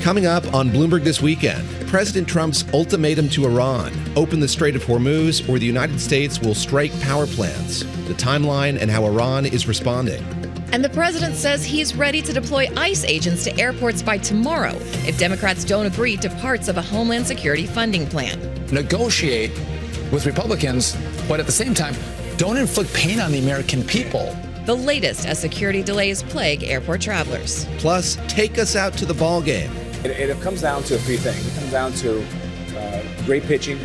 Coming up on Bloomberg this weekend, President Trump's ultimatum to Iran: open the Strait of Hormuz or the United States will strike power plants. The timeline and how Iran is responding. And the president says he's ready to deploy ICE agents to airports by tomorrow if Democrats don't agree to parts of a Homeland Security funding plan. Negotiate with Republicans, but at the same time, don't inflict pain on the American people. The latest as security delays plague airport travelers. Plus, take us out to the ball game. It comes down to a few things. It comes down to great pitching,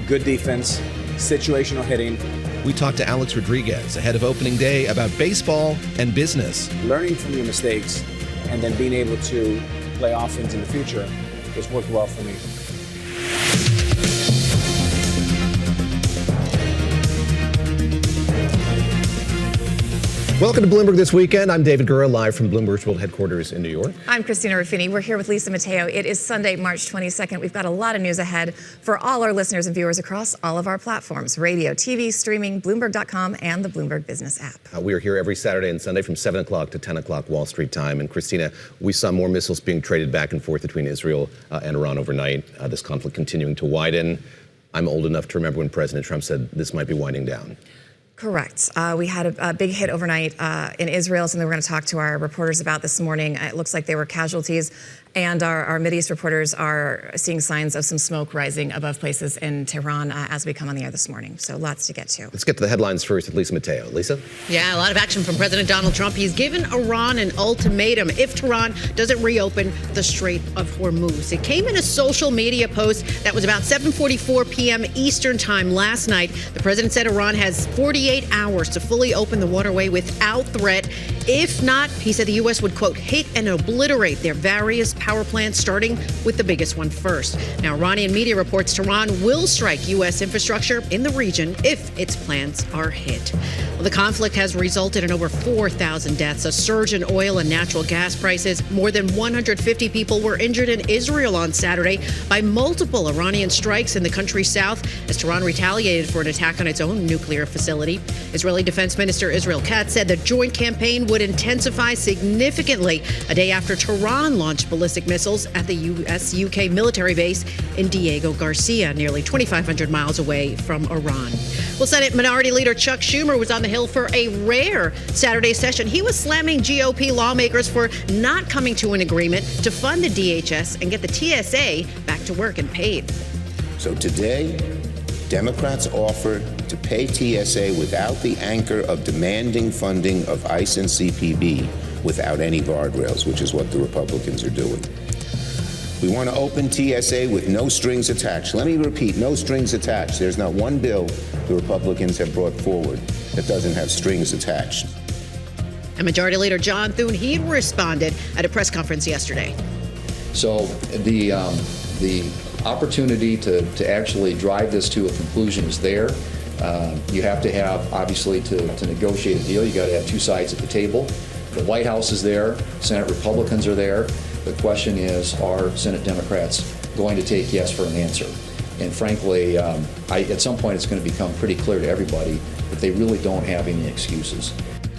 good defense, situational hitting. We talked to Alex Rodriguez ahead of opening day about baseball and business. Learning from your mistakes and then being able to play offense in the future has worked well for me. Welcome to Bloomberg This Weekend. I'm David Gura, live from Bloomberg's World Headquarters in New York. I'm Christina Ruffini. We're here with Lisa Mateo. It is Sunday, March 22nd. We've got a lot of news ahead for all our listeners and viewers across all of our platforms: radio, TV, streaming, Bloomberg.com, and the Bloomberg Business app. We are here every Saturday and Sunday from 7 o'clock to 10 o'clock Wall Street time. And Christina, we saw more missiles being traded back and forth between Israel and Iran overnight, this conflict continuing to widen. I'm old enough to remember when President Trump said this might be winding down. Correct. We had a big hit overnight in Israel, something we're going to talk to our reporters about this morning. It looks like there were casualties, and our Mideast reporters are seeing signs of some smoke rising above places in Tehran as we come on the air this morning. So lots to get to. Let's get to the headlines first with Lisa Mateo. Lisa? Yeah, a lot of action from President Donald Trump. He's given Iran an ultimatum if Tehran doesn't reopen the Strait of Hormuz. It came in a social media post that was about 7:44 p.m. Eastern time last night. The president said Iran has 48 hours to fully open the waterway without threat. If not, he said the U.S. would, quote, hit and obliterate their various power plants, starting with the biggest one first. Now, Iranian media reports Tehran will strike U.S. infrastructure in the region if its plans are hit. Well, the conflict has resulted in over 4,000 deaths, a surge in oil and natural gas prices. More than 150 people were injured in Israel on Saturday by multiple Iranian strikes in the country's south as Tehran retaliated for an attack on its own nuclear facility. Israeli Defense Minister Israel Katz said the joint campaign would intensify significantly a day after Tehran launched ballistic missiles at the U.S.-UK military base in Diego Garcia, nearly 2,500 miles away from Iran. Well, Senate Minority Leader Chuck Schumer was on the Hill for a rare Saturday session. He was slamming GOP lawmakers for not coming to an agreement to fund the DHS and get the TSA back to work and paid. So today, Democrats offer to pay TSA without the anchor of demanding funding of ICE and CPB without any guardrails, which is what the Republicans are doing. We want to open TSA with no strings attached. Let me repeat, no strings attached. There's not one bill the Republicans have brought forward that doesn't have strings attached. And Majority Leader John Thune, he responded at a press conference yesterday. So the opportunity to actually drive this to a conclusion is there. You have to have, obviously, to negotiate a deal, you got to have two sides at the table. The White House is there, Senate Republicans are there. The question is, are Senate Democrats going to take yes for an answer? And frankly, at some point it's going to become pretty clear to everybody that they really don't have any excuses.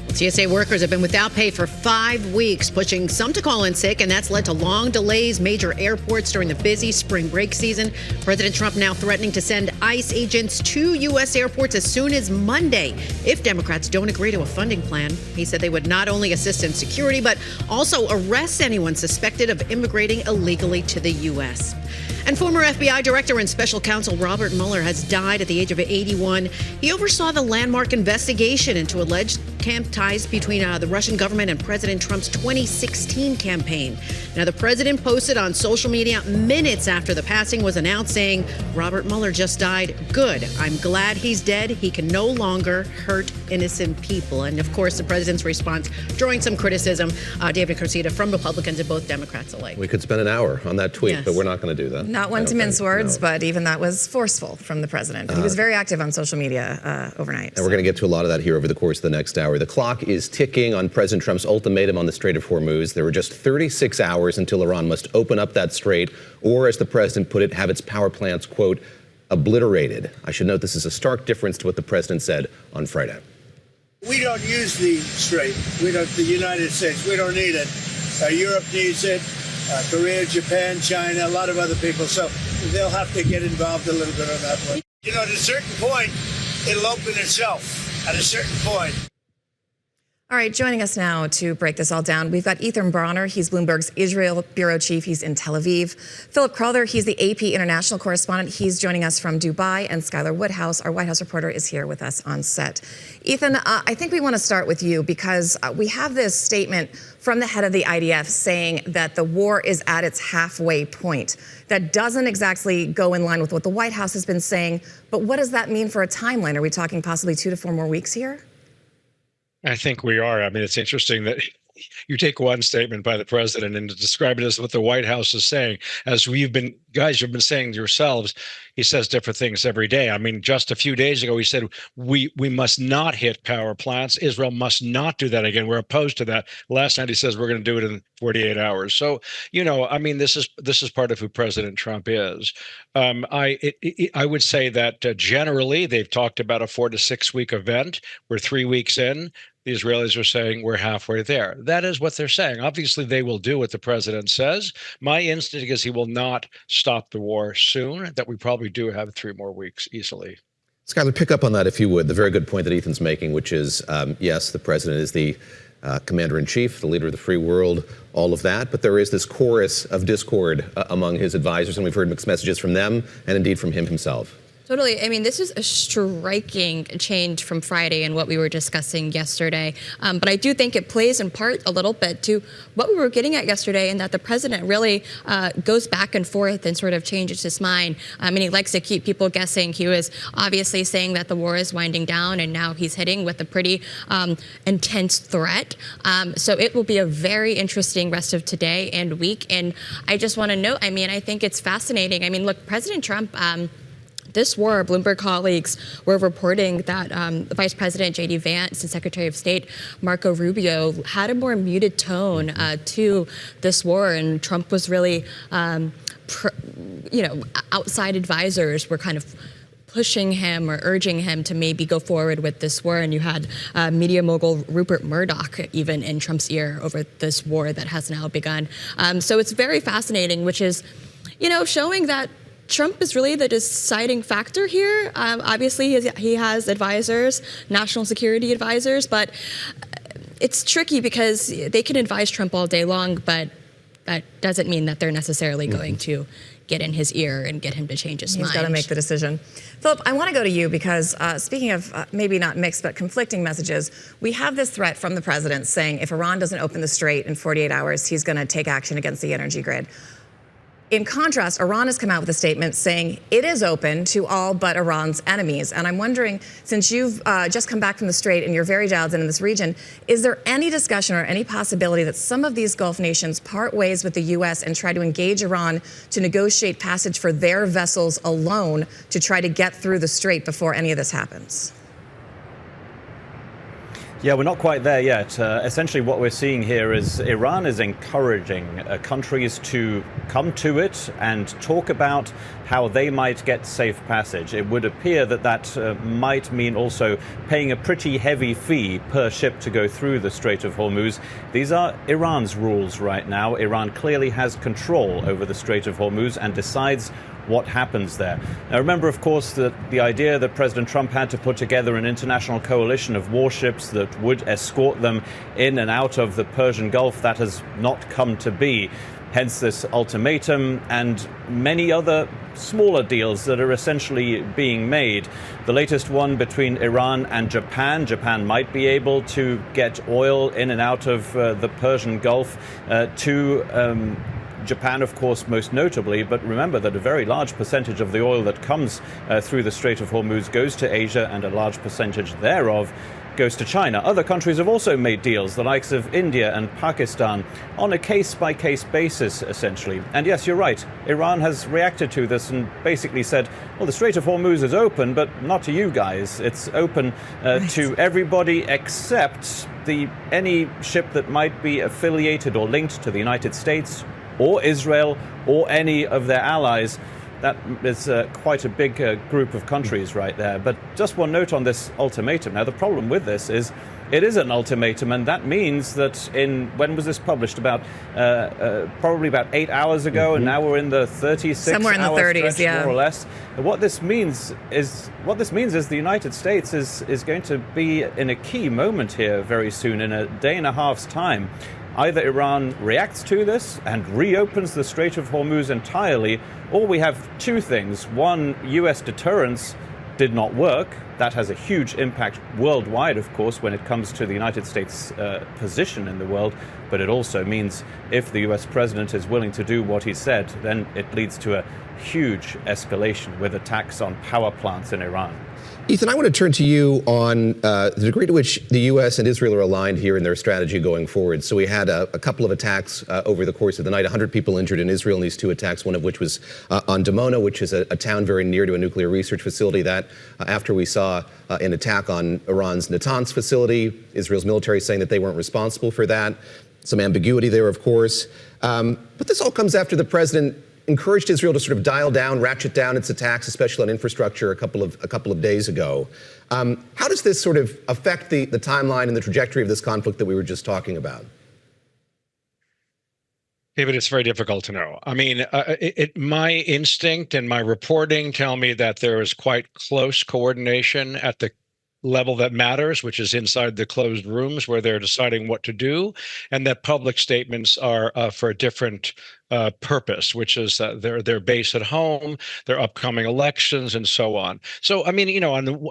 TSA workers have been without pay for 5 weeks, pushing some to call in sick, and that's led to long delays, major airports during the busy spring break season. President Trump now threatening to send ICE agents to U.S. airports as soon as Monday if Democrats don't agree to a funding plan. He said they would not only assist in security, but also arrest anyone suspected of immigrating illegally to the U.S. And former FBI Director and Special Counsel Robert Mueller has died at the age of 81. He oversaw the landmark investigation into alleged camp ties between the Russian government and President Trump's 2016 campaign. Now, the president posted on social media minutes after the passing was announced, saying, Robert Mueller just died. Good. I'm glad he's dead. He can no longer hurt innocent people. And, of course, the president's response drawing some criticism, David and Christina, from Republicans and both Democrats alike. We could spend an hour on that tweet, Yes. but we're not going to do that. Not one to mince words, but even that was forceful from the president. He was very active on social media overnight. And we're going to get to a lot of that here over the course of the next hour. The clock is ticking on President Trump's ultimatum on the Strait of Hormuz. There were just 36 hours until Iran must open up that strait, or as the president put it, have its power plants, quote, obliterated. I should note this is a stark difference to what the president said on Friday. We don't use the strait. The United States. We don't need it. Europe needs it. Korea, Japan, China, a lot of other people. So they'll have to get involved a little bit on that one. You know, at a certain point, it'll open itself. At a certain point. All right, joining us now to break this all down, we've got Ethan Bronner. He's Bloomberg's Israel bureau chief. He's in Tel Aviv. Philip Crowther, he's the AP international correspondent. He's joining us from Dubai. And Skylar Woodhouse, our White House reporter, is here with us on set. Ethan, I think we want to start with you because we have this statement from the head of the IDF saying that the war is at its halfway point. That doesn't exactly go in line with what the White House has been saying. But what does that mean for a timeline? Are we talking possibly 2 to 4 more weeks here? I think we are. I mean, it's interesting that you take one statement by the president and describe it as what the White House is saying. As you've been saying yourselves, he says different things every day. I mean, just a few days ago, he said, we must not hit power plants. Israel must not do that again. We're opposed to that. Last night, he says we're going to do it in 48 hours. So, you know, I mean, this is part of who President Trump is. I would say that generally, they've talked about a 4 to 6 week event. We're 3 weeks in. The Israelis are saying we're halfway there. That is what they're saying. Obviously, they will do what the president says. My instinct is he will not stop the war soon, that we probably do have 3 more weeks easily. Skylar, pick up on that, if you would, the very good point that Ethan's making, which is, yes, the president is the commander-in-chief, the leader of the free world, all of that. But there is this chorus of discord among his advisors, and we've heard mixed messages from them and indeed from him himself. Totally. I mean, this is a striking change from Friday and what we were discussing yesterday. But I do think it plays in part a little bit to what we were getting at yesterday, and that the president really goes back and forth and sort of changes his mind. I mean, he likes to keep people guessing. He was obviously saying that the war is winding down, and now he's hitting with a pretty intense threat. So it will be a very interesting rest of today and week. And I just want to note, I mean, I think it's fascinating. I mean, look, President Trump, this war, Bloomberg colleagues were reporting that Vice President J.D. Vance and Secretary of State Marco Rubio had a more muted tone to this war, and Trump was really, outside advisors were kind of pushing him or urging him to maybe go forward with this war. And you had media mogul Rupert Murdoch even in Trump's ear over this war that has now begun. So it's very fascinating, which is, showing that Trump is really the deciding factor here. Obviously, he has advisors, national security advisors, but it's tricky because they can advise Trump all day long, but that doesn't mean that they're necessarily going to get in his ear and get him to change his mind. He's got to make the decision. Philip, I want to go to you because speaking of maybe not mixed but conflicting messages, we have this threat from the president saying if Iran doesn't open the strait in 48 hours, he's going to take action against the energy grid. In contrast, Iran has come out with a statement saying it is open to all but Iran's enemies. And I'm wondering, since you've just come back from the Strait and you're very dialed in this region, is there any discussion or any possibility that some of these Gulf nations part ways with the U.S. and try to engage Iran to negotiate passage for their vessels alone to try to get through the Strait before any of this happens? Yeah, we're not quite there yet. Essentially, what we're seeing here is Iran is encouraging countries to come to it and talk about how they might get safe passage. It would appear that that might mean also paying a pretty heavy fee per ship to go through the Strait of Hormuz. These are Iran's rules right now. Iran clearly has control over the Strait of Hormuz and decides what happens there. Now, remember, of course, that the idea that President Trump had to put together an international coalition of warships that would escort them in and out of the Persian Gulf, that has not come to be. Hence this ultimatum and many other smaller deals that are essentially being made. The latest one between Iran and Japan. Japan might be able to get oil in and out of the Persian Gulf to Japan, of course, most notably, but remember that a very large percentage of the oil that comes through the Strait of Hormuz goes to Asia, and a large percentage thereof goes to China. Other countries have also made deals, the likes of India and Pakistan, on a case-by-case basis, essentially. And yes, you're right, Iran has reacted to this and basically said, well, the Strait of Hormuz is open, but not to you guys. It's open to everybody except any ship that might be affiliated or linked to the United States or Israel, or any of their allies. That is quite a big group of countries right there. But just one note on this ultimatum. Now, the problem with this is it is an ultimatum, and that means that when was this published? Probably about 8 hours ago, and now we're in the 36 somewhere in the 30s, stretch, yeah, more or less. And what this means is the United States is going to be in a key moment here very soon, in a day and a half's time. Either Iran reacts to this and reopens the Strait of Hormuz entirely, or we have two things. One, U.S. deterrence did not work. That has a huge impact worldwide, of course, when it comes to the United States' position in the world. But it also means if the U.S. president is willing to do what he said, then it leads to a huge escalation with attacks on power plants in Iran. Ethan, I want to turn to you on the degree to which the U.S. and Israel are aligned here in their strategy going forward. So we had a couple of attacks over the course of the night, 100 people injured in Israel in these two attacks, one of which was on Dimona, which is a town very near to a nuclear research facility. That after we saw an attack on Iran's Natanz facility, Israel's military saying that they weren't responsible for that. Some ambiguity there, of course. But this all comes after the president encouraged Israel to sort of dial down, ratchet down its attacks, especially on infrastructure, a couple of days ago. How does this sort of affect the timeline and the trajectory of this conflict that we were just talking about? David, it's very difficult to know. I mean, my instinct and my reporting tell me that there is quite close coordination at the level that matters, which is inside the closed rooms where they're deciding what to do, and that public statements are for a different purpose, which is their base at home, their upcoming elections, and so on. So, I mean,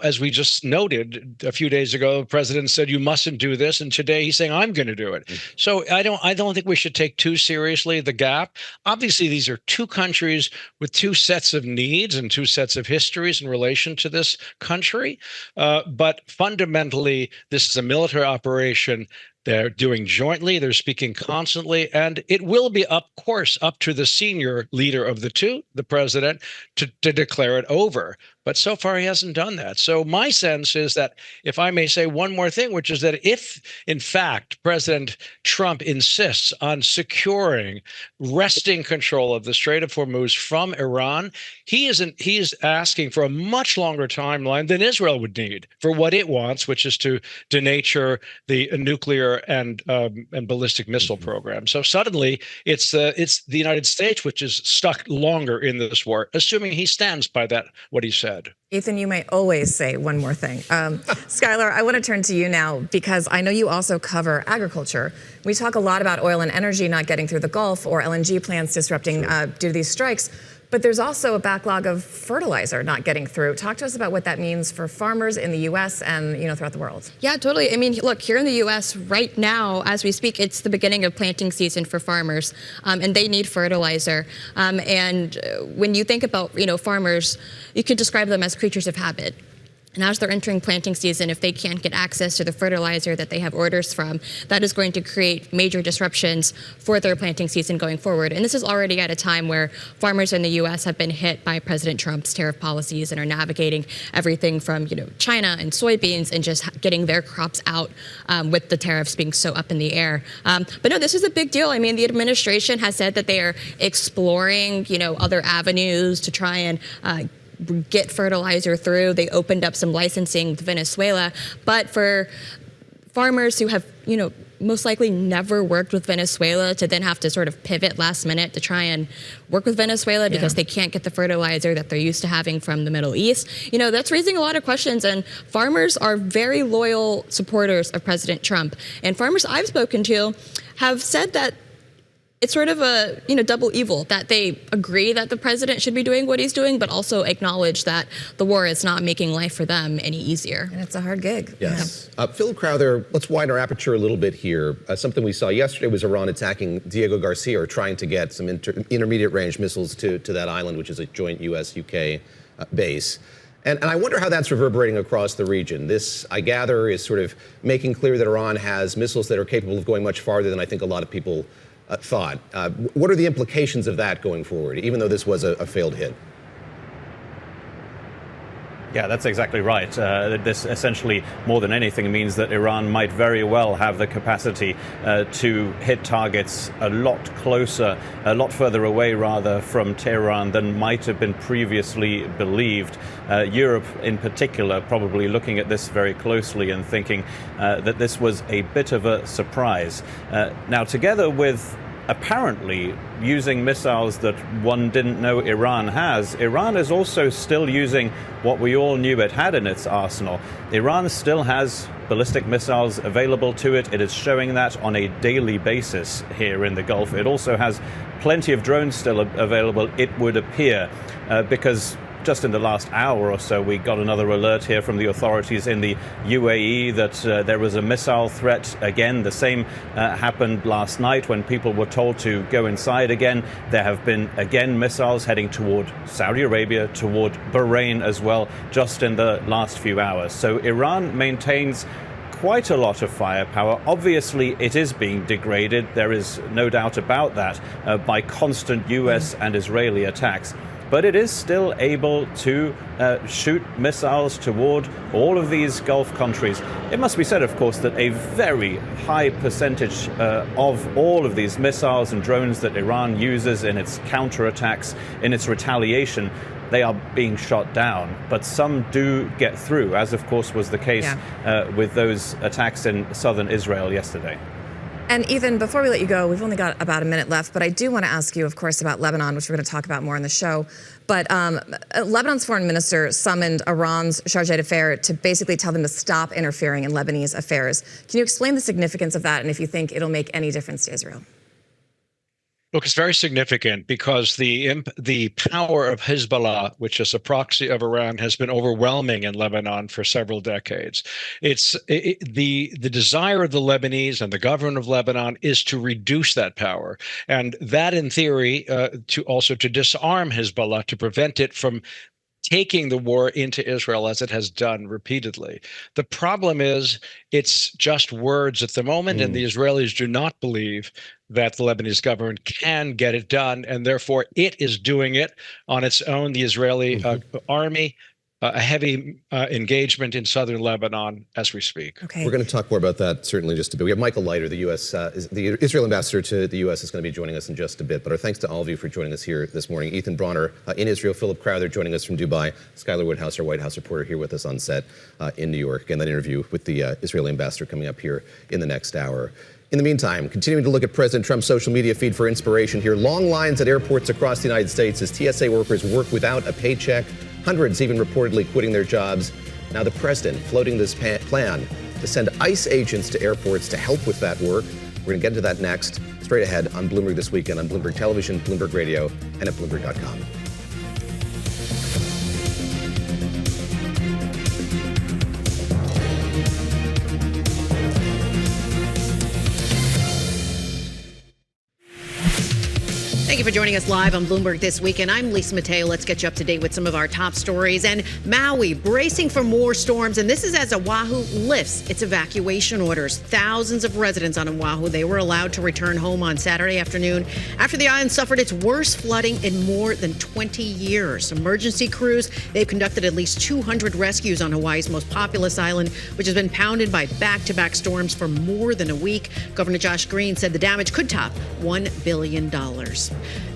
as we just noted a few days ago, the president said you mustn't do this, and today he's saying I'm going to do it. So, I don't think we should take too seriously the gap. Obviously, these are two countries with two sets of needs and two sets of histories in relation to this country. But fundamentally, this is a military operation. They're doing jointly, they're speaking constantly, and it will be, of course, up to the senior leader of the two, the president, to declare it over. But so far, he hasn't done that. So my sense is that, if I may say one more thing, which is that if, in fact, President Trump insists on securing wresting control of the Strait of Hormuz from Iran, he is asking for a much longer timeline than Israel would need for what it wants, which is to denature the nuclear and ballistic missile program. So suddenly, it's the United States which is stuck longer in this war, assuming he stands by what he said. Ethan, you may always say one more thing. Skylar, I want to turn to you now because I know you also cover agriculture. We talk a lot about oil and energy not getting through the Gulf or LNG plants disrupting due to these strikes. But there's also a backlog of fertilizer not getting through. Talk to us about what that means for farmers in the U.S. and throughout the world. Yeah, totally. I mean, look, here in the U.S. right now, as we speak, it's the beginning of planting season for farmers, and they need fertilizer. And when you think about farmers, you could describe them as creatures of habit. And as they're entering planting season, if they can't get access to the fertilizer that they have orders from, that is going to create major disruptions for their planting season going forward. And this is already at a time where farmers in the U.S. have been hit by President Trump's tariff policies and are navigating everything from, China and soybeans and just getting their crops out with the tariffs being so up in the air. But no, this is a big deal. I mean, the administration has said that they are exploring, other avenues to try and get fertilizer through. They opened up some licensing with Venezuela. But for farmers who have, most likely never worked with Venezuela to then have to sort of pivot last minute to try and work with Venezuela because they can't get the fertilizer that they're used to having from the Middle East, that's raising a lot of questions. And farmers are very loyal supporters of President Trump. And farmers I've spoken to have said that it's sort of a double evil, that they agree that the president should be doing what he's doing, but also acknowledge that the war is not making life for them any easier. And it's a hard gig. Yes. Philip Crowther, let's widen our aperture a little bit here. Something we saw yesterday was Iran attacking Diego Garcia, or trying to get some intermediate range missiles to that island, which is a joint U.S.-UK base. And I wonder how that's reverberating across the region. This, I gather, is sort of making clear that Iran has missiles that are capable of going much farther than I think a lot of people thought. What are the implications of that going forward, even though this was a failed hit? Yeah, that's exactly right. This essentially, more than anything, means that Iran might very well have the capacity to hit targets a lot closer, a lot further away, rather, from Tehran than might have been previously believed. Europe, in particular, probably looking at this very closely and thinking that this was a bit of a surprise. Now, together with apparently using missiles that one didn't know Iran has, Iran is also still using what we all knew it had in its arsenal. Iran still has ballistic missiles available to it. It is showing that on a daily basis here in the Gulf. It also has plenty of drones still available, it would appear, because just in the last hour or so, we got another alert here from the authorities in the UAE that there was a missile threat again. The same happened last night when people were told to go inside again. There have been, again, missiles heading toward Saudi Arabia, toward Bahrain as well, just in the last few hours. So Iran maintains quite a lot of firepower. Obviously, it is being degraded. There is no doubt about that by constant US and Israeli attacks. But it is still able to shoot missiles toward all of these Gulf countries. It must be said, of course, that a very high percentage of all of these missiles and drones that Iran uses in its counterattacks, in its retaliation, they are being shot down. But some do get through, as of course was the case with those attacks in southern Israel yesterday. And Ethan, before we let you go, we've only got about a minute left, but I do want to ask you, of course, about Lebanon, which we're going to talk about more on the show. But Lebanon's foreign minister summoned Iran's charge d'affaires to basically tell them to stop interfering in Lebanese affairs. Can you explain the significance of that and if you think it'll make any difference to Israel? Look, it's very significant because the power of Hezbollah, which is a proxy of Iran, has been overwhelming in Lebanon for several decades. The desire of the Lebanese and the government of Lebanon is to reduce that power, and that, in theory, to disarm Hezbollah, to prevent it from taking the war into Israel as it has done repeatedly. The problem is it's just words at the moment, and the Israelis do not believe that the Lebanese government can get it done, and therefore it is doing it on its own. The Israeli army, a heavy engagement in southern Lebanon as we speak. Okay. We're going to talk more about that certainly in just a bit. We have Michael Leiter, the the Israel ambassador to the U.S. is going to be joining us in just a bit. But our thanks to all of you for joining us here this morning. Ethan Bronner in Israel, Philip Crowther joining us from Dubai, Skylar Woodhouse, our White House reporter, here with us on set in New York. Again, that interview with the Israeli ambassador coming up here in the next hour. In the meantime, continuing to look at President Trump's social media feed for inspiration here. Long lines at airports across the United States as TSA workers work without a paycheck. Hundreds even reportedly quitting their jobs. Now the president floating this plan to send ICE agents to airports to help with that work. We're going to get into that next, straight ahead on Bloomberg This Weekend, on Bloomberg Television, Bloomberg Radio, and at Bloomberg.com. Thank you for joining us live on Bloomberg This Weekend. I'm Lisa Mateo. Let's get you up to date with some of our top stories. And Maui bracing for more storms. And this is as Oahu lifts its evacuation orders. Thousands of residents on Oahu, they were allowed to return home on Saturday afternoon after the island suffered its worst flooding in more than 20 years. Emergency crews, they've conducted at least 200 rescues on Hawaii's most populous island, which has been pounded by back-to-back storms for more than a week. Governor Josh Green said the damage could top $1 billion.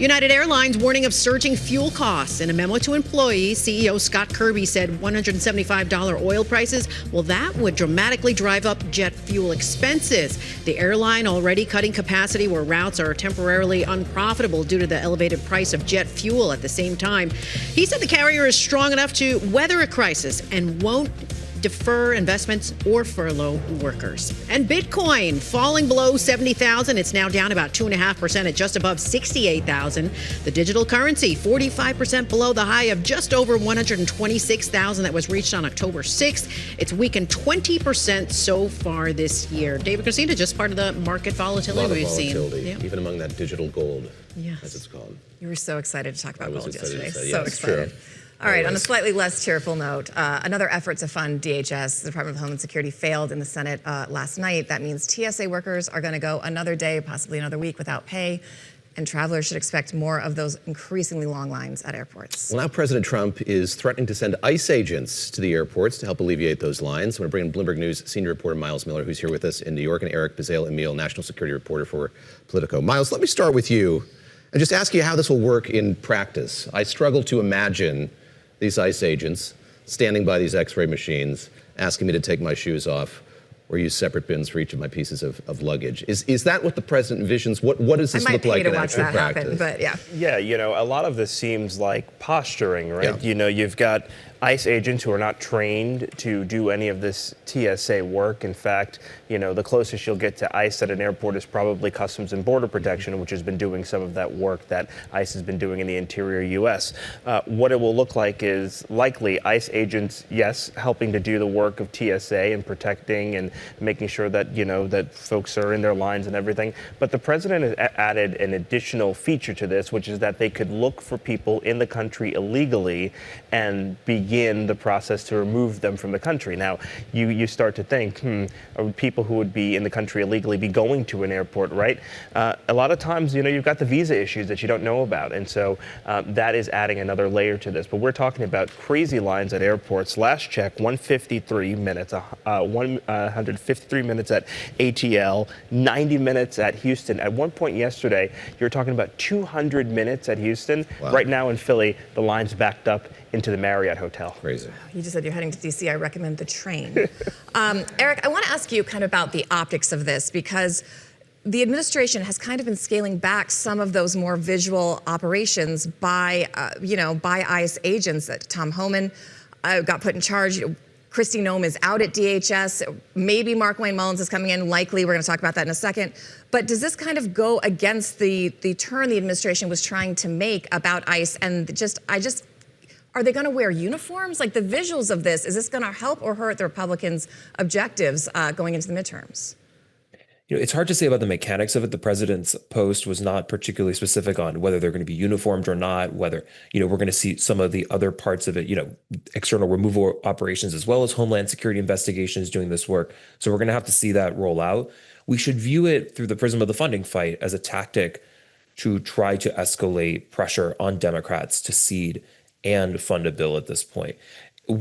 United Airlines warning of surging fuel costs. In a memo to employees, CEO Scott Kirby said $175 oil prices, well, that would dramatically drive up jet fuel expenses. The airline already cutting capacity where routes are temporarily unprofitable due to the elevated price of jet fuel at the same time. He said the carrier is strong enough to weather a crisis and won't defer investments or furlough workers. And Bitcoin falling below 70,000. It's now down about 2.5% at just above 68,000. The digital currency 45% below the high of just over 126,000 that was reached on October 6th. It's weakened 20% so far this year. David, Christina, just part of the market volatility we've seen. Even among that digital gold, yes, as it's called. You were so excited to talk about gold yesterday. So yes, excited. True. All right, on a slightly less cheerful note, another effort to fund DHS, the Department of Homeland Security, failed in the Senate last night. That means TSA workers are going to go another day, possibly another week, without pay. and travelers should expect more of those increasingly long lines at airports. Well, now President Trump is threatening to send ICE agents to the airports to help alleviate those lines. I'm going to bring in Bloomberg News senior reporter Miles Miller, who's here with us in New York, and Eric Bazail-Eimil, national security reporter for Politico. Miles, let me start with you and just ask you how this will work in practice. I struggle to imagine these ICE agents standing by these X-ray machines, asking me to take my shoes off or use separate bins for each of my pieces of luggage. Is that what the president envisions? What does this look like in actual practice? Happen, but yeah. Yeah, you know, a lot of this seems like posturing, right? Yeah. You know, you've got ICE agents who are not trained to do any of this TSA work. In fact, you know, the closest you'll get to ICE at an airport is probably Customs and Border Protection, which has been doing some of that work that ICE has been doing in the interior U.S. What it will look like is likely ICE agents, yes, helping to do the work of TSA and protecting and making sure that, you know, that folks are in their lines and everything. But the president has added an additional feature to this, which is that they could look for people in the country illegally and begin the process to remove them from the country. Now, you start to think, are people who would be in the country illegally be going to an airport, right? A lot of times, you know, you've got the visa issues that you don't know about. And so that is adding another layer to this. But we're talking about crazy lines at airports. Last check, 153 minutes, 153 minutes at ATL, 90 minutes at Houston. At one point yesterday, you were talking about 200 minutes at Houston. Wow. Right now in Philly, the line's backed up into the Marriott Hotel. Crazy. You just said you're heading to D.C. I recommend the train. Eric, I want to ask you kind of about the optics of this, because the administration has kind of been scaling back some of those more visual operations by ICE agents. Tom Homan got put in charge. Kristi Noem is out at DHS. Maybe Markwayne Mullins is coming in. Likely, we're going to talk about that in a second. But does this kind of go against the turn the administration was trying to make about ICE? And are they going to wear uniforms? Like, the visuals of this, is this going to help or hurt the Republicans' objectives going into the midterms? You know, it's hard to say about the mechanics of it. The president's post was not particularly specific on whether they're going to be uniformed or not, whether, you know, we're going to see some of the other parts of it, you know, external removal operations as well as Homeland Security investigations doing this work. So we're going to have to see that roll out. We should view it through the prism of the funding fight as a tactic to try to escalate pressure on Democrats to cede and fund a bill at this point.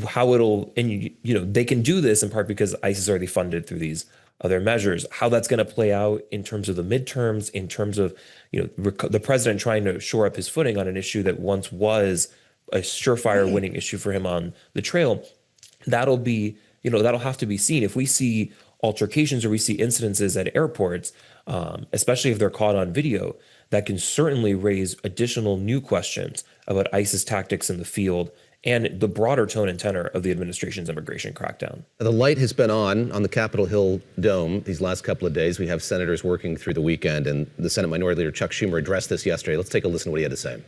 How it'll, and you know, they can do this in part because ICE is already funded through these other measures. How that's going to play out in terms of the midterms, in terms of, you know, the president trying to shore up his footing on an issue that once was a surefire winning issue for him on the trail, that'll be, you know, that'll have to be seen. If we see altercations or we see incidences at airports, especially if they're caught on video, that can certainly raise additional new questions about ICE's tactics in the field and the broader tone and tenor of the administration's immigration crackdown. The light has been on the Capitol Hill Dome these last couple of days. We have senators working through the weekend, and the Senate Minority Leader Chuck Schumer addressed this yesterday. Let's take a listen to what he had to say.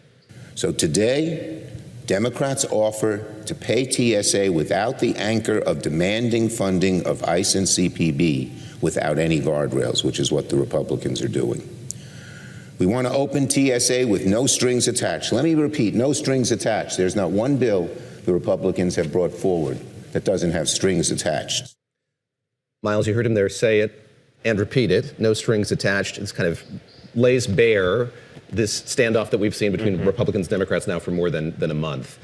So today, Democrats offer to pay TSA without the anchor of demanding funding of ICE and CPB without any guardrails, which is what the Republicans are doing. We want to open TSA with no strings attached. Let me repeat, no strings attached. There's not one bill the Republicans have brought forward that doesn't have strings attached. Miles, you heard him there say it and repeat it. No strings attached. It's kind of lays bare this standoff that we've seen between Republicans and Democrats now for more than a month.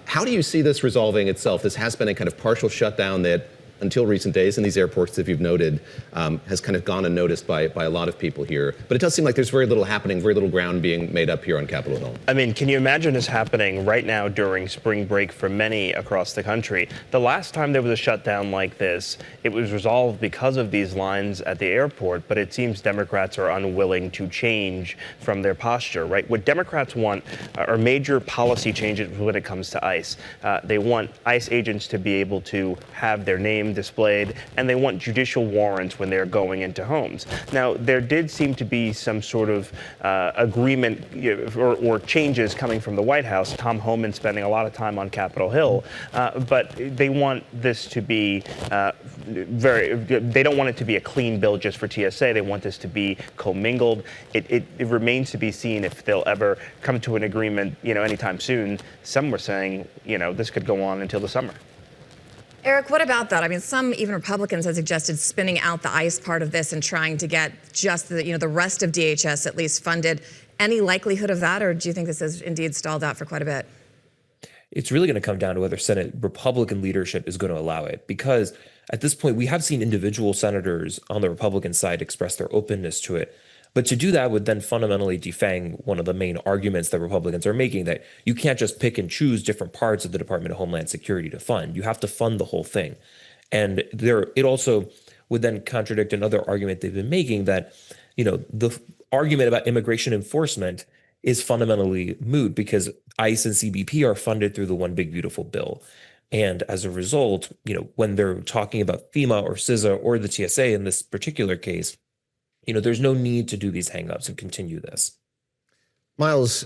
How do you see this resolving itself? This has been a kind of partial shutdown that, until recent days in these airports, if you've noted, has kind of gone unnoticed by a lot of people here. But it does seem like there's very little happening, very little ground being made up here on Capitol Hill. I mean, can you imagine this happening right now during spring break for many across the country? The last time there was a shutdown like this, it was resolved because of these lines at the airport, but it seems Democrats are unwilling to change from their posture, right? What Democrats want are major policy changes when it comes to ICE. They want ICE agents to be able to have their name displayed, and they want judicial warrants when they're going into homes. Now, there did seem to be some sort of agreement or changes coming from the White House. Tom Homan spending a lot of time on Capitol Hill, but they want this to be they don't want it to be a clean bill just for TSA. They want this to be commingled. It remains to be seen if they'll ever come to an agreement, you know, anytime soon. Some were saying, you know, this could go on until the summer. Eric, what about that? I mean, some even Republicans have suggested spinning out the ICE part of this and trying to get just the rest of DHS at least funded. Any likelihood of that, or do you think this is indeed stalled out for quite a bit? It's really going to come down to whether Senate Republican leadership is going to allow it, because at this point, we have seen individual senators on the Republican side express their openness to it. But to do that would then fundamentally defang one of the main arguments that Republicans are making, that you can't just pick and choose different parts of the Department of Homeland Security to fund. You have to fund the whole thing. And it also would then contradict another argument they've been making, that, the argument about immigration enforcement is fundamentally moot because ICE and CBP are funded through the One Big Beautiful Bill. And as a result, when they're talking about FEMA or CISA or the TSA in this particular case, there's no need to do these hangups and continue this. Miles,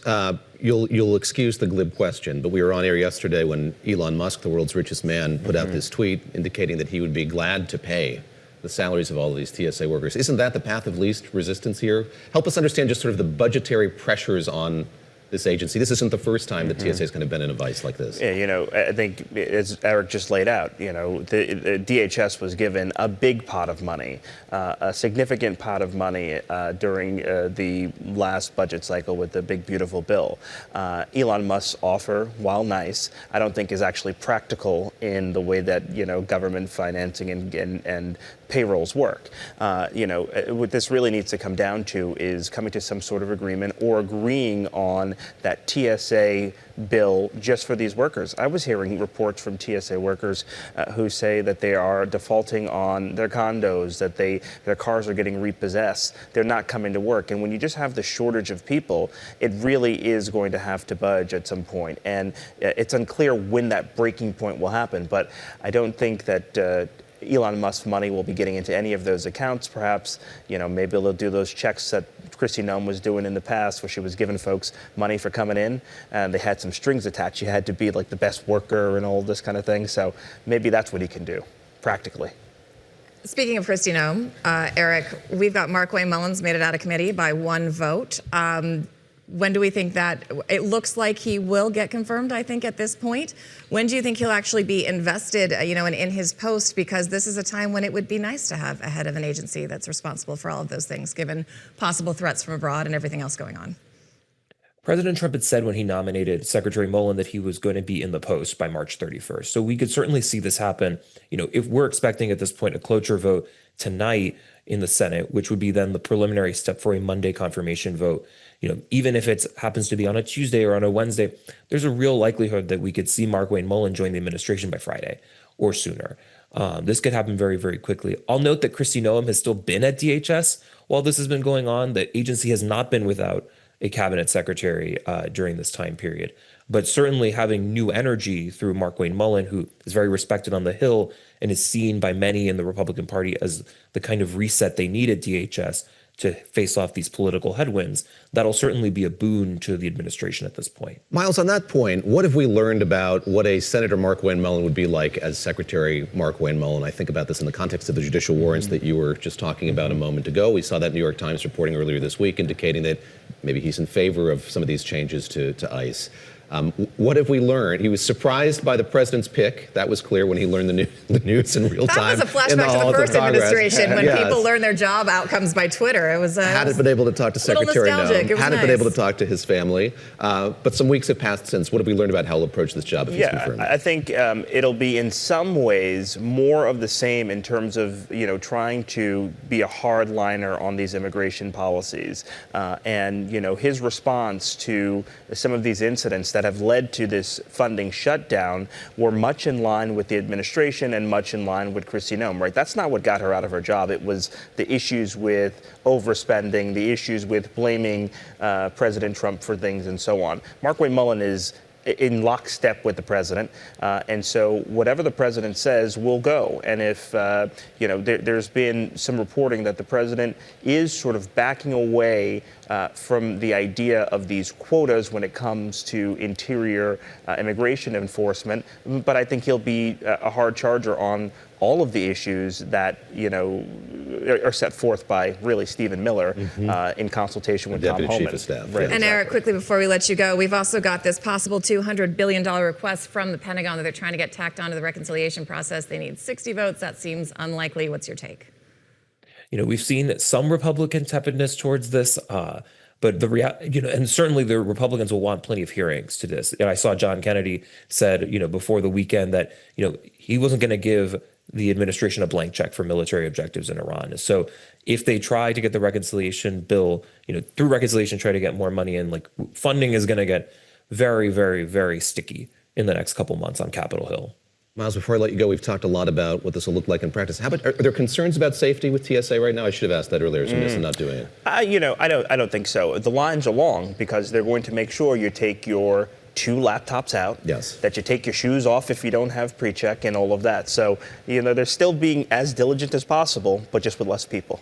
you'll excuse the glib question, but we were on air yesterday when Elon Musk, the world's richest man, put out this tweet indicating that he would be glad to pay the salaries of all of these TSA workers. Isn't that the path of least resistance here? Help us understand just sort of the budgetary pressures on this agency. This isn't the first time that TSA is going to bend in a vice like this. Yeah, I think as Eric just laid out, the DHS was given a big pot of money, a significant pot of money during the last budget cycle with the big beautiful bill. Elon Musk's offer, while nice, I don't think is actually practical in the way that government financing and payrolls work. What this really needs to come down to is coming to some sort of agreement or agreeing on that TSA bill just for these workers. I was hearing reports from TSA workers who say that they are defaulting on their condos, that their cars are getting repossessed. They're not coming to work. And when you just have the shortage of people, it really is going to have to budge at some point. And it's unclear when that breaking point will happen. But I don't think that Elon Musk's money will be getting into any of those accounts. Perhaps, maybe they'll do those checks that Christina was doing in the past, where she was giving folks money for coming in, and they had some strings attached. You had to be like the best worker and all this kind of thing. So maybe that's what he can do, practically. Speaking of Christina, Eric, we've got Markwayne Mullins made it out of committee by one vote. When do we think that it looks like he will get confirmed? I think at this point, when do you think he'll actually be invested, in his post? Because this is a time when it would be nice to have a head of an agency that's responsible for all of those things, given possible threats from abroad and everything else going on. President Trump had said when he nominated Secretary Mullin that he was going to be in the post by March 31st. So we could certainly see this happen. If we're expecting at this point a cloture vote tonight in the Senate, which would be then the preliminary step for a Monday confirmation vote, even if it happens to be on a Tuesday or on a Wednesday, there's a real likelihood that we could see Markwayne Mullin join the administration by Friday or sooner. This could happen very, very quickly. I'll note that Christina has still been at DHS while this has been going on. The agency has not been without a cabinet secretary during this time period. But certainly having new energy through Markwayne Mullin, who is very respected on the Hill and is seen by many in the Republican Party as the kind of reset they need at DHS to face off these political headwinds, that'll certainly be a boon to the administration at this point. Miles, on that point, what have we learned about what a Senator Markwayne Mullin would be like as Secretary Markwayne Mullin? I think about this in the context of the judicial warrants that you were just talking about a moment ago. We saw that New York Times reporting earlier this week indicating that maybe he's in favor of some of these changes to ICE. What have we learned? He was surprised by the president's pick. That was clear when he learned the news in real time. That was a flashback to the first administration when people learned their job outcomes by Twitter. It was hadn't been able to talk to Secretary Noem. Hadn't been able to talk to his family. But some weeks have passed since. What have we learned about how he'll approach this job if he's confirmed? I think it'll be in some ways more of the same in terms of trying to be a hardliner on these immigration policies, and his response to some of these incidents that have led to this funding shutdown were much in line with the administration and much in line with Christina, right? That's not what got her out of her job. It was the issues with overspending, the issues with blaming President Trump for things and so on. Markwayne Mullin is in lockstep with the president, and so whatever the president says will go. And if there's been some reporting that the president is sort of backing away from the idea of these quotas when it comes to interior immigration enforcement, but I think he'll be a hard charger on all of the issues that are set forth by really Stephen Miller in consultation with Tom Deputy Homan. Chief of Staff. Right, and Eric, quickly before we let you go, we've also got this possible $200 billion request from the Pentagon that they're trying to get tacked onto the reconciliation process. They need 60 votes. That seems unlikely. What's your take? We've seen some Republican tepidness towards this. But and certainly the Republicans will want plenty of hearings to this. And I saw John Kennedy said, before the weekend that, he wasn't going to give the administration a blank check for military objectives in Iran. So if they try to get the reconciliation bill, through reconciliation, try to get more money in, like funding is going to get very, very, very sticky in the next couple months on Capitol Hill. Miles, before I let you go, we've talked a lot about what this will look like in practice. How about, are there concerns about safety with TSA right now? I should have asked that earlier, so I'm not doing it. I don't think so. The lines are long because they're going to make sure you take your 2 laptops out. Yes. That you take your shoes off if you don't have pre-check and all of that. So, they're still being as diligent as possible, but just with less people.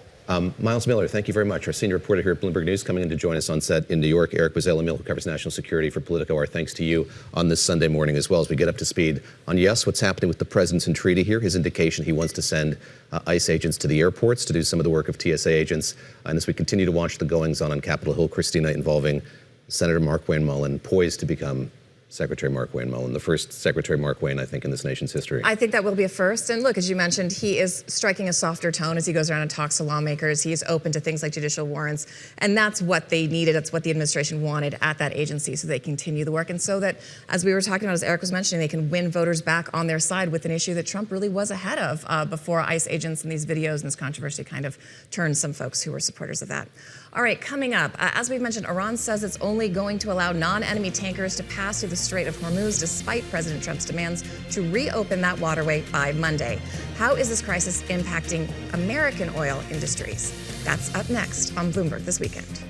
Miles Miller, thank you very much. Our senior reporter here at Bloomberg News, coming in to join us on set in New York. Eric Bazail-Eimil, who covers national security for Politico. Our thanks to you on this Sunday morning as well, as we get up to speed on, what's happening with the president's entreaty here, his indication he wants to send ICE agents to the airports to do some of the work of TSA agents. And as we continue to watch the goings-on Capitol Hill, Christina, involving Senator Mark Wayne Mullin, poised to become Secretary Mark Wayne Mullin, the first Secretary Mark Wayne, I think, in this nation's history. I think that will be a first. And look, as you mentioned, he is striking a softer tone as he goes around and talks to lawmakers. He is open to things like judicial warrants. And that's what they needed. That's what the administration wanted at that agency, so they continue the work. And so that, as we were talking about, as Eric was mentioning, they can win voters back on their side with an issue that Trump really was ahead of before ICE agents and these videos and this controversy kind of turned some folks who were supporters of that. All right, coming up, as we've mentioned, Iran says it's only going to allow non-enemy tankers to pass through the Strait of Hormuz, despite President Trump's demands to reopen that waterway by Monday. How is this crisis impacting American oil industries? That's up next on Bloomberg This Weekend.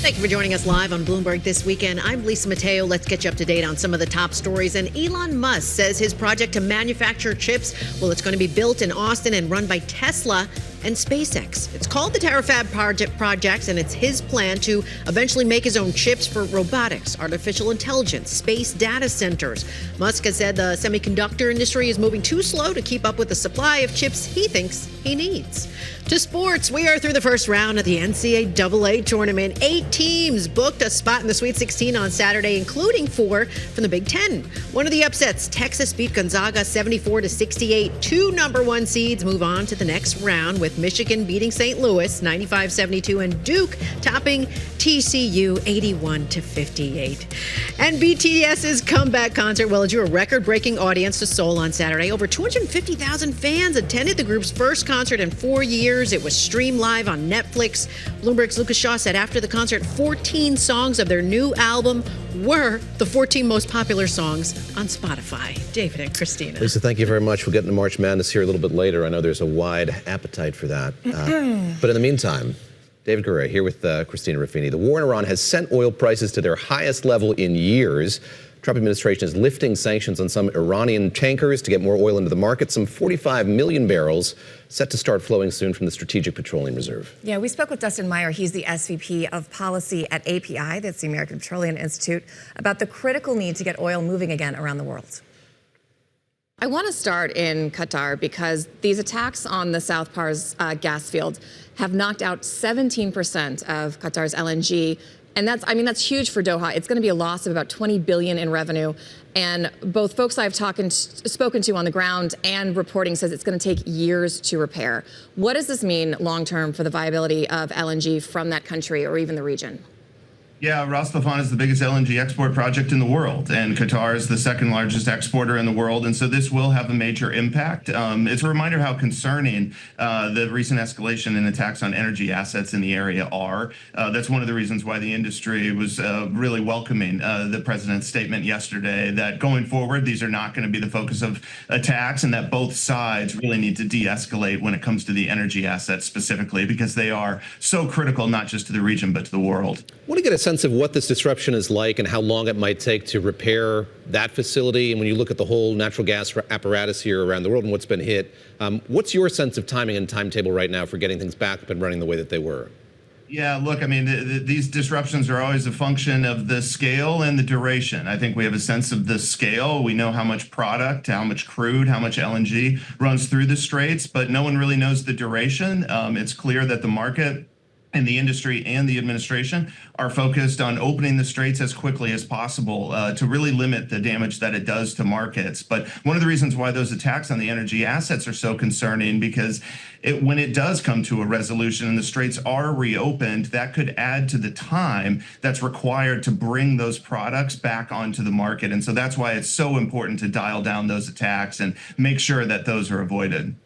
Thank you for joining us live on Bloomberg This Weekend. I'm Lisa Mateo. Let's get you up to date on some of the top stories. And Elon Musk says his project to manufacture chips, it's going to be built in Austin and run by Tesla and SpaceX. It's called the Terafab Project, and it's his plan to eventually make his own chips for robotics, artificial intelligence, space data centers. Musk has said the semiconductor industry is moving too slow to keep up with the supply of chips he thinks he needs. To sports, we are through the first round of the NCAA tournament. 8 teams booked a spot in the Sweet 16 on Saturday, including 4 from the Big Ten. One of the upsets, Texas beat Gonzaga 74-68. 2 number 1 seeds move on to the next round, with Michigan beating St. Louis 95-72 and Duke topping TCU 81-58. And BTS's comeback concert, it drew a record-breaking audience to Seoul on Saturday. Over 250,000 fans attended the group's first concert in 4 years. It was streamed live on Netflix. Bloomberg's Lucas Shaw said after the concert, 14 songs of their new album were the 14 most popular songs on Spotify. David and Christina. Lisa, thank you very much. We'll get into March Madness here a little bit later. I know there's a wide appetite for that. But in the meantime, David Gura here with Christina Ruffini. The war in Iran has sent oil prices to their highest level in years. Trump administration is lifting sanctions on some Iranian tankers to get more oil into the market. Some 45 million barrels set to start flowing soon from the Strategic Petroleum Reserve. Yeah, we spoke with Dustin Meyer. He's the SVP of Policy at API, that's the American Petroleum Institute, about the critical need to get oil moving again around the world. I want to start in Qatar because these attacks on the South Pars gas field have knocked out 17% of Qatar's LNG. And that's huge for Doha. It's going to be a loss of about $20 billion in revenue. And both folks I've spoken to on the ground and reporting says it's going to take years to repair. What does this mean long term for the viability of LNG from that country or even the region? Yeah, Ras Laffan is the biggest LNG export project in the world, and Qatar is the second largest exporter in the world, and so this will have a major impact. It's a reminder how concerning the recent escalation in attacks on energy assets in the area are. That's one of the reasons why the industry was really welcoming the president's statement yesterday that going forward, these are not going to be the focus of attacks, and that both sides really need to de-escalate when it comes to the energy assets specifically, because they are so critical not just to the region but to the world. I want to get a sense of what this disruption is like and how long it might take to repair that facility. And when you look at the whole natural gas apparatus here around the world and what's been hit, what's your sense of timing and timetable right now for getting things back up and running the way that they were? Yeah, look, these disruptions are always a function of the scale and the duration. I think we have a sense of the scale. We know how much product, how much crude, how much LNG runs through the straits, but no one really knows the duration. It's clear that the market And the industry and the administration are focused on opening the straits as quickly as possible to really limit the damage that it does to markets. But one of the reasons why those attacks on the energy assets are so concerning, because when it does come to a resolution and the straits are reopened, that could add to the time that's required to bring those products back onto the market. And so that's why it's so important to dial down those attacks and make sure that those are avoided.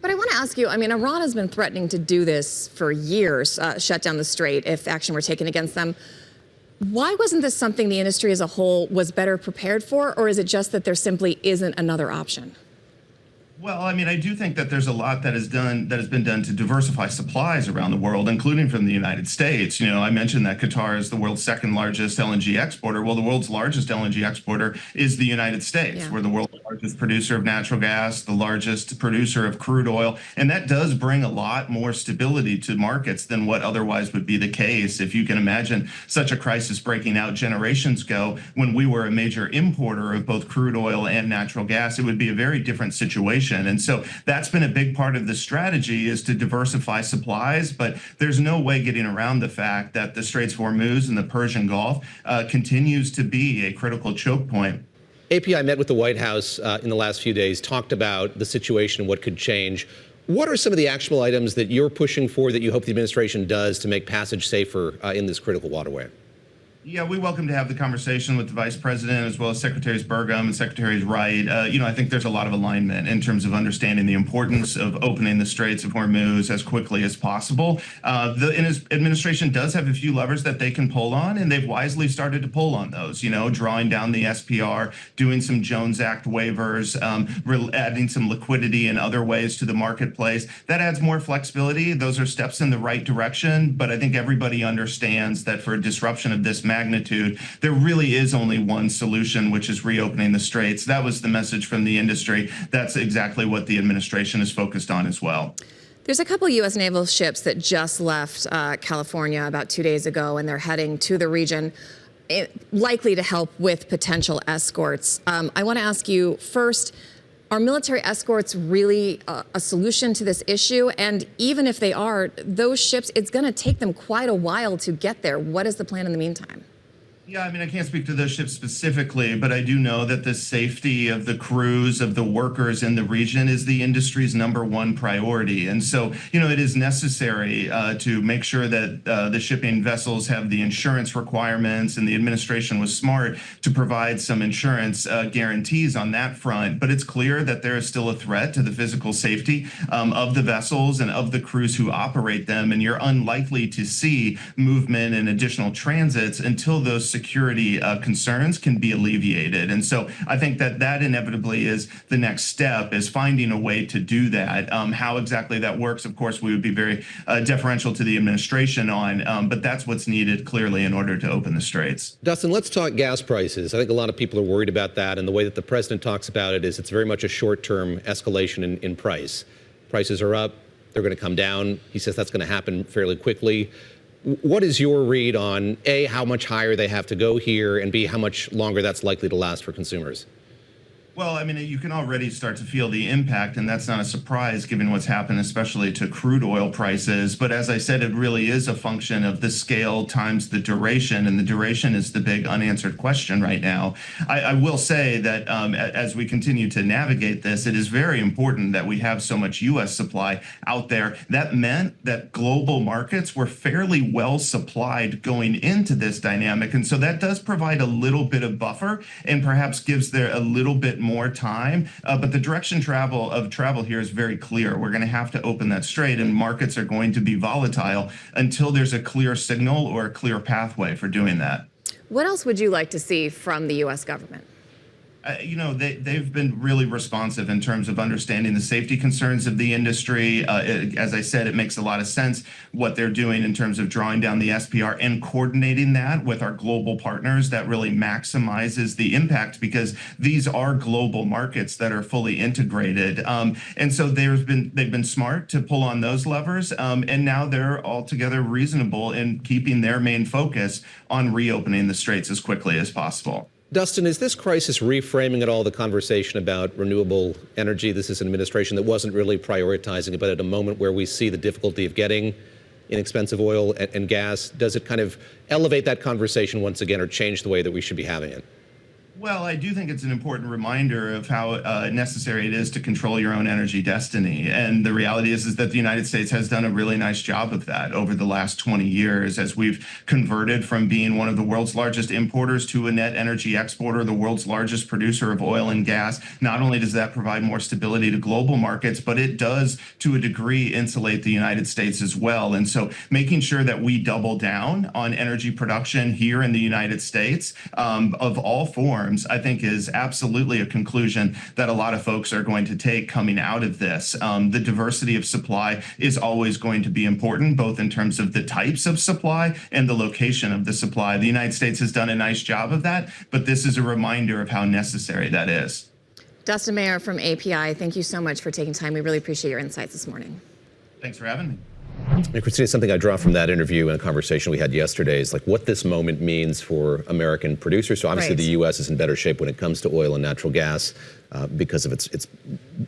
But I want to ask you, I mean, Iran has been threatening to do this for years, shut down the strait if action were taken against them. Why wasn't this something the industry as a whole was better prepared for, or is it just that there simply isn't another option? Well, I mean, I do think that there's a lot that has been done to diversify supplies around the world, including from the United States. You know, I mentioned that Qatar is the world's second largest LNG exporter. Well, the world's largest LNG exporter is the United States. Yeah. We're the world's largest producer of natural gas, the largest producer of crude oil, and that does bring a lot more stability to markets than what otherwise would be the case. If you can imagine such a crisis breaking out generations ago when we were a major importer of both crude oil and natural gas, it would be a very different situation. And so that's been a big part of the strategy, is to diversify supplies. But there's no way getting around the fact that the Straits of Hormuz and the Persian Gulf continues to be a critical choke point. API met with the White House in the last few days, talked about the situation, what could change. What are some of the actionable items that you're pushing for that you hope the administration does to make passage safer in this critical waterway? Yeah, we welcome to have the conversation with the Vice President as well as Secretaries Burgum and Secretaries Wright. I think there's a lot of alignment in terms of understanding the importance of opening the Straits of Hormuz as quickly as possible. The administration does have a few levers that they can pull on, and they've wisely started to pull on those, drawing down the SPR, doing some Jones Act waivers, adding some liquidity in other ways to the marketplace. That adds more flexibility. Those are steps in the right direction, but I think everybody understands that for a disruption of this magnitude, there really is only one solution, which is reopening the straits. That was the message from the industry. That's exactly what the administration is focused on as well. There's a couple U.S. naval ships that just left California about 2 days ago, and they're heading to the region, likely to help with potential escorts. I want to ask you first, are military escorts really a solution to this issue? And even if they are, those ships, it's going to take them quite a while to get there. What is the plan in the meantime? Yeah, I mean, I can't speak to those ships specifically, but I do know that the safety of the crews, of the workers in the region is the industry's #1 priority. And so, it is necessary to make sure that the shipping vessels have the insurance requirements, and the administration was smart to provide some insurance guarantees on that front. But it's clear that there is still a threat to the physical safety of the vessels and of the crews who operate them. And you're unlikely to see movement and additional transits until those security concerns can be alleviated. And so I think that inevitably is the next step, is finding a way to do that. How exactly that works, of course, we would be very deferential to the administration on, but that's what's needed clearly in order to open the straits. Dustin, let's talk gas prices. I think a lot of people are worried about that, and the way that the president talks about it is it's very much a short-term escalation in price. Prices are up, they're going to come down. He says that's going to happen fairly quickly. What is your read on, A, how much higher they have to go here, and B, how much longer that's likely to last for consumers? Well, I mean, you can already start to feel the impact, and that's not a surprise given what's happened, especially to crude oil prices. But as I said, it really is a function of the scale times the duration, and the duration is the big unanswered question right now. I will say that as we continue to navigate this, it is very important that we have so much U.S. supply out there. That meant that global markets were fairly well supplied going into this dynamic, and so that does provide a little bit of buffer and perhaps gives there a little bit more time, but the direction of travel here is very clear. We're going to have to open that strait, and markets are going to be volatile until there's a clear signal or a clear pathway for doing that. What else would you like to see from the U.S. government? They've been really responsive in terms of understanding the safety concerns of the industry. As I said, it makes a lot of sense what they're doing in terms of drawing down the SPR and coordinating that with our global partners. That really maximizes the impact, because these are global markets that are fully integrated. And so they've been smart to pull on those levers. And now they're altogether reasonable in keeping their main focus on reopening the straits as quickly as possible. Dustin, is this crisis reframing at all the conversation about renewable energy? This is an administration that wasn't really prioritizing it, but at a moment where we see the difficulty of getting inexpensive oil and gas? Does it kind of elevate that conversation once again or change the way that we should be having it? Well, I do think it's an important reminder of how necessary it is to control your own energy destiny. And the reality is that the United States has done a really nice job of that over the last 20 years as we've converted from being one of the world's largest importers to a net energy exporter, the world's largest producer of oil and gas. Not only does that provide more stability to global markets, but it does, to a degree, insulate the United States as well. And so making sure that we double down on energy production here in the United States of all forms, I think is absolutely a conclusion that a lot of folks are going to take coming out of this. The diversity of supply is always going to be important, both in terms of the types of supply and the location of the supply. The United States has done a nice job of that, but this is a reminder of how necessary that is. Dustin Meyer from API, thank you so much for taking time. We really appreciate your insights this morning. Thanks for having me. And Christina, something I draw from that interview and a conversation we had yesterday is like what this moment means for American producers. So obviously the U.S. is in better shape when it comes to oil and natural gas because of its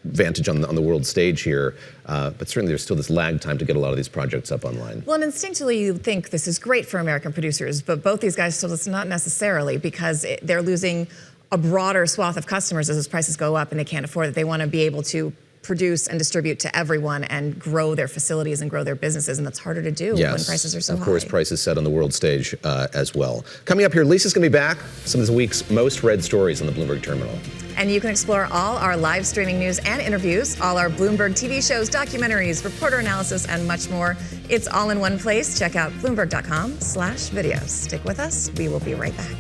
vantage on the world stage here. But certainly there's still this lag time to get a lot of these projects up online. Well, and instinctively you think this is great for American producers, but both these guys told us not necessarily because they're losing a broader swath of customers as those prices go up and they can't afford it. They want to be able to produce and distribute to everyone and grow their facilities and grow their businesses, and that's harder to do when prices are so high. Of course, prices set on the world stage as well. Coming up here, Lisa's going to be back. Some of the week's most read stories on the Bloomberg terminal. And you can explore all our live streaming news and interviews, all our Bloomberg TV shows, documentaries, reporter analysis, and much more. It's all in one place. Check out Bloomberg.com/videos. Stick with us. We will be right back.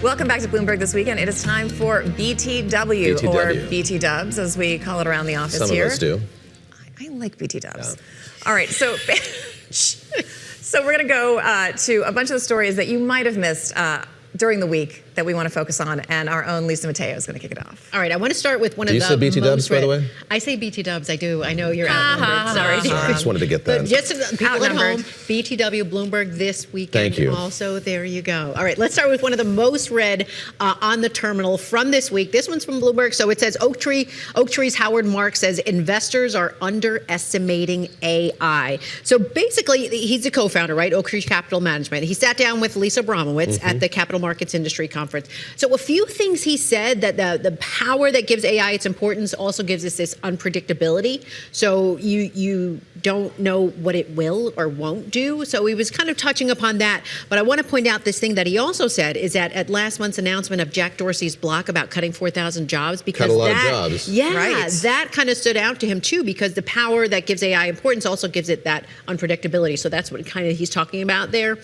Welcome back to Bloomberg This Weekend. It is time for BTW, or BT Dubs, as we call it around the office here. Some of us do. I like BT Dubs. Yeah. All right, so we're going to go to a bunch of the stories that you might have missed during the week that we want to focus on, and our own Lisa Mateo is going to kick it off. All right, I want to start with one of the Do you say BT Dubs, by the way? I say BT Dubs, I do. I know you're outnumbered, sorry. I just wanted to get that. But just people at home, BTW, Bloomberg This Weekend. Thank you. Also, there you go. All right, let's start with one of the most read on the terminal from this week. This one's from Bloomberg, so it says Oaktree's Howard Marks says investors are underestimating AI. So basically, he's the co-founder, right, Oaktree Capital Management. He sat down with Lisa Abramowitz at the Capital Markets Industry Conference. So a few things he said, that the power that gives AI its importance also gives us this unpredictability. So you don't know what it will or won't do. So he was kind of touching upon that. But I want to point out this thing that he also said is that at last month's announcement of Jack Dorsey's block about cutting 4,000 jobs, because cut a lot of jobs. Yeah, right. That kind of stood out to him too, because the power that gives AI importance also gives it that unpredictability. So that's what kind of he's talking about there.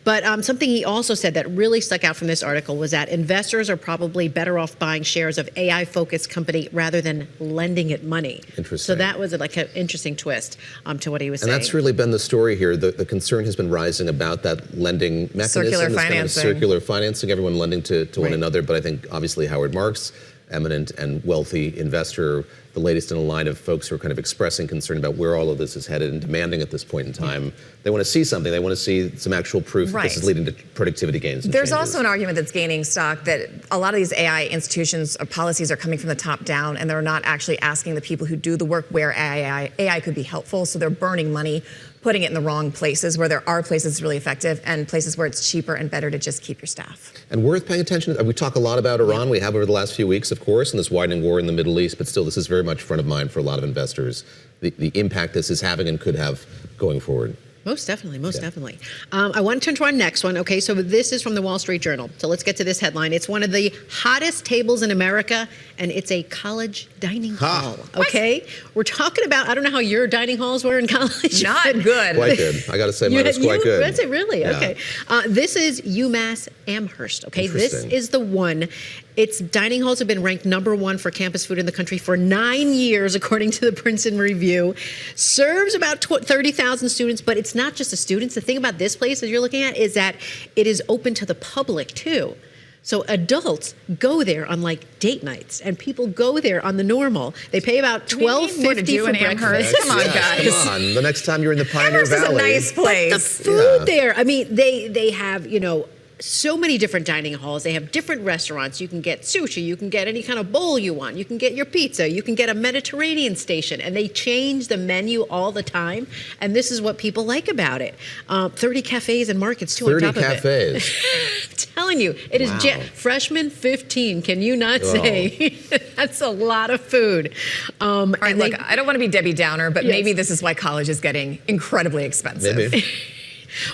But something he also said that really stuck out from this article was that investors are probably better off buying shares of AI-focused company rather than lending it money. Interesting. So that was like an interesting twist to what he was saying. And that's really been the story here. The concern has been rising about that lending mechanism. Circular financing. Kind of circular financing, everyone lending to one another. But I think obviously Howard Marks, eminent and wealthy investor, the latest in a line of folks who are kind of expressing concern about where all of this is headed and demanding at this point in time. They want to see something. They want to see some actual proof that this is leading to productivity gains. There's also an argument that's gaining stock that a lot of these AI institutions or policies are coming from the top down, and they're not actually asking the people who do the work where AI could be helpful. So they're burning money, putting it in the wrong places where there are places it's really effective and places where it's cheaper and better to just keep your staff. And worth paying attention to. We talk a lot about Iran. We have over the last few weeks, of course, and this widening war in the Middle East, but still this is very much front of mind for a lot of investors, the impact this is having and could have going forward. Most definitely, definitely. I want to turn to our next one. Okay, so this is from the Wall Street Journal. So let's get to this headline. It's one of the hottest tables in America, and it's a college dining hall. Okay, we're talking about, I don't know how your dining halls were in college. Not good. Quite good. I got to say, mine was quite good. That's it, really? Yeah. Okay. This is UMass Amherst. Okay, this is the one. Its dining halls have been ranked #1 for campus food in the country for 9 years, according to the Princeton Review. Serves about 30,000 students, but it's not just the students. The thing about this place that you're looking at is that it is open to the public, too. So adults go there on like date nights, and people go there on the normal. They pay about $12.50 for breakfast. Come on, guys. Come on. The next time you're in the Pioneer Amherst is a Valley. nice place. The food there, I mean, they have, so many different dining halls. They have different restaurants. You can get sushi. You can get any kind of bowl you want. You can get your pizza. You can get a Mediterranean station. And they change the menu all the time. And this is what people like about it. 30 cafes and markets, too, on top of it. 30 cafes. I'm telling you, it is freshman 15. Can you not say? That's a lot of food. All right, look, I don't want to be Debbie Downer, but maybe this is why college is getting incredibly expensive. Maybe.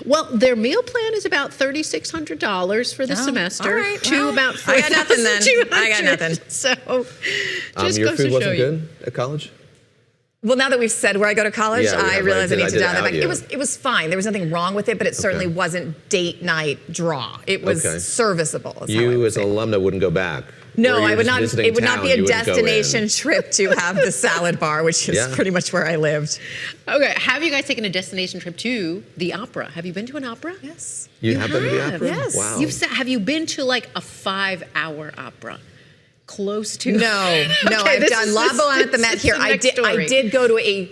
Well, their meal plan is about $3,600 for the semester. All right, to about $4,200. I got nothing then. I got nothing. So, just your goes food to show wasn't you. good at college? Well, now that we've said where I go to college, Yeah, I realize I need to dial that back. you. It was fine. There was nothing wrong with it, but it certainly wasn't date night draw. It was serviceable. is how I You, would as an say. alumna, wouldn't go back. No, Or you're I would just not. visiting It would not town, be a you wouldn't go in. destination trip to have the salad bar, which is pretty much where I lived. Okay, have you guys taken a destination trip to the opera? Have you been to an opera? Yes. You have been to the opera? Yes. Wow. Have you been to like a 5-hour opera? Close to? No, Okay, I've this done is- La Bohème at the this Met is here. the I next story. did go to a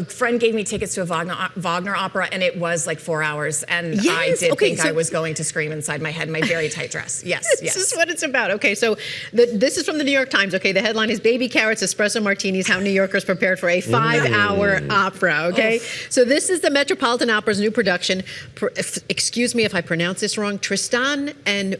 friend gave me tickets to a Wagner opera, and it was like 4 hours, and I did think I was going to scream inside my head in my very tight dress. Yes, This is what it's about. Okay, so this is from the New York Times. Okay, the headline is Baby Carrots, Espresso Martinis, How New Yorkers Prepared for a 5-Hour Opera. Okay, so this is the Metropolitan Opera's new production. Excuse me if I pronounce this wrong. Tristan and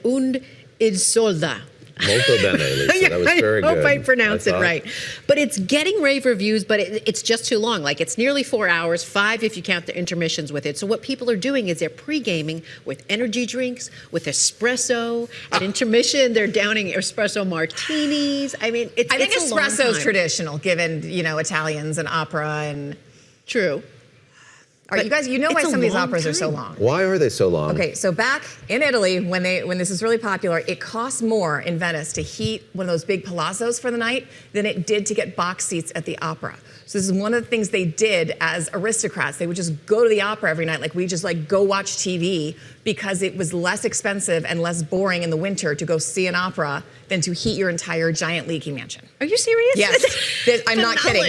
Isolde. Molto bene, Lisa. That was very good. I hope I pronounce it thought. right. But it's getting rave reviews, but it's just too long. Like, it's nearly 4 hours, 5 if you count the intermissions with it. So what people are doing is they're pre-gaming with energy drinks, with espresso. At intermission, they're downing espresso martinis. I mean, I think espresso is traditional, given Italians and opera and. True. All right, you guys, why some of these operas are so long. Why are they so long? Okay, so back in Italy, when this is really popular, it costs more in Venice to heat one of those big palazzos for the night than it did to get box seats at the opera. So this is one of the things they did as aristocrats. They would just go to the opera every night, like we just go watch TV, because it was less expensive and less boring in the winter to go see an opera than to heat your entire giant leaky mansion. Are you serious? Yes, I'm not kidding.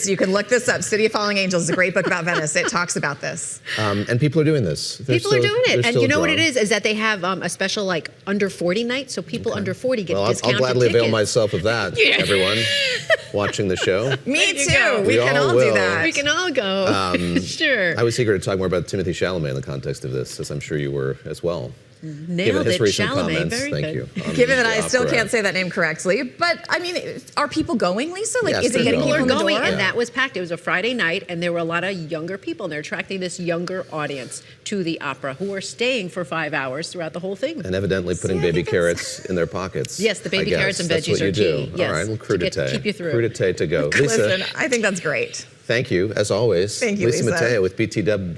You can look this up. City of Falling Angels is a great book about Venice. It talks about this. And people are doing this. People are doing it. And you know what it is that they have a special under 40 night. So people under 40 get discounted I'll gladly avail tickets. myself of that, everyone watching the show. Me too. We can all will. do that. We can all go. Sure. I was eager to talk more about Timothy Chalamet in the context of this, as I'm sure you were as well. Nailed it, Chalamet. Very thank good. you. Given that I still can't say that name correctly, but I mean, are people going, Lisa? Yes, is it getting People people are in the going, door? and that was packed. It was a Friday night, and there were a lot of younger people, and they're attracting this younger audience to the opera who are staying for 5 hours throughout the whole thing. And evidently putting baby carrots in their pockets. Yes, the baby carrots and That's veggies what you are do. key. Yes, All right, well, crudité. keep you through. Crudité to go. Lisa, Listen, I think that's great. thank you, as always. Thank you, Lisa. Mateo with BT Dubs.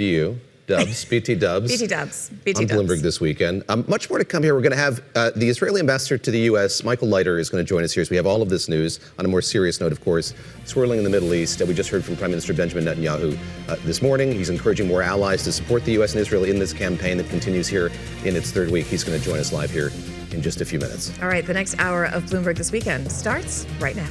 BT Dubs. On Bloomberg this weekend. Much more to come here. We're going to have the Israeli ambassador to the U.S., Michael Leiter, is going to join us here. So we have all of this news on a more serious note, of course, swirling in the Middle East. We just heard from Prime Minister Benjamin Netanyahu this morning. He's encouraging more allies to support the U.S. and Israel in this campaign that continues here in its third week. He's going to join us live here in just a few minutes. All right, the next hour of Bloomberg This Weekend starts right now.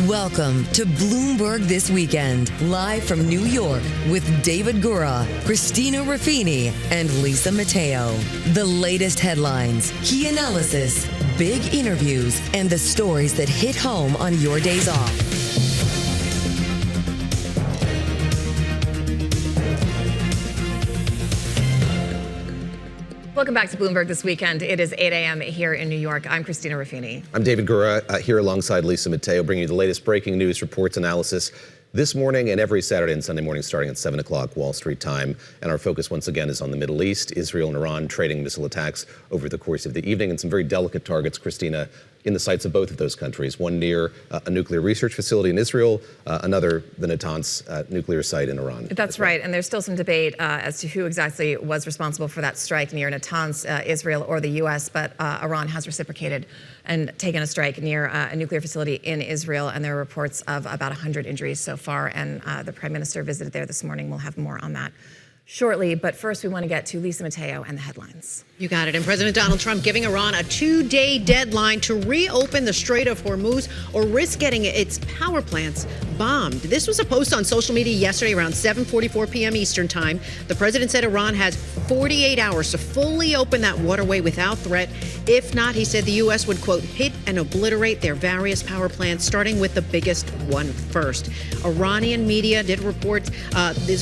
Welcome to Bloomberg This Weekend, live from New York with David Gura, Christina Ruffini, and Lisa Mateo. The latest headlines, key analysis, big interviews, and the stories that hit home on your days off. Welcome back to Bloomberg This Weekend. It is 8 a.m. here in New York. I'm Christina Ruffini. I'm David Gura, here alongside Lisa Mateo, bringing you the latest breaking news, reports, analysis this morning and every Saturday and Sunday morning starting at 7 o'clock Wall Street time. And our focus once again is on the Middle East, Israel and Iran trading missile attacks over the course of the evening, and some very delicate targets, Christina, in the sights of both of those countries, one near a nuclear research facility in Israel, another, the Natanz nuclear site in Iran. That's right, and there's still some debate as to who exactly was responsible for that strike near Natanz, Israel, or the U.S., but Iran has reciprocated and taken a strike near a nuclear facility in Israel, and there are reports of about 100 injuries so far, and the Prime Minister visited there this morning. We'll have more on that shortly, but first we want to get to Lisa Mateo and the headlines. You got it. And President Donald Trump giving Iran a 2-day deadline to reopen the Strait of Hormuz or risk getting its power plants bombed. This was a post on social media yesterday around 7:44 p.m. Eastern time. The president said Iran has 48 hours to fully open that waterway without threat. If not, he said the U.S. would, quote, hit and obliterate their various power plants, starting with the biggest one first. Iranian media is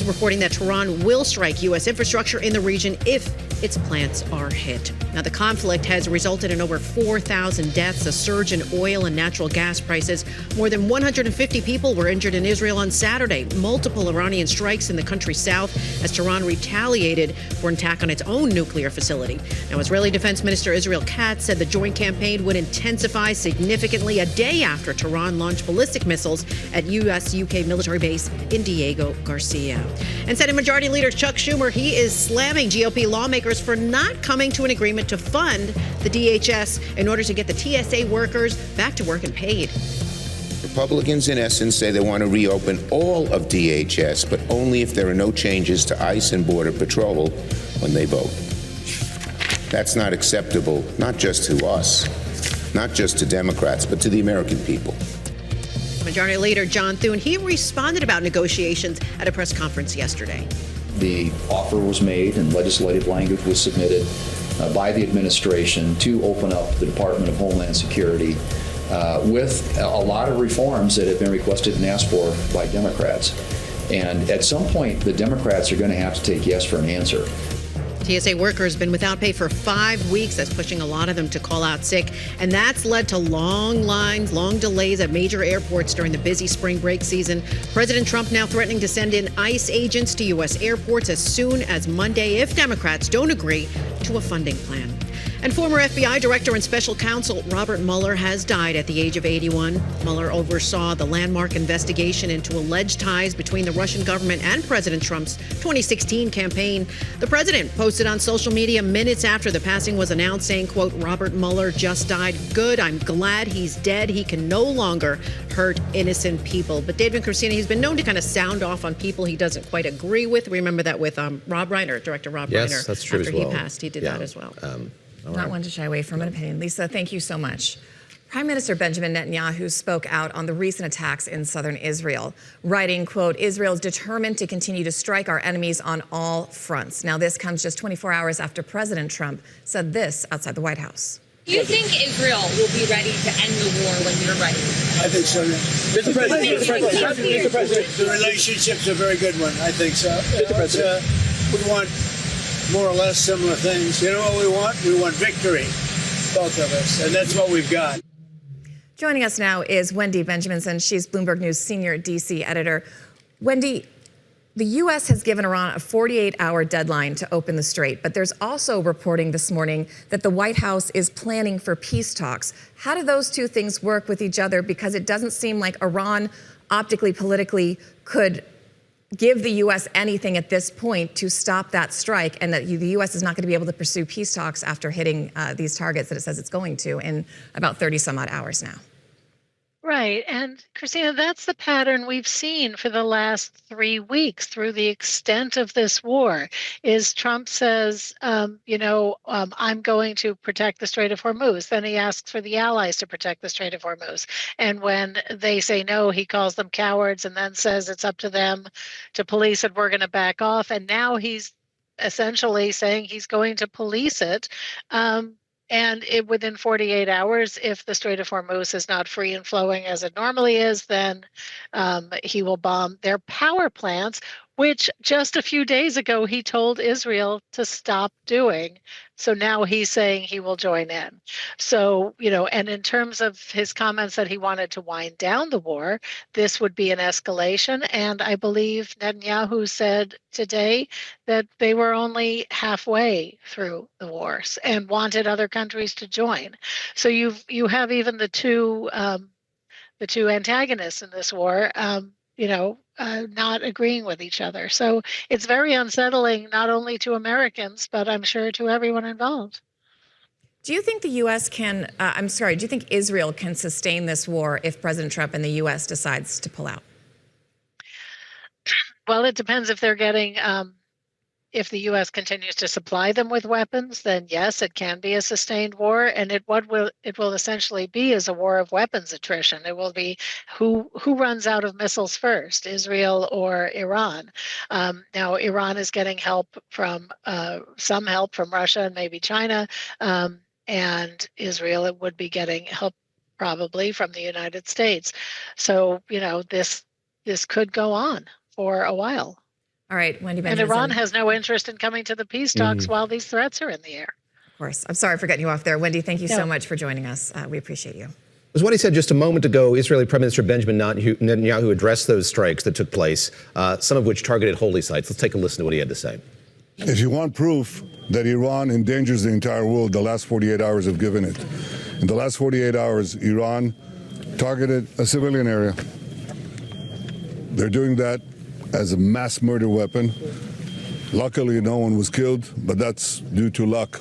reporting that Tehran will strike U.S. infrastructure in the region if its plants are hit. Now, the conflict has resulted in over 4,000 deaths, a surge in oil and natural gas prices. More than 150 people were injured in Israel on Saturday. Multiple Iranian strikes in the country's south as Tehran retaliated for an attack on its own nuclear facility. Now, Israeli Defense Minister Israel Katz said the joint campaign would intensify significantly a day after Tehran launched ballistic missiles at U.S.-UK military base in Diego Garcia. And Senate Majority Leader Chuck Schumer, he is slamming GOP lawmakers for not coming to an agreement to fund the DHS in order to get the TSA workers back to work and paid. Republicans, in essence, say they want to reopen all of DHS, but only if there are no changes to ICE and Border Patrol when they vote. That's not acceptable, not just to us, not just to Democrats, but to the American people. Majority Leader John Thune, he responded about negotiations at a press conference yesterday. The offer was made and legislative language was submitted by the administration to open up the Department of Homeland Security with a lot of reforms that have been requested and asked for by Democrats. And at some point, the Democrats are going to have to take yes for an answer. TSA workers have been without pay for 5 weeks. That's pushing a lot of them to call out sick. And that's led to long lines, long delays at major airports during the busy spring break season. President Trump now threatening to send in ICE agents to U.S. airports as soon as Monday if Democrats don't agree to a funding plan. And former FBI Director and Special Counsel Robert Mueller has died at the age of 81. Mueller oversaw the landmark investigation into alleged ties between the Russian government and President Trump's 2016 campaign. The president posted on social media minutes after the passing was announced, saying, quote, Robert Mueller just died. Good. I'm glad he's dead. He can no longer hurt innocent people. But David and Christina, he's been known to kind of sound off on people he doesn't quite agree with. Remember that with Rob Reiner, Director Rob Reiner. Yes, that's true after as well. He passed, he did that as well. Not one to shy away from an opinion. Lisa, thank you so much. Prime Minister Benjamin Netanyahu spoke out on the recent attacks in southern Israel, writing, quote, Israel is determined to continue to strike our enemies on all fronts. Now, this comes just 24 hours after President Trump said this outside the White House. Do you think Israel will be ready to end the war when you're ready? I think so. Mr. President, the relationship's a very good one. I think so. Mr. President, we want more or less similar things. You know what we want? We want victory, both of us, and that's what we've got. Joining us now is Wendy Benjaminson. She's Bloomberg News senior DC editor. Wendy, the U.S. has given Iran a 48-hour deadline to open the strait, but there's also reporting this morning that the White House is planning for peace talks. How do those two things work with each other? Because it doesn't seem like Iran, optically, politically, could give the U.S. anything at this point to stop that strike, and that the U.S. is not going to be able to pursue peace talks after hitting these targets that it says it's going to in about 30 some odd hours now. Right. And Christina, that's the pattern we've seen for the last 3 weeks through the extent of this war, is Trump says, I'm going to protect the Strait of Hormuz. Then he asks for the allies to protect the Strait of Hormuz. And when they say no, he calls them cowards and then says it's up to them to police it. We're going to back off. And now he's essentially saying he's going to police it. And within 48 hours, if the Strait of Hormuz is not free and flowing as it normally is, then he will bomb their power plants, which just a few days ago he told Israel to stop doing. So now he's saying he will join in. So, and in terms of his comments that he wanted to wind down the war, this would be an escalation. And I believe Netanyahu said today that they were only halfway through the wars and wanted other countries to join. So you have even the two antagonists in this war, not agreeing with each other. So it's very unsettling, not only to Americans, but I'm sure to everyone involved. Do you think the U.S. do you think Israel can sustain this war if President Trump and the U.S. decides to pull out? Well, it depends if they're getting, if the U.S. continues to supply them with weapons, then yes, it can be a sustained war. And it will essentially be is a war of weapons attrition. It will be who runs out of missiles first, Israel or Iran. Now, Iran is getting some help from Russia and maybe China, and Israel would be getting help probably from the United States. So, this could go on for a while. All right, Wendy And Benjaminson. Iran has no interest in coming to the peace talks while these threats are in the air. Of course. I'm sorry for getting you off there. Wendy, thank you No. so much for joining us. We appreciate you. As what he said just a moment ago, Israeli Prime Minister Benjamin Netanyahu addressed those strikes that took place, some of which targeted holy sites. Let's take a listen to what he had to say. If you want proof that Iran endangers the entire world, the last 48 hours have given it. In the last 48 hours, Iran targeted a civilian area. They're doing that as a mass murder weapon. Luckily, no one was killed, but that's due to luck,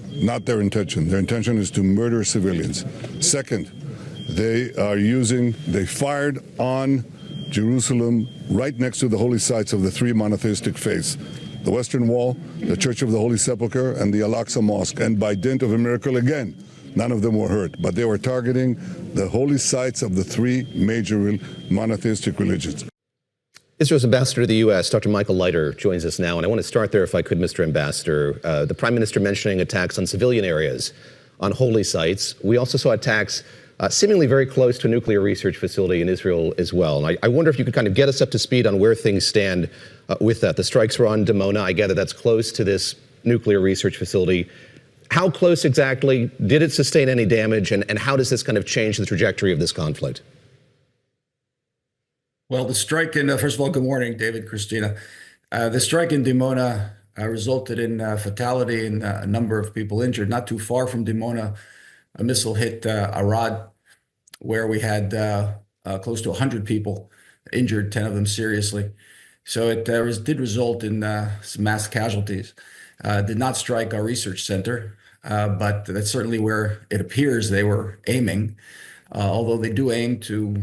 not their intention. Their intention is to murder civilians. Second, they fired on Jerusalem right next to the holy sites of the three monotheistic faiths, the Western Wall, the Church of the Holy Sepulchre, and the Al-Aqsa Mosque. And by dint of a miracle again, none of them were hurt, but they were targeting the holy sites of the three major monotheistic religions. Israel's ambassador to the U.S., Dr. Michael Leiter, joins us now. And I want to start there, if I could, Mr. Ambassador. The Prime Minister mentioning attacks on civilian areas, on holy sites. We also saw attacks seemingly very close to a nuclear research facility in Israel as well. And I wonder if you could kind of get us up to speed on where things stand with that. The strikes were on Dimona. I gather that's close to this nuclear research facility. How close exactly? Did it sustain any damage? And how does this kind of change the trajectory of this conflict? Well, the strike in, first of all, good morning, David, Christina. The strike in Dimona resulted in fatality and a number of people injured. Not too far from Dimona, a missile hit Arad, where we had close to 100 people injured, 10 of them seriously. So it did result in some mass casualties. Did not strike our research center, but that's certainly where it appears they were aiming. Although they do aim to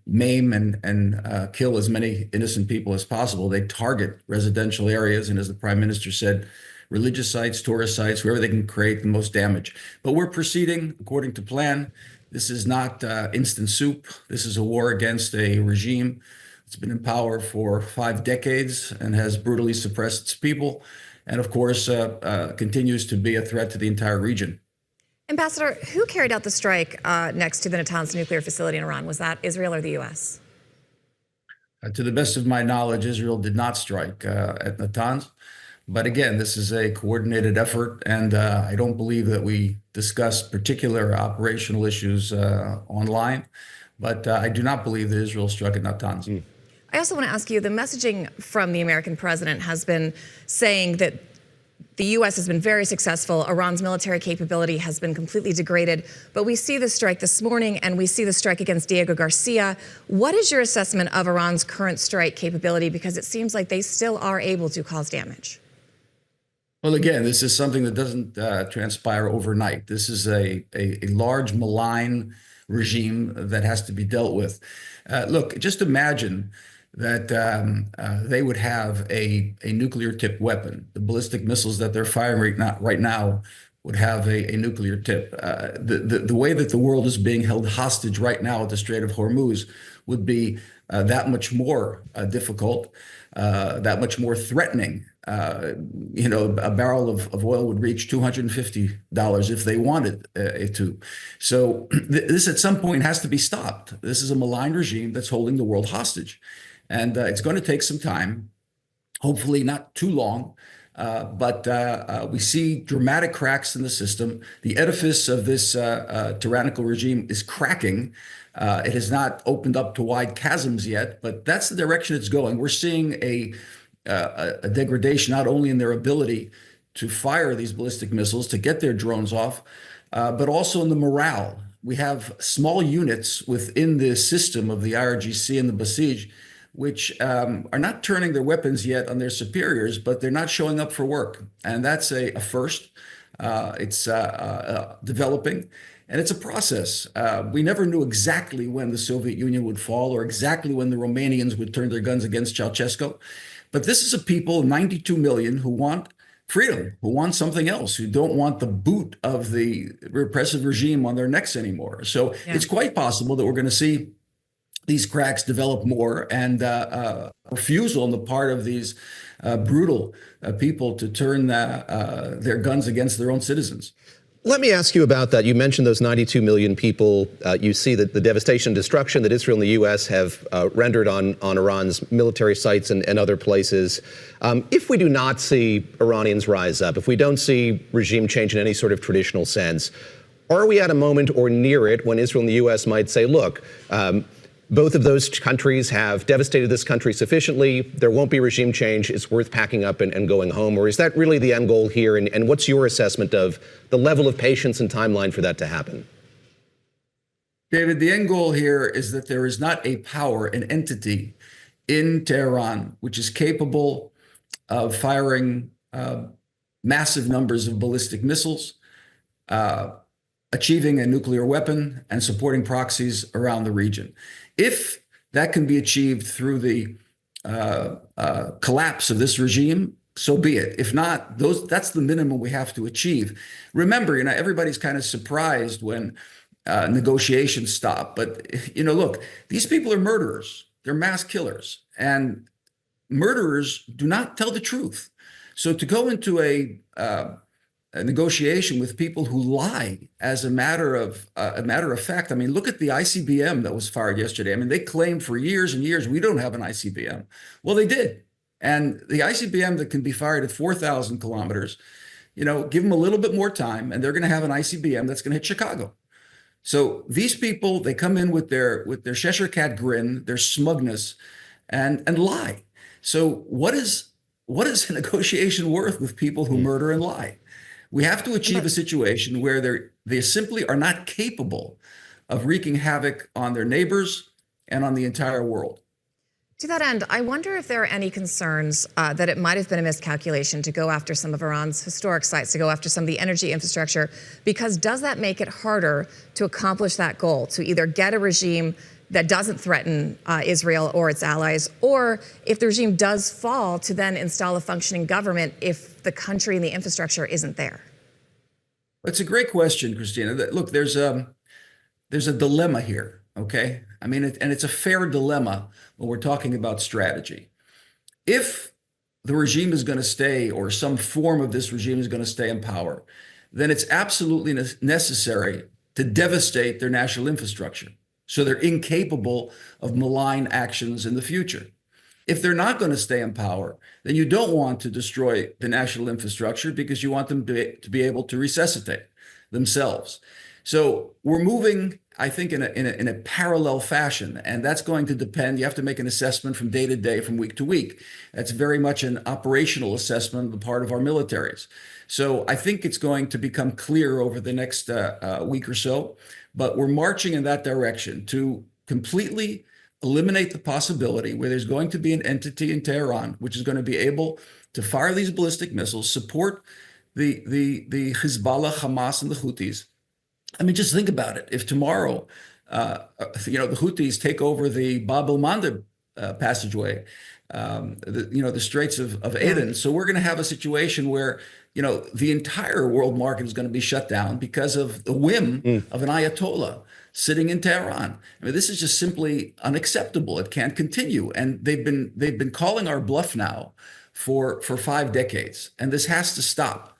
maim and kill as many innocent people as possible, they target residential areas and, as the Prime Minister said, religious sites, tourist sites, wherever they can create the most damage. But we're proceeding according to plan. This is not instant soup. This is a war against a regime that's been in power for 5 decades and has brutally suppressed its people, and of course continues to be a threat to the entire region. Ambassador, who carried out the strike next to the Natanz nuclear facility in Iran? Was that Israel or the U.S.? To the best of my knowledge, Israel did not strike at Natanz. But again, this is a coordinated effort, and I don't believe that we discussed particular operational issues online. But I do not believe that Israel struck at Natanz. I also want to ask you, the messaging from the American president has been saying that the U.S. has been very successful. Iran's military capability has been completely degraded. But we see the strike this morning, and we see the strike against Diego Garcia. What is your assessment of Iran's current strike capability? Because it seems like they still are able to cause damage. Well, again, this is something that doesn't transpire overnight. This is a large, malign regime that has to be dealt with. Look, just imagine that they would have a nuclear-tipped weapon. The ballistic missiles that they're firing right now would have a nuclear tip. The way that the world is being held hostage right now at the Strait of Hormuz would be that much more difficult, that much more threatening. A barrel of oil would reach $250 if they wanted it to. So this at some point has to be stopped. This is a malign regime that's holding the world hostage. And it's going to take some time, hopefully not too long. But we see dramatic cracks in the system. The edifice of this tyrannical regime is cracking. It has not opened up to wide chasms yet, but that's the direction it's going. We're seeing a degradation not only in their ability to fire these ballistic missiles, to get their drones off, but also in the morale. We have small units within the system of the IRGC and the Basij, which are not turning their weapons yet on their superiors, but they're not showing up for work. And that's a first. It's developing, and it's a process. We never knew exactly when the Soviet Union would fall or exactly when the Romanians would turn their guns against Ceausescu. But this is a people, 92 million, who want freedom, who want something else, who don't want the boot of the repressive regime on their necks anymore. So it's quite possible that we're going to see these cracks develop more, and refusal on the part of these brutal people to turn their guns against their own citizens. Let me ask you about that. You mentioned those 92 million people. You see that the devastation and destruction that Israel and the U.S. have rendered on Iran's military sites and other places. If we do not see Iranians rise up, if we don't see regime change in any sort of traditional sense, are we at a moment or near it when Israel and the U.S. might say, look, both of those countries have devastated this country sufficiently. There won't be regime change. It's worth packing up and going home. Or is that really the end goal here? And what's your assessment of the level of patience and timeline for that to happen? David, the end goal here is that there is not a power, an entity in Tehran which is capable of firing massive numbers of ballistic missiles, achieving a nuclear weapon, and supporting proxies around the region. If that can be achieved through the collapse of this regime, so be it. If not, that's the minimum we have to achieve. Remember, everybody's kind of surprised when negotiations stop. But, look, these people are murderers. They're mass killers. And murderers do not tell the truth. So to go into a negotiation with people who lie as a matter of fact. I mean, look at the ICBM that was fired yesterday. I mean, they claimed for years and years we don't have an ICBM. Well, they did, and the ICBM that can be fired at 4,000 kilometers, give them a little bit more time, and they're going to have an ICBM that's going to hit Chicago. So these people, they come in with their Cheshire cat grin, their smugness, and lie. So what is a negotiation worth with people who murder and lie? We have to achieve a situation where they simply are not capable of wreaking havoc on their neighbors and on the entire world. To that end, I wonder if there are any concerns that it might have been a miscalculation to go after some of Iran's historic sites, to go after some of the energy infrastructure, because does that make it harder to accomplish that goal, to either get a regime that doesn't threaten Israel or its allies, or if the regime does fall, to then install a functioning government if the country and the infrastructure isn't there? It's a great question, Christina. Look, there's a dilemma here, okay? I mean, and it's a fair dilemma when we're talking about strategy. If the regime is going to stay, or some form of this regime is going to stay in power, then it's absolutely necessary to devastate their national infrastructure, so they're incapable of malign actions in the future. If they're not going to stay in power, then you don't want to destroy the national infrastructure because you want them to be able to resuscitate themselves. So we're moving, I think, in a parallel fashion, and that's going to depend. You have to make an assessment from day to day, from week to week. That's very much an operational assessment on the part of our militaries. So I think it's going to become clear over the next week or so, but we're marching in that direction to completely eliminate the possibility where there's going to be an entity in Tehran which is going to be able to fire these ballistic missiles, support the Hezbollah, Hamas, and the Houthis. I mean, just think about it. If tomorrow, the Houthis take over the Bab el-Mandeb passageway, the Straits of Aden, so we're going to have a situation where the entire world market is going to be shut down because of the whim of an Ayatollah sitting in Tehran. I mean, this is just simply unacceptable. It can't continue. And they've been calling our bluff now for 5 decades, and this has to stop.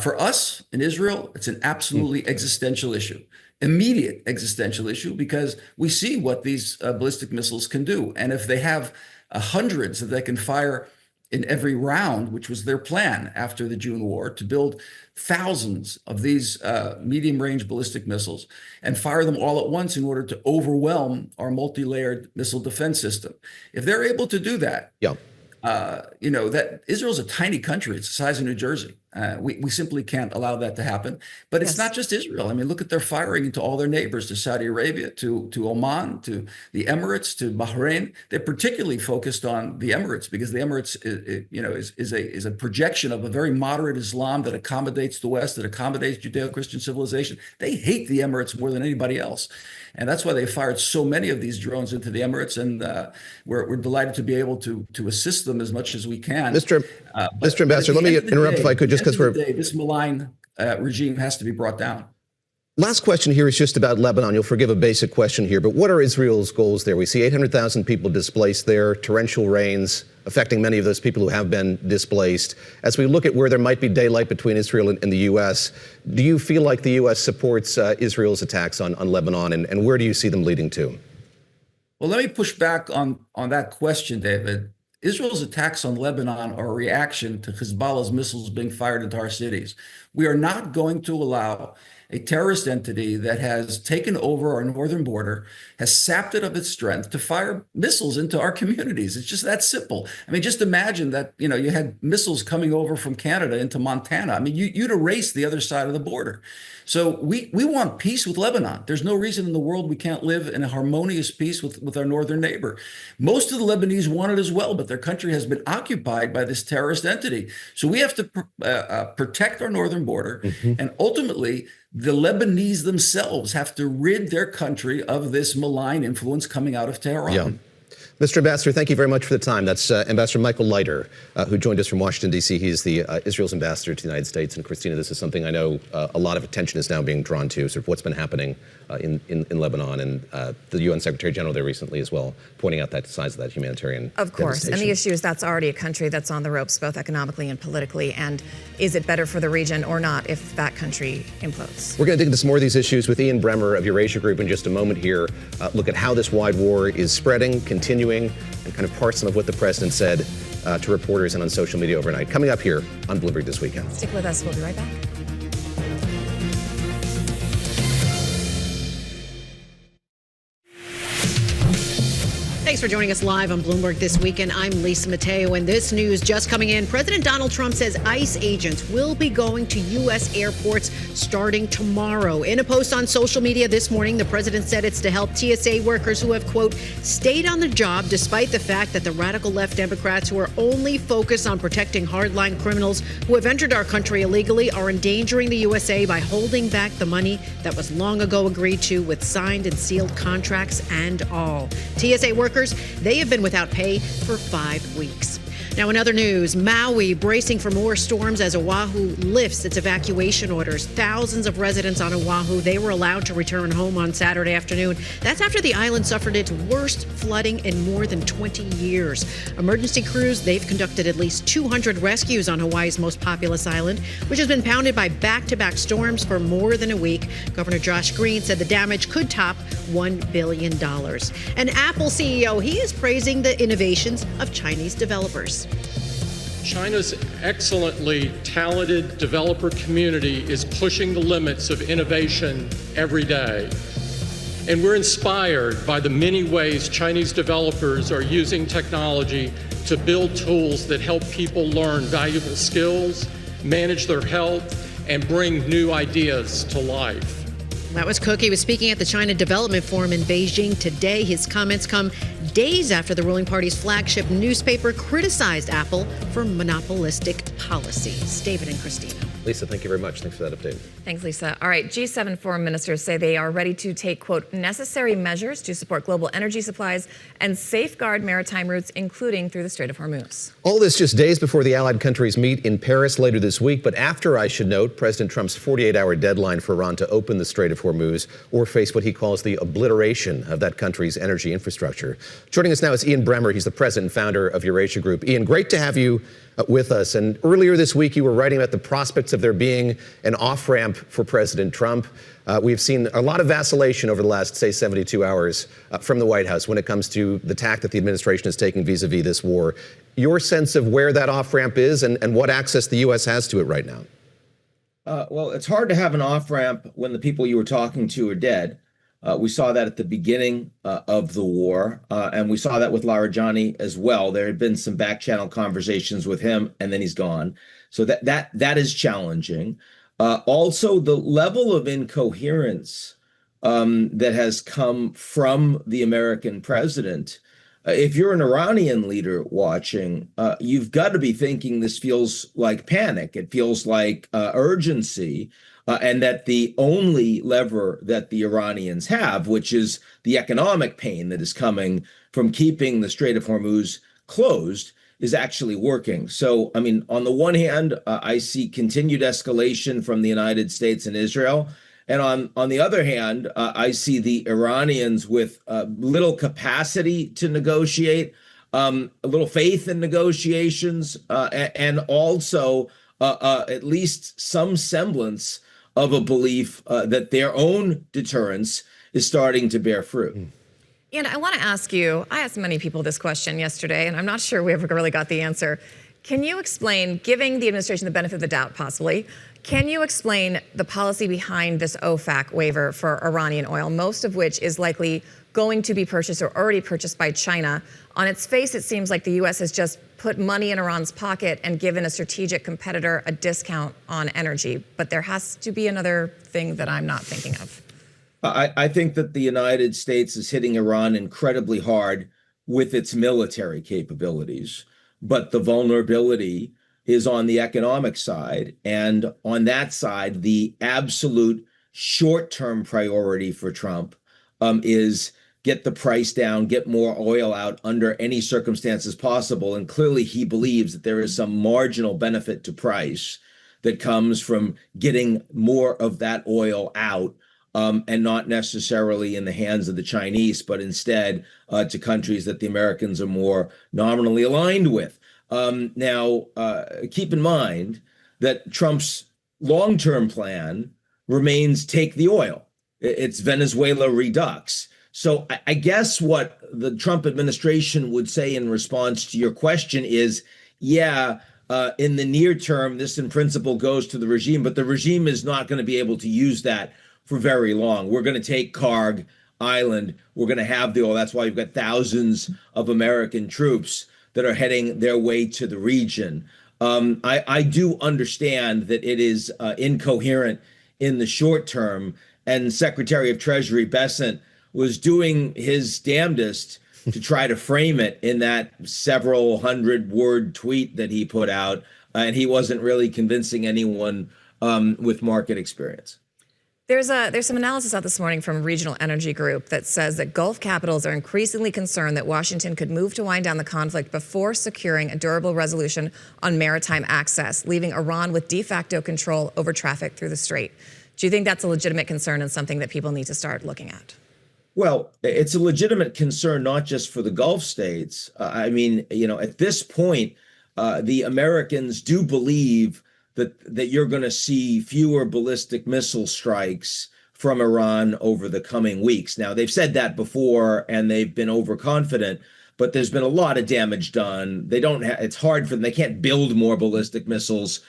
For us in Israel, it's an absolutely existential issue, immediate existential issue, because we see what these ballistic missiles can do. And if they have hundreds that they can fire in every round, which was their plan after the June war, to build thousands of these medium-range ballistic missiles and fire them all at once in order to overwhelm our multi-layered missile defense system. If they're able to do that, that Israel's a tiny country. It's the size of New Jersey. We simply can't allow that to happen. But it's not just Israel. I mean, look at their firing into all their neighbors, to Saudi Arabia, to Oman, to the Emirates, to Bahrain. They're particularly focused on the Emirates because the Emirates, is a projection of a very moderate Islam that accommodates the West, that accommodates Judeo-Christian civilization. They hate the Emirates more than anybody else. And that's why they fired so many of these drones into the Emirates. And we're delighted to be able to assist them as much as we can. Mr. Ambassador, let me interrupt if I could, just because this malign regime has to be brought down. Last question here is just about Lebanon. You'll forgive a basic question here, but what are Israel's goals there? We see 800,000 people displaced there, torrential rains affecting many of those people who have been displaced. As we look at where there might be daylight between Israel and the U.S., do you feel like the U.S. supports Israel's attacks on Lebanon, and where do you see them leading to? Well, let me push back on that question, David. Israel's attacks on Lebanon are a reaction to Hezbollah's missiles being fired into our cities. We are not going to allow a terrorist entity that has taken over our northern border, has sapped it of its strength to fire missiles into our communities. It's just that simple. I mean, just imagine that, you had missiles coming over from Canada into Montana. I mean, you'd erase the other side of the border. So we want peace with Lebanon. There's no reason in the world we can't live in a harmonious peace with our northern neighbor. Most of the Lebanese want it as well, but their country has been occupied by this terrorist entity. So we have to protect our northern border, and ultimately, the Lebanese themselves have to rid their country of this malign influence coming out of Tehran. Yeah. Mr. Ambassador, thank you very much for the time. That's Ambassador Michael Leiter, who joined us from Washington, D.C. He's the Israel's ambassador to the United States. And Christina, this is something I know a lot of attention is now being drawn to, sort of what's been happening in Lebanon. And the UN Secretary General there recently as well, pointing out that size of that humanitarian Of course. devastation. And the issue is that's already a country that's on the ropes, both economically and politically. And is it better for the region or not if that country implodes? We're going to dig into some more of these issues with Ian Bremmer of Eurasia Group in just a moment here. Look at how this wide war is spreading, continuing, and kind of parse some of what the president said to reporters and on social media overnight. Coming up here on Bloomberg This Weekend. Stick with us. We'll be right back. Thanks for joining us live on Bloomberg This Weekend. I'm Lisa Mateo, and this news just coming in. President Donald Trump says ICE agents will be going to U.S. airports starting tomorrow. In a post on social media this morning, the president said it's to help TSA workers who have, quote, stayed on the job despite the fact that the radical left Democrats who are only focused on protecting hardline criminals who have entered our country illegally are endangering the USA by holding back the money that was long ago agreed to with signed and sealed contracts and all. TSA workers, they have been without pay for 5 weeks. Now, in other news, Maui bracing for more storms as Oahu lifts its evacuation orders. Thousands of residents on Oahu, they were allowed to return home on Saturday afternoon. That's after the island suffered its worst flooding in more than 20 years. Emergency crews, they've conducted at least 200 rescues on Hawaii's most populous island, which has been pounded by back-to-back storms for more than a week. Governor Josh Green said the damage could top $1 billion. An Apple CEO, he is praising the innovations of Chinese developers. China's excellently talented developer community is pushing the limits of innovation every day. And we're inspired by the many ways Chinese developers are using technology to build tools that help people learn valuable skills, manage their health, and bring new ideas to life. That was Cook. He was speaking at the China Development Forum in Beijing today. His comments come days after the ruling party's flagship newspaper criticized Apple for monopolistic policies. David and Christina. Lisa, thank you very much. Thanks for that update. Thanks, Lisa. All right, G7 foreign ministers say they are ready to take, quote, necessary measures to support global energy supplies and safeguard maritime routes, including through the Strait of Hormuz. All this just days before the allied countries meet in Paris later this week, but after, I should note, President Trump's 48-hour deadline for Iran to open the Strait of Hormuz or face what he calls the obliteration of that country's energy infrastructure. Joining us now is Ian Bremmer. He's the president and founder of Eurasia Group. Ian, great to have you with us. And earlier this week, you were writing about the prospects of of there being an off-ramp for President Trump. We've seen a lot of vacillation over the last, say, 72 hours from the White House when it comes to the tack that the administration is taking vis-a-vis this war. Your sense of where that off-ramp is and what access the U.S. has to it right now? Well, it's hard to have an off-ramp when the people you were talking to are dead. We saw that at the beginning of the war, and we saw that with Larijani as well. There had been some back-channel conversations with him, and then he's gone. So that is challenging. Also, the level of incoherence that has come from the American president. If you're an Iranian leader watching, you've got to be thinking this feels like panic. It feels like urgency. And that the only lever that the Iranians have, which is the economic pain that is coming from keeping the Strait of Hormuz closed, is actually working. So, I mean, on the one hand, I see continued escalation from the United States and Israel. And on the other hand, I see the Iranians with little capacity to negotiate, a little faith in negotiations, and also at least some semblance of a belief that their own deterrence is starting to bear fruit. And I want to ask you, I asked many people this question yesterday, and I'm not sure we ever really got the answer. Can you explain, giving the administration the benefit of the doubt possibly, can you explain the policy behind this OFAC waiver for Iranian oil, most of which is likely going to be purchased or already purchased by China? On its face, it seems like the U.S. has just put money in Iran's pocket and given a strategic competitor a discount on energy. But there has to be another thing that I'm not thinking of. I think that the United States is hitting Iran incredibly hard with its military capabilities. But the vulnerability is on the economic side. And on that side, the absolute short-term priority for Trump is get the price down, get more oil out under any circumstances possible. And clearly he believes that there is some marginal benefit to price that comes from getting more of that oil out, and not necessarily in the hands of the Chinese, but instead to countries that the Americans are more nominally aligned with. Now, keep in mind that Trump's long-term plan remains take the oil. It's Venezuela redux. So I guess what the Trump administration would say in response to your question is, yeah, in the near term, this in principle goes to the regime, but the regime is not going to be able to use that for very long. We're going to take Karg Island. We're going to have the oil. That's why you've got thousands of American troops that are heading their way to the region. I do understand that it is incoherent in the short term, and Secretary of Treasury Bessent was doing his damnedest to try to frame it in that several hundred-word tweet that he put out, and he wasn't really convincing anyone with market experience. There's some analysis out this morning from Regional Energy Group that says that Gulf capitals are increasingly concerned that Washington could move to wind down the conflict before securing a durable resolution on maritime access, leaving Iran with de facto control over traffic through the strait. Do you think that's a legitimate concern and something that people need to start looking at? Well, it's a legitimate concern, not just for the Gulf states. I mean, at this point, the Americans do believe that you're going to see fewer ballistic missile strikes from Iran over the coming weeks. Now, they've said that before, and they've been overconfident, but there's been a lot of damage done. It's hard for them. They can't build more ballistic missiles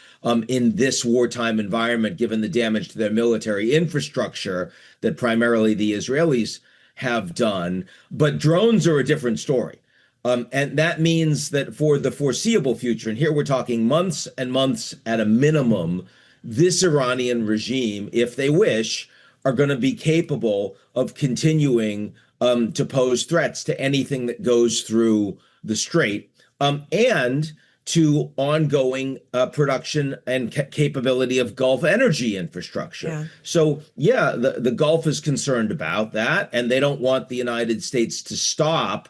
in this wartime environment, given the damage to their military infrastructure that primarily the Israelis have done. But drones are a different story. And that means that for the foreseeable future, and here we're talking months and months at a minimum, this Iranian regime, if they wish, are going to be capable of continuing to pose threats to anything that goes through the strait, and to ongoing production and capability of Gulf energy infrastructure. Yeah. So, yeah, the Gulf is concerned about that, and they don't want the United States to stop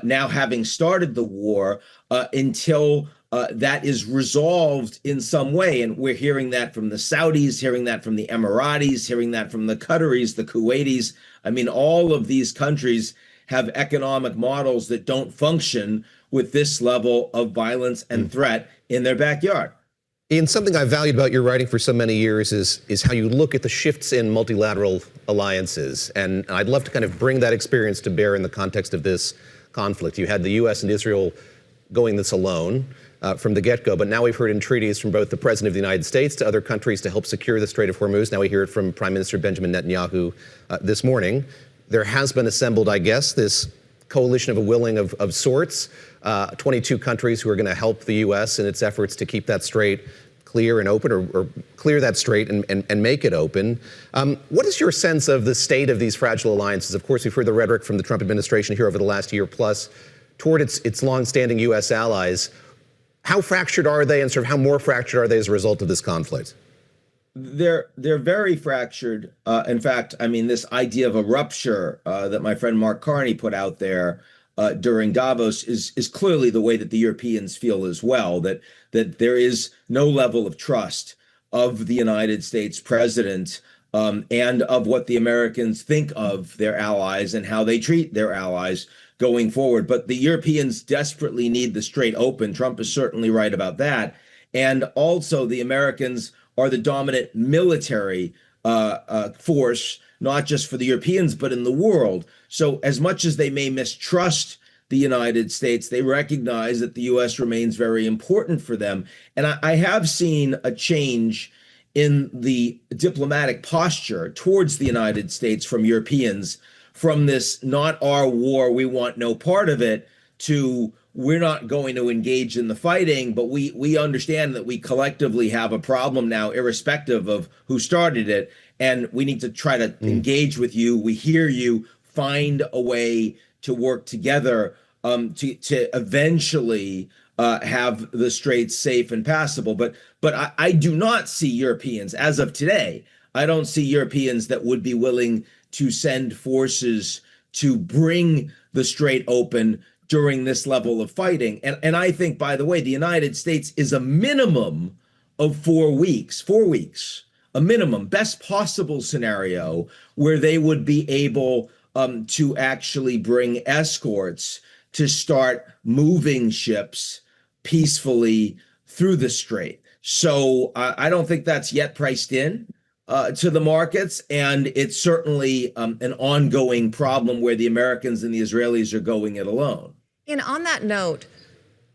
now having started the war until that is resolved in some way. And we're hearing that from the Saudis, hearing that from the Emiratis, hearing that from the Qataris, the Kuwaitis. I mean, all of these countries have economic models that don't function with this level of violence and threat in their backyard. Ian, something I've valued about your writing for so many years is how you look at the shifts in multilateral alliances. And I'd love to kind of bring that experience to bear in the context of this conflict. You had the U.S. and Israel going this alone from the get-go, but now we've heard entreaties from both the President of the United States to other countries to help secure the Strait of Hormuz. Now we hear it from Prime Minister Benjamin Netanyahu this morning. There has been assembled, I guess, this coalition of a willing of sorts, 22 countries who are going to help the U.S. in its efforts to keep that strait clear and open, or clear that strait and make it open. What is your sense of the state of these fragile alliances? Of course, we've heard the rhetoric from the Trump administration here over the last year plus toward its longstanding U.S. allies. How fractured are they, and sort of how more fractured are they as a result of this conflict? They're very fractured. In fact, I mean, this idea of a rupture that my friend Mark Carney put out there during Davos is clearly the way that the Europeans feel as well, that there is no level of trust of the United States president and of what the Americans think of their allies and how they treat their allies going forward. But the Europeans desperately need the strait open. Trump is certainly right about that. And also the Americans are the dominant military force, not just for the Europeans, but in the world. So as much as they may mistrust the United States, they recognize that the U.S. remains very important for them. And I have seen a change in the diplomatic posture towards the United States from Europeans, from this not our war, we want no part of it, to we're not going to engage in the fighting, but we understand that we collectively have a problem now, irrespective of who started it, and we need to try to engage with you. We hear you. Find a way to work together to eventually have the straits safe and passable. But I do not see Europeans, as of today, I don't see Europeans that would be willing to send forces to bring the strait open during this level of fighting. And I think, by the way, the United States is a minimum of 4 weeks, a minimum, best possible scenario where they would be able to actually bring escorts to start moving ships peacefully through the strait. So I don't think that's yet priced in to the markets. And it's certainly an ongoing problem where the Americans and the Israelis are going it alone. And on that note,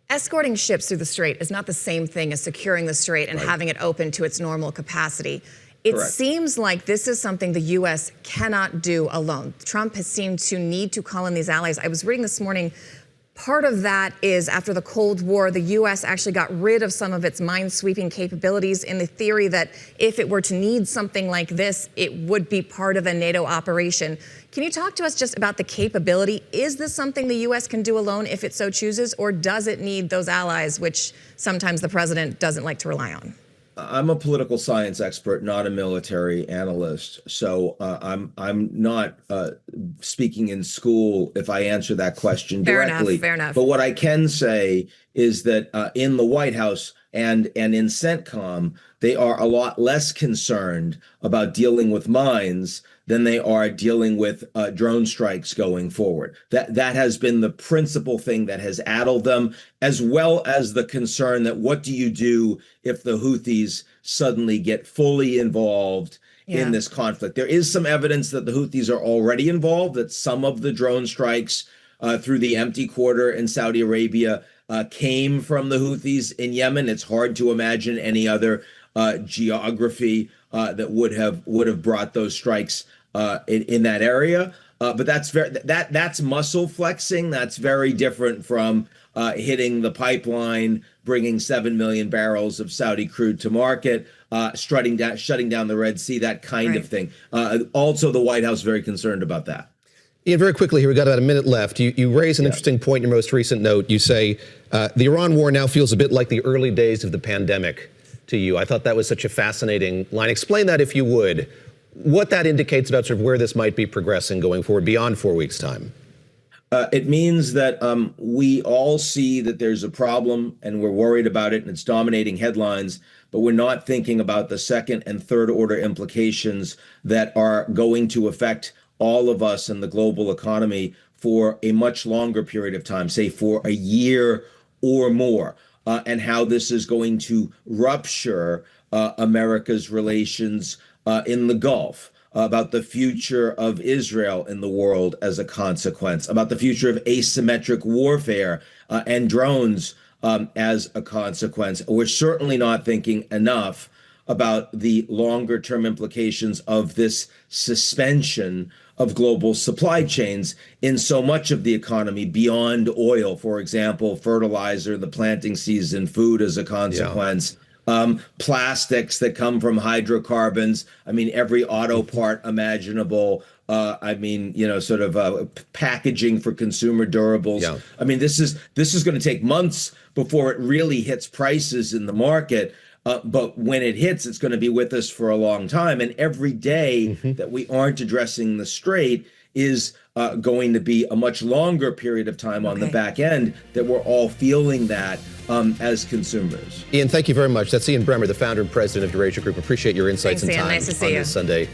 escorting ships through the strait is not the same thing as securing the strait and having it open to its normal capacity. It seems like this is something the U.S. cannot do alone. Trump has seemed to need to call in these allies. I was reading this morning, part of that is after the Cold War, the U.S. actually got rid of some of its mine-sweeping capabilities in the theory that if it were to need something like this, it would be part of a NATO operation. Can you talk to us just about the capability? Is this something the U.S. can do alone if it so chooses, or does it need those allies, which sometimes the president doesn't like to rely on? I'm a political science expert, not a military analyst. So I'm not speaking in school if I answer that question directly. Fair enough. But what I can say is that in the White House and in CENTCOM, they are a lot less concerned about dealing with mines than they are dealing with drone strikes going forward. That has been the principal thing that has addled them, as well as the concern that what do you do if the Houthis suddenly get fully involved in this conflict? There is some evidence that the Houthis are already involved, that some of the drone strikes through the empty quarter in Saudi Arabia came from the Houthis in Yemen. It's hard to imagine any other geography that would have brought those strikes in that area. But that's muscle flexing. That's very different from hitting the pipeline, bringing 7 million barrels of Saudi crude to market, shutting down the Red Sea, that kind of thing. Also, the White House very concerned about that. Ian, very quickly here, we've got about a minute left. You raise an interesting point in your most recent note. You say the Iran war now feels a bit like the early days of the pandemic to you. I thought that was such a fascinating line. Explain that, if you would, what that indicates about sort of where this might be progressing going forward beyond 4 weeks' time. It means that we all see that there's a problem and we're worried about it and it's dominating headlines, but we're not thinking about the second and third order implications that are going to affect all of us in the global economy for a much longer period of time, say for a year or more. and how this is going to rupture America's relations in the Gulf, about the future of Israel in the world as a consequence, about the future of asymmetric warfare and drones as a consequence. We're certainly not thinking enough about the longer term implications of this suspension of global supply chains in so much of the economy beyond oil, for example, fertilizer, the planting season, food as a consequence. Plastics that come from hydrocarbons. I mean, every auto part imaginable. Sort of packaging for consumer durables. Yeah. I mean, this is going to take months before it really hits prices in the market. But when it hits, it's going to be with us for a long time. And every day that we aren't addressing the Strait is going to be a much longer period of time on the back end that we're all feeling that as consumers. Ian, thank you very much. That's Ian Bremmer, the founder and president of Eurasia Group. Appreciate your insights and time nice to see on you. this Sunday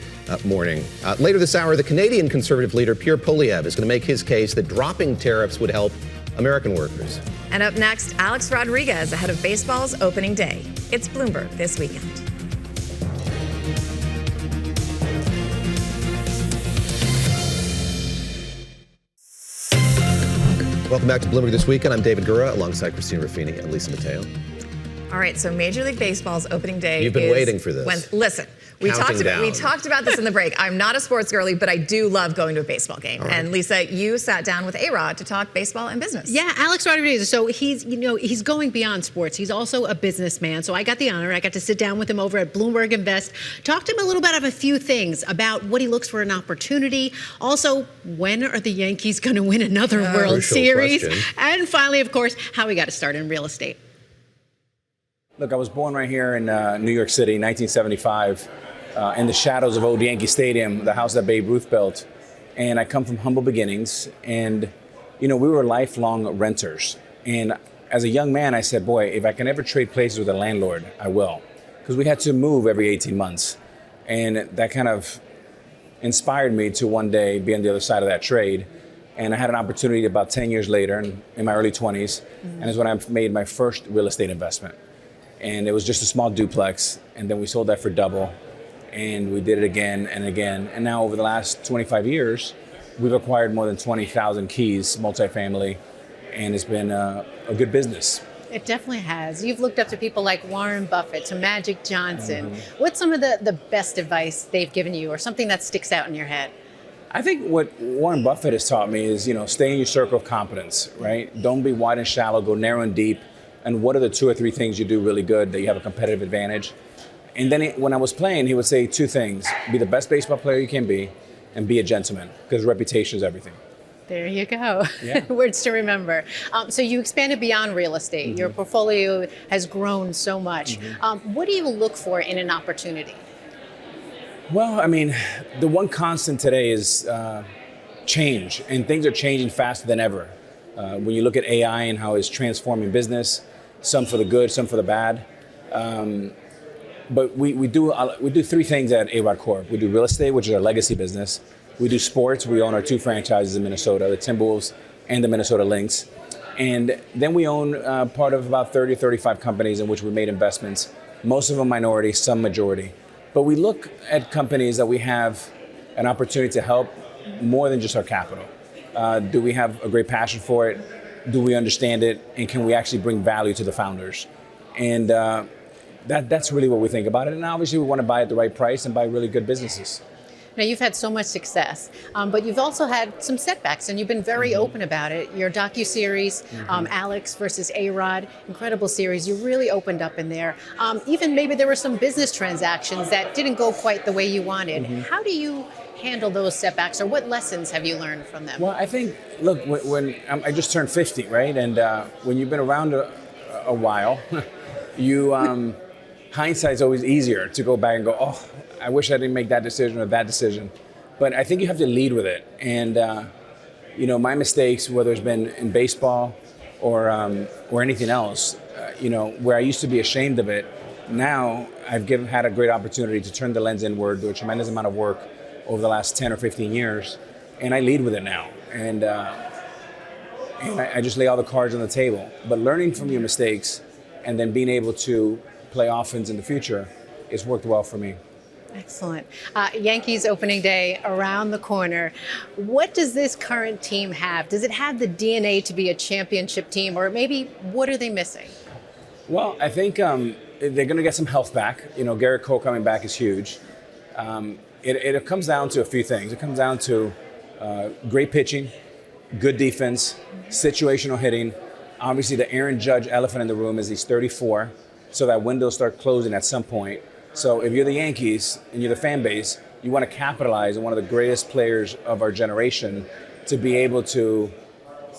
morning. Later this hour, the Canadian Conservative leader Pierre Poilievre is going to make his case that dropping tariffs would help American workers. And up next, Alex Rodriguez ahead of baseball's opening day. It's Bloomberg This Weekend. Welcome back to Bloomberg This Weekend. I'm David Gura alongside Christina Ruffini and Lisa Mateo. All right, so Major League Baseball's opening day. You've been waiting for this. Listen, we talked about this in the break. I'm not a sports girly, but I do love going to a baseball game. Right. And Lisa, you sat down with A-Rod to talk baseball and business. Yeah, Alex Rodriguez. So he's going beyond sports. He's also a businessman. So I got the honor. I got to sit down with him over at Bloomberg Invest, talk to him a little bit of a few things about what he looks for an opportunity. Also, when are the Yankees going to win another World Series? Question. And finally, of course, how he got to start in real estate. Look, I was born right here in New York City, 1975, in the shadows of old Yankee Stadium, the house that Babe Ruth built. And I come from humble beginnings. And, we were lifelong renters. And as a young man, I said, boy, if I can ever trade places with a landlord, I will. Because we had to move every 18 months. And that kind of inspired me to one day be on the other side of that trade. And I had an opportunity about 10 years later, in my early 20s, and is when I made my first real estate investment. And it was just a small duplex, and then we sold that for double, and we did it again and again. And now over the last 25 years, we've acquired more than 20,000 keys, multifamily, and it's been a good business. It definitely has. You've looked up to people like Warren Buffett, to Magic Johnson. What's some of the best advice they've given you, or something that sticks out in your head? I think what Warren Buffett has taught me is, stay in your circle of competence, right? Don't be wide and shallow, go narrow and deep. And what are the 2 or 3 things you do really good that you have a competitive advantage? And then when I was playing, he would say 2 things. Be the best baseball player you can be, and be a gentleman, because reputation is everything. There you go. Yeah. Words to remember. So you expanded beyond real estate. Your portfolio has grown so much. What do you look for in an opportunity? Well, the one constant today is change, and things are changing faster than ever. When you look at AI and how it's transforming business, some for the good, some for the bad. But we do 3 things at A-Rod Corp. We do real estate, which is our legacy business. We do sports. We own our 2 franchises in Minnesota, the Timberwolves and the Minnesota Lynx. And then we own part of about 30, 35 companies in which we made investments, most of them minority, some majority. But we look at companies that we have an opportunity to help more than just our capital. Do we have a great passion for it? Do we understand it? And can we actually bring value to the founders? And that's really what we think about it. And obviously we want to buy at the right price and buy really good businesses. Now, you've had so much success, but you've also had some setbacks, and you've been very open about it. Your docuseries, Alex versus A-Rod, incredible series. You really opened up in there. Even maybe there were some business transactions that didn't go quite the way you wanted. How do you handle those setbacks, or what lessons have you learned from them? Well, I think, look, when I just turned 50, right? And when you've been around a while, hindsight's always easier to go back and go, oh, I wish I didn't make that decision or that decision. But I think you have to lead with it. And, my mistakes, whether it's been in baseball or anything else, where I used to be ashamed of it, now I've had a great opportunity to turn the lens inward, do a tremendous amount of work over the last 10 or 15 years, and I lead with it now. And I just lay all the cards on the table. But learning from your mistakes and then being able to play offense in the future, it's worked well for me. Excellent. Yankees opening day around the corner. What does this current team have? Does it have the DNA to be a championship team, or maybe what are they missing? Well, I think they're going to get some health back. Garrett Cole coming back is huge. It comes down to a few things. It comes down to great pitching, good defense, situational hitting. Obviously, the Aaron Judge elephant in the room is he's 34, so that window starts closing at some point. So if you're the Yankees and you're the fan base, you want to capitalize on one of the greatest players of our generation to be able to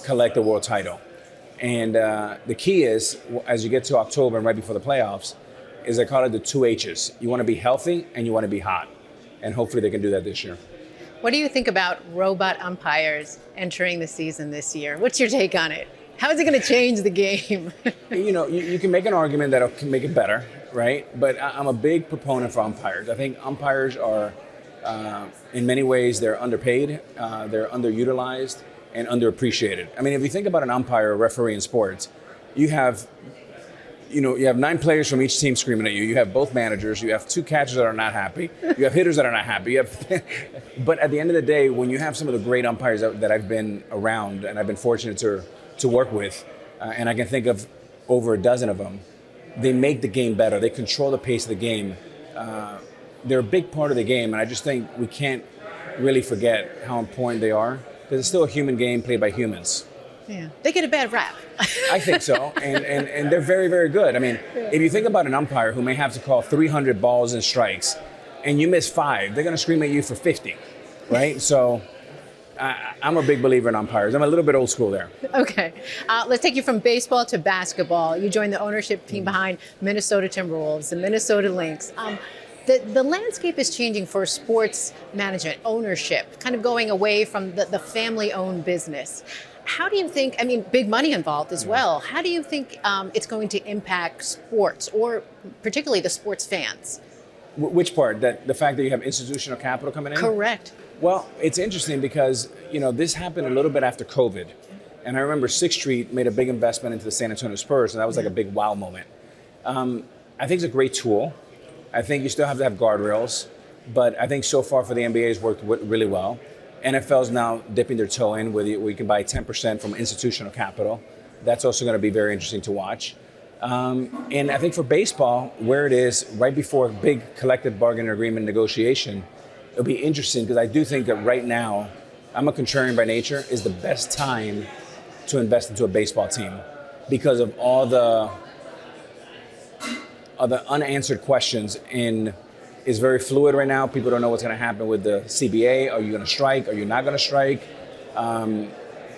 collect a world title. And the key is, as you get to October and right before the playoffs, is I call it the 2 H's. You want to be healthy and you want to be hot. And hopefully they can do that this year. What do you think about robot umpires entering the season this year? What's your take on it? How is it going to change the game? You can make an argument that it can make it better, right? But I'm a big proponent for umpires. I think umpires are, in many ways, they're underpaid, they're underutilized, and underappreciated. I mean, if you think about an umpire or referee in sports, you have 9 players from each team screaming at you. You have both managers. You have 2 catchers that are not happy. You have hitters that are not happy. But at the end of the day, when you have some of the great umpires that I've been around and I've been fortunate to work with, and I can think of over a dozen of them, they make the game better. They control the pace of the game. They're a big part of the game, and I just think we can't really forget how important they are, because it's still a human game played by humans. Yeah, they get a bad rap. I think so, and they're very, very good. I mean, if you think about an umpire who may have to call 300 balls and strikes, and you miss 5, they're going to scream at you for 50, right? So I'm a big believer in umpires. I'm a little bit old school there. Okay, let's take you from baseball to basketball. You joined the ownership team behind Minnesota Timberwolves, the Minnesota Lynx. The landscape is changing for sports management, ownership, kind of going away from the family-owned business. How do you think, I mean, big money involved as well. How do you think it's going to impact sports, or particularly the sports fans? Which part? The fact that you have institutional capital coming in? Correct. Well, it's interesting because, this happened a little bit after COVID. And I remember 6th Street made a big investment into the San Antonio Spurs, and that was like a big wow moment. I think it's a great tool. I think you still have to have guardrails, but I think so far for the NBA it's worked really well. NFL's now dipping their toe in where you can buy 10% from institutional capital. That's also going to be very interesting to watch. And I think for baseball, where it is right before a big collective bargaining agreement negotiation, it'll be interesting because I do think that right now, I'm a contrarian by nature, is the best time to invest into a baseball team because of all the unanswered questions. It's very fluid right now. People don't know what's going to happen with the CBA. Are you going to strike? Are you not going to strike?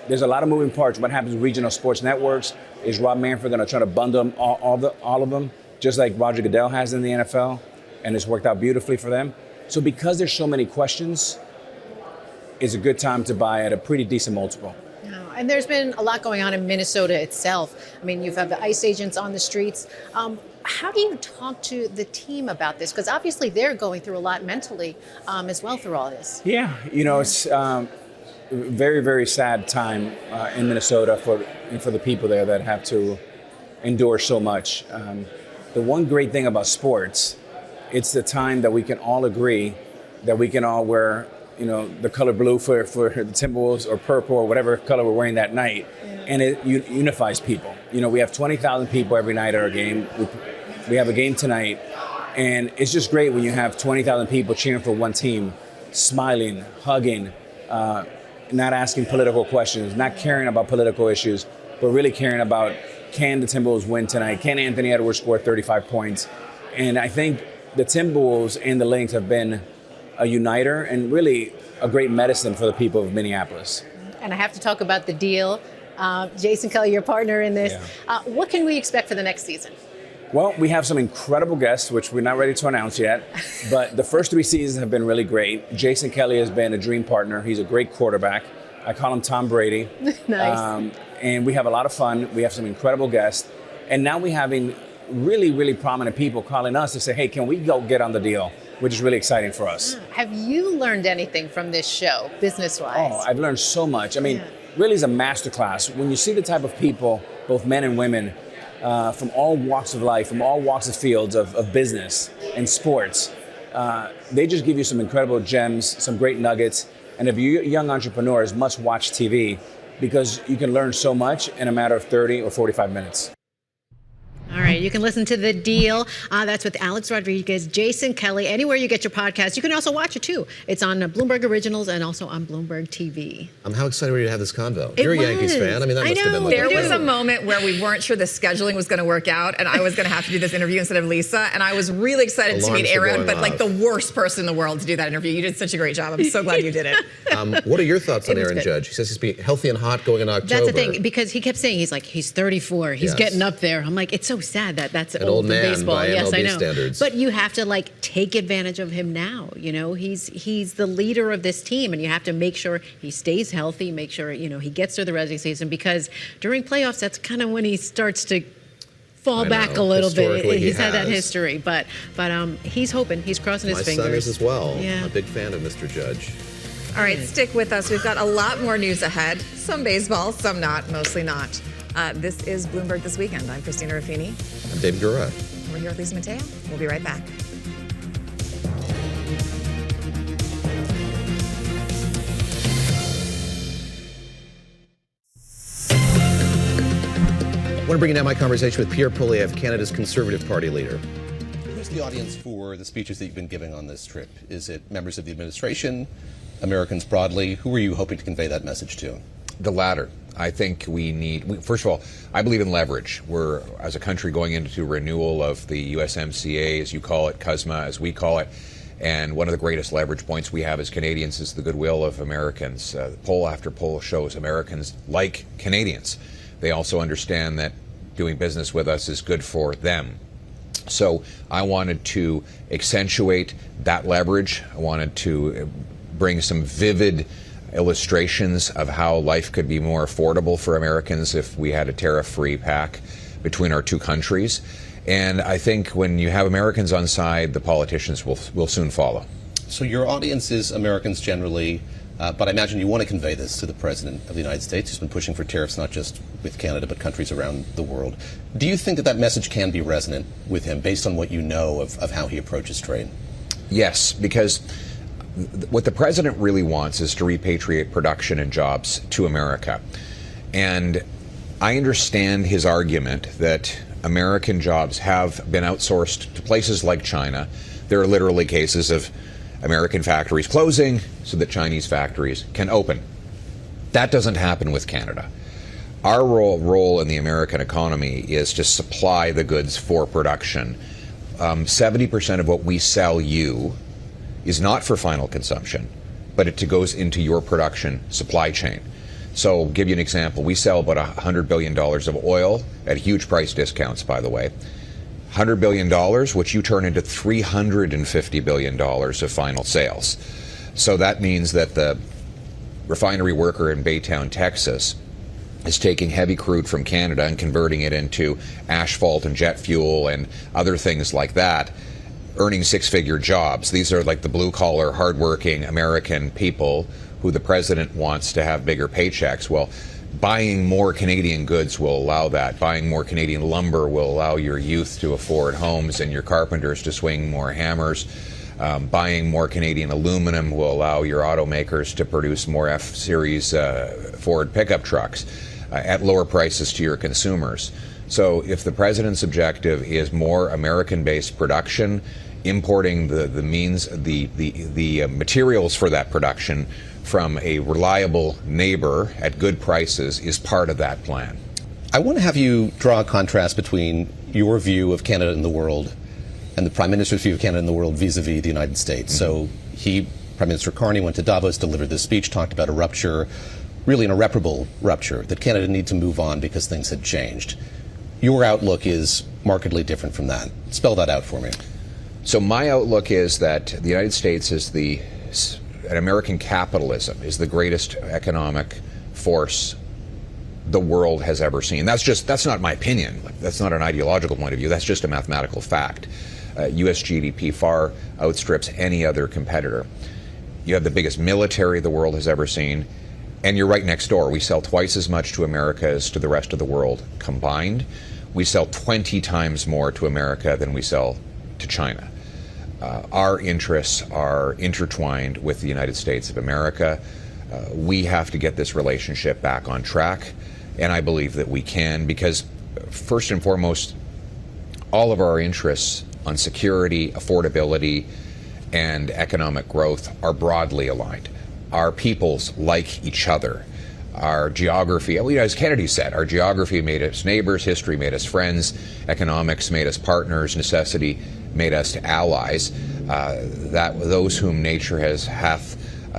There's a lot of moving parts. What happens with regional sports networks? Is Rob Manfred going to try to bundle them, all of them, just like Roger Goodell has in the NFL? And it's worked out beautifully for them. So because there's so many questions, it's a good time to buy at a pretty decent multiple. And there's been a lot going on in Minnesota itself. I mean, you've had the ICE agents on the streets. How do you talk to the team about this? Because obviously they're going through a lot mentally as well through all this. Yeah, it's a very, very sad time in Minnesota for the people there that have to endure so much. The one great thing about sports, it's the time that we can all agree that we can all wear the color blue for the Timberwolves or purple or whatever color we're wearing that night. And it unifies people. We have 20,000 people every night at our game. We have a game tonight. And it's just great when you have 20,000 people cheering for one team, smiling, hugging, not asking political questions, not caring about political issues, but really caring about, can the Timberwolves win tonight? Can Anthony Edwards score 35 points? And I think the Timberwolves and the Lynx have been a uniter and really a great medicine for the people of Minneapolis. And I have to talk about the deal. Jason Kelly, your partner in this. Yeah. What can we expect for the next season? Well, we have some incredible guests, which we're not ready to announce yet. But the first 3 seasons have been really great. Jason Kelly has been a dream partner. He's a great quarterback. I call him Tom Brady. Nice. And we have a lot of fun. We have some incredible guests. And now we're having really, really prominent people calling us to say, hey, can we go get on the deal? Which is really exciting for us. Have you learned anything from this show, business-wise? Oh, I've learned so much. I mean, really it's a masterclass. When you see the type of people, both men and women, from all walks of life, from all walks of fields of business and sports. They just give you some incredible gems, some great nuggets. And if you're young entrepreneurs, must watch TV because you can learn so much in a matter of 30 or 45 minutes. All right, you can listen to The Deal. That's with Alex Rodriguez, Jason Kelly, anywhere you get your podcast. You can also watch it, too. It's on Bloomberg Originals and also on Bloomberg TV. How excited were you to have this convo? You're a Yankees fan. I mean, that must have been like... There was a moment where we weren't sure the scheduling was going to work out, and I was going to have to do this interview instead of Lisa, and I was really excited to meet Aaron, but like the worst person in the world to do that interview. You did such a great job. I'm so glad you did it. What are your thoughts on Aaron Judge? He says he's being healthy and hot going in October. That's the thing, because he kept saying he's 34. He's getting up there. I'm like, it's so sad that's an old man baseball. by Yes, MLB I know. standards. But you have to take advantage of him now. You know, he's the leader of this team, and you have to make sure he stays healthy, make sure he gets through the regular season, because during playoffs, that's kind of when he starts to fall back a little bit. He's had that history, but he's hoping. He's crossing his fingers. My son is as well. Yeah. I'm a big fan of Mr. Judge. All right, stick with us. We've got a lot more news ahead. Some baseball, some not, mostly not. This is Bloomberg This Weekend. I'm Christina Ruffini. I'm David Gura. We're here with Lisa Mateo. We'll be right back. I want to bring you now my conversation with Pierre, Canada's Conservative Party leader. Who's the audience for the speeches that you've been giving on this trip? Is it members of the administration, Americans broadly? Who are you hoping to convey that message to? The latter. I think first of all, I believe in leverage. We're, as a country, going into renewal of the USMCA, as you call it, CUSMA, as we call it. And one of the greatest leverage points we have as Canadians is the goodwill of Americans. Poll after poll shows Americans like Canadians. They also understand that doing business with us is good for them. So I wanted to accentuate that leverage. I wanted to bring some vivid illustrations of how life could be more affordable for Americans if we had a tariff-free pact between our two countries. And I think when you have Americans on side, the politicians will soon follow. So your audience is Americans generally, but I imagine you want to convey this to the President of the United States, who's been pushing for tariffs not just with Canada, but countries around the world. Do you think that message can be resonant with him based on what you know of how he approaches trade? Yes, because what the president really wants is to repatriate production and jobs to America. And I understand his argument that American jobs have been outsourced to places like China. There are literally cases of American factories closing so that Chinese factories can open. That doesn't happen with Canada. Our role in the American economy is to supply the goods for production. 70% of what we sell you is not for final consumption, but it goes into your production supply chain. So I'll give you an example. We sell about $100 billion of oil at huge price discounts, by the way. $100 billion, which you turn into $350 billion of final sales. So that means that the refinery worker in Baytown, Texas, is taking heavy crude from Canada and converting it into asphalt and jet fuel and other things like that, earning six-figure jobs. These are like the blue-collar, hardworking American people who the president wants to have bigger paychecks. Well, buying more Canadian goods will allow that. Buying more Canadian lumber will allow your youth to afford homes and your carpenters to swing more hammers. Buying more Canadian aluminum will allow your automakers to produce more F-Series Ford pickup trucks at lower prices to your consumers. So if the president's objective is more American-based production, importing the materials for that production from a reliable neighbor at good prices is part of that plan. I want to have you draw a contrast between your view of Canada and the world and the Prime Minister's view of Canada and the world vis-a-vis the United States. So Prime Minister Carney went to Davos, delivered this speech, talked about a rupture, really an irreparable rupture, that Canada needed to move on because things had changed. Your outlook is markedly different from that. Spell that out for me. So my outlook is that the United States is and American capitalism is the greatest economic force the world has ever seen. That's not my opinion. That's not an ideological point of view. That's just a mathematical fact. U.S. GDP far outstrips any other competitor. You have the biggest military the world has ever seen, and you're right next door. We sell twice as much to America as to the rest of the world combined. We sell 20 times more to America than we sell to China. Our interests are intertwined with the United States of America. We have to get this relationship back on track, and I believe that we can, because first and foremost, all of our interests on security, affordability, and economic growth are broadly aligned. Our peoples like each other. Our geography, as Kennedy said, our geography made us neighbors, history made us friends, economics made us partners, necessity made us allies. Those whom nature hath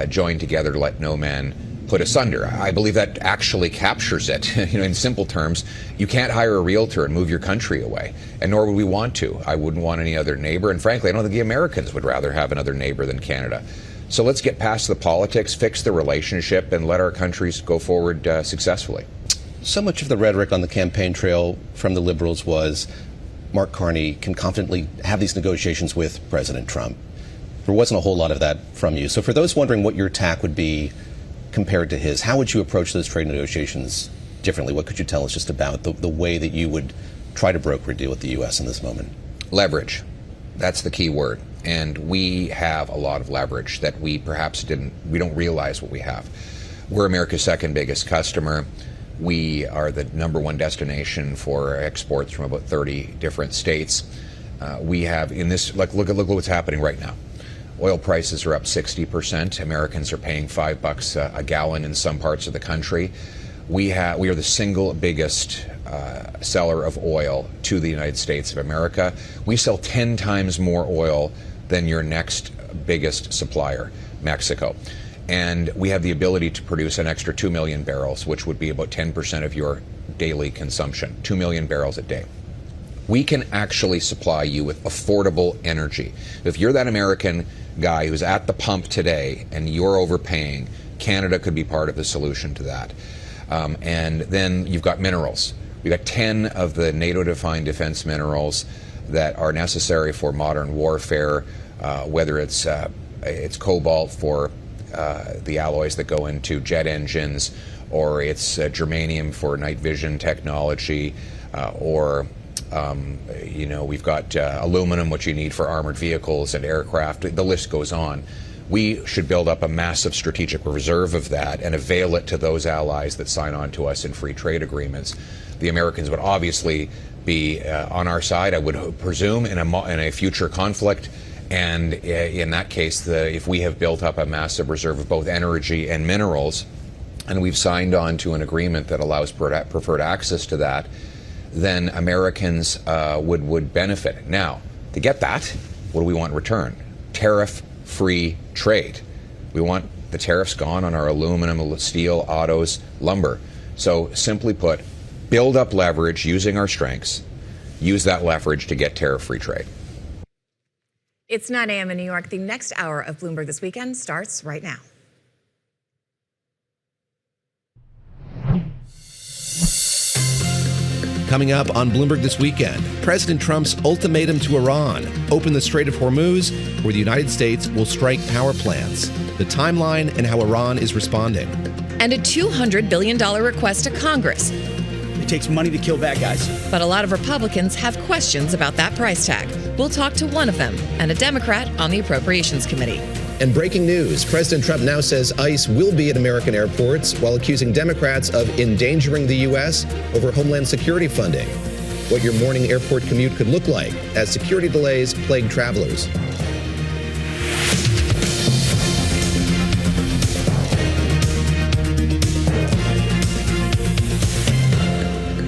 joined together, let no man put asunder. I believe that actually captures it. In simple terms, you can't hire a realtor and move your country away, and nor would we want to. I wouldn't want any other neighbor, and frankly, I don't think the Americans would rather have another neighbor than Canada. So let's get past the politics, fix the relationship, and let our countries go forward successfully. So much of the rhetoric on the campaign trail from the Liberals was Mark Carney can confidently have these negotiations with President Trump. There wasn't a whole lot of that from you. So for those wondering what your tack would be compared to his, how would you approach those trade negotiations differently? What could you tell us just about the way that you would try to broker a deal with the U.S. in this moment? Leverage. That's the key word. And we have a lot of leverage that we perhaps we don't realize what we have. We're America's second biggest customer. We are the #1 destination for exports from about 30 different states. We have in this, look at what's happening right now. Oil prices are up 60%. Americans are paying $5 a gallon in some parts of the country. We are the single biggest seller of oil to the United States of America. We sell 10 times more oil than your next biggest supplier, Mexico. And we have the ability to produce an extra 2 million barrels, which would be about 10% of your daily consumption, 2 million barrels a day. We can actually supply you with affordable energy. If you're that American guy who's at the pump today and you're overpaying, Canada could be part of the solution to that. And then you've got minerals. We've got 10 of the NATO-defined defense minerals that are necessary for modern warfare, whether it's cobalt for the alloys that go into jet engines, or it's germanium for night vision technology, or we've got aluminum, which you need for armored vehicles and aircraft. The list goes on. We should build up a massive strategic reserve of that and avail it to those allies that sign on to us in free trade agreements. The Americans would obviously be on our side, I would presume, in a future conflict. And in that case, if we have built up a massive reserve of both energy and minerals, and we've signed on to an agreement that allows preferred access to that, then Americans would benefit. Now, to get that, what do we want in return? Tariff-free trade. We want the tariffs gone on our aluminum, steel, autos, lumber. So simply put, build up leverage using our strengths, use that leverage to get tariff-free trade. It's 9 a.m. in New York. The next hour of Bloomberg This Weekend starts right now. Coming up on Bloomberg This Weekend, President Trump's ultimatum to Iran: open the Strait of Hormuz, where the United States will strike power plants. The timeline and how Iran is responding. And a $200 billion request to Congress. It takes money to kill bad guys. But a lot of Republicans have questions about that price tag. We'll talk to one of them, and a Democrat on the Appropriations Committee. And breaking news, President Trump now says ICE will be at American airports while accusing Democrats of endangering the U.S. over Homeland Security funding. What your morning airport commute could look like as security delays plague travelers.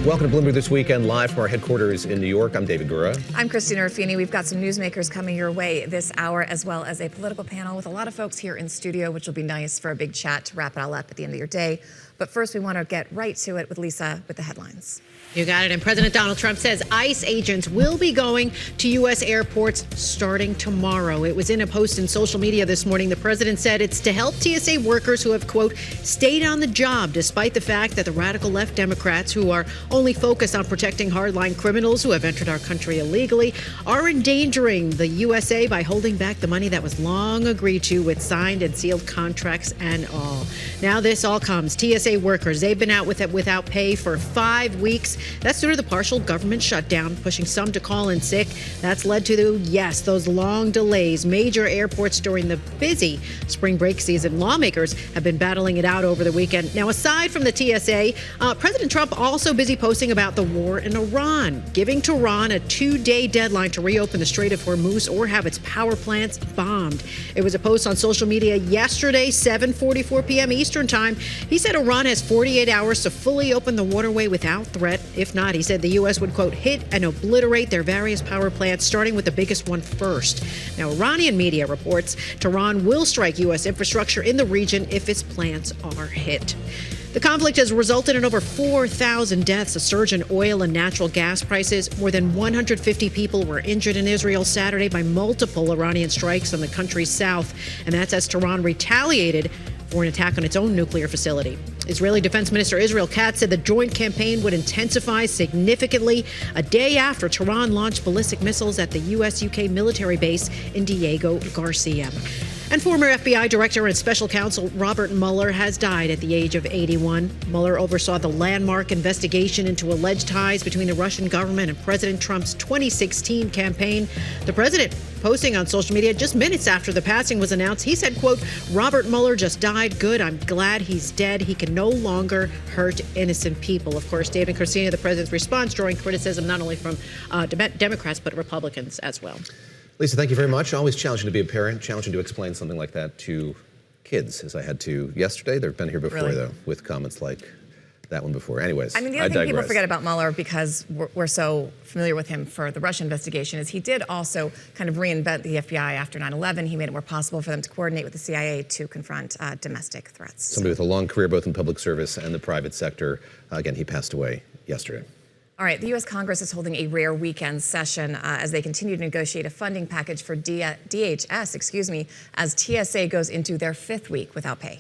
Welcome to Bloomberg This Weekend, live from our headquarters in New York. I'm David Gura. I'm Christina Ruffini. We've got some newsmakers coming your way this hour, as well as a political panel with a lot of folks here in studio, which will be nice for a big chat to wrap it all up at the end of your day. But first, we want to get right to it with Lisa with the headlines. You got it. And President Donald Trump says ICE agents will be going to U.S. airports starting tomorrow. It was in a post in social media this morning. The president said it's to help TSA workers who have, quote, stayed on the job despite the fact that the radical left Democrats, who are only focused on protecting hardline criminals who have entered our country illegally, are endangering the USA by holding back the money that was long agreed to with signed and sealed contracts and all. Now this all comes. TSA TSA workers. They've been out without pay for 5 weeks. That's due to the partial government shutdown, pushing some to call in sick. That's led to those long delays. Major airports during the busy spring break season. Lawmakers have been battling it out over the weekend. Now, aside from the TSA, President Trump also busy posting about the war in Iran, giving Tehran a 2-day deadline to reopen the Strait of Hormuz or have its power plants bombed. It was a post on social media yesterday, 7:44 p.m. Eastern time. He said Iran has 48 hours to fully open the waterway without threat. If not, he said the U.S. would, quote, hit and obliterate their various power plants, starting with the biggest one first. Now, Iranian media reports Tehran will strike U.S. infrastructure in the region if its plants are hit. The conflict has resulted in over 4,000 deaths, a surge in oil and natural gas prices. More than 150 people were injured in Israel Saturday by multiple Iranian strikes on the country's south, and that's as Tehran retaliated for an attack on its own nuclear facility. Israeli Defense Minister Israel Katz said the joint campaign would intensify significantly a day after Tehran launched ballistic missiles at the U.S.-UK military base in Diego Garcia. And former FBI Director and Special Counsel Robert Mueller has died at the age of 81. Mueller oversaw the landmark investigation into alleged ties between the Russian government and President Trump's 2016 campaign. The president, posting on social media just minutes after the passing was announced, he said, quote, Robert Mueller just died. Good. I'm glad he's dead. He can no longer hurt innocent people. Of course, David and Christina, the president's response drawing criticism not only from Democrats, but Republicans as well. Lisa, thank you very much. Always challenging to be a parent, challenging to explain something like that to kids, as I had to yesterday. They've been here before, though, with comments like that one before. Anyways, I mean, the other thing people forget about Mueller, because we're so familiar with him for the Russia investigation, is he did also kind of reinvent the FBI after 9/11. He made it more possible for them to coordinate with the CIA to confront domestic threats. Somebody with a long career both in public service and the private sector. Again, he passed away yesterday. All right, the U.S. Congress is holding a rare weekend session as they continue to negotiate a funding package for DHS, as TSA goes into their 5th week without pay.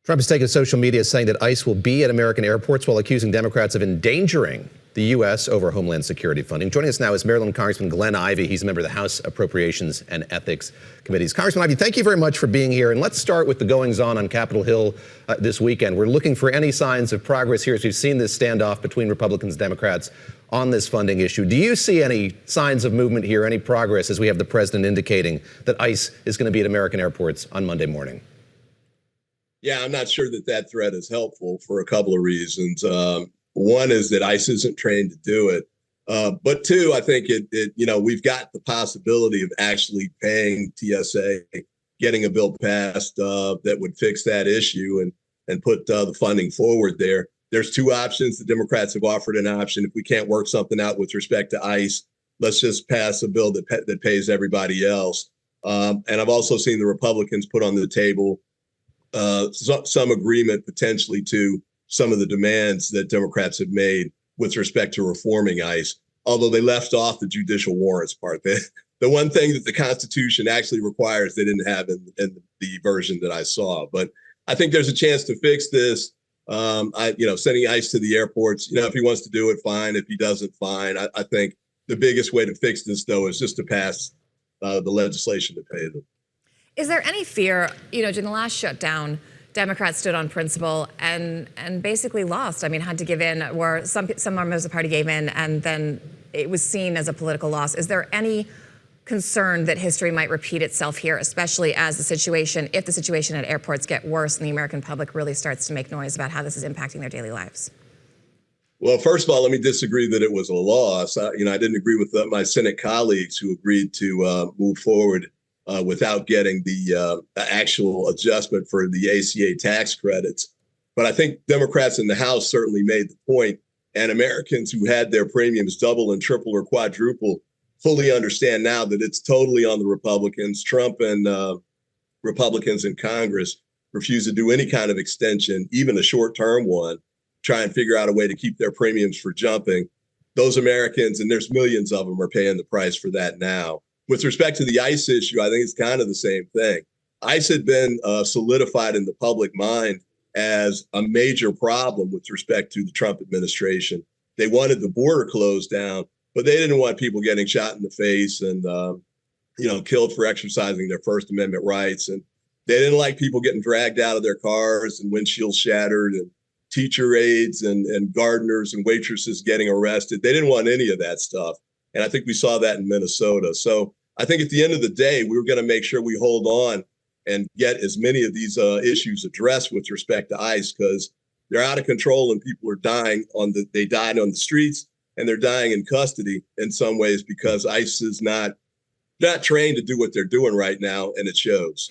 Trump has taken to social media saying that ICE will be at American airports while accusing Democrats of endangering the U.S. over Homeland Security funding. Joining us now is Maryland Congressman Glenn Ivey. He's a member of the House Appropriations and Ethics Committees. Congressman Ivey, thank you very much for being here. And let's start with the goings-on Capitol Hill this weekend. We're looking for any signs of progress here as we've seen this standoff between Republicans and Democrats on this funding issue. Do you see any signs of movement here, any progress, as we have the president indicating that ICE is going to be at American airports on Monday morning? Yeah, I'm not sure that threat is helpful for a couple of reasons. One is that ICE isn't trained to do it. But two, I think we've got the possibility of actually paying TSA, getting a bill passed that would fix that issue and put the funding forward there. There's two options. The Democrats have offered an option. If we can't work something out with respect to ICE, let's just pass a bill that pays everybody else. And I've also seen the Republicans put on the table some agreement potentially to some of the demands that Democrats have made with respect to reforming ICE, although they left off the judicial warrants part. The one thing that the Constitution actually requires, they didn't have in the version that I saw. But I think there's a chance to fix this. Sending ICE to the airports, if he wants to do it, fine. If he doesn't, fine. I think the biggest way to fix this, though, is just to pass the legislation to pay them. Is there any fear, during the last shutdown, Democrats stood on principle and basically lost. I mean, had to give in, or some members of the party gave in, and then it was seen as a political loss. Is there any concern that history might repeat itself here, especially as if the situation at airports get worse and the American public really starts to make noise about how this is impacting their daily lives? Well, first of all, let me disagree that it was a loss. I didn't agree with my Senate colleagues who agreed to move forward without getting the actual adjustment for the ACA tax credits. But I think Democrats in the House certainly made the point, and Americans who had their premiums double and triple or quadruple fully understand now that it's totally on the Republicans. Trump and Republicans in Congress refuse to do any kind of extension, even a short-term one, try and figure out a way to keep their premiums from jumping. Those Americans, and there's millions of them, are paying the price for that now. With respect to the ICE issue, I think it's kind of the same thing. ICE had been solidified in the public mind as a major problem with respect to the Trump administration. They wanted the border closed down, but they didn't want people getting shot in the face and, killed for exercising their First Amendment rights. And They didn't like people getting dragged out of their cars and windshields shattered and teacher aides and gardeners and waitresses getting arrested. They didn't want any of that stuff. And I think we saw that in Minnesota. So I think at the end of the day, we were going to make sure we hold on and get as many of these issues addressed with respect to ICE, because they're out of control and people are dying they died on the streets, and they're dying in custody in some ways because ICE is not trained to do what they're doing right now, and it shows.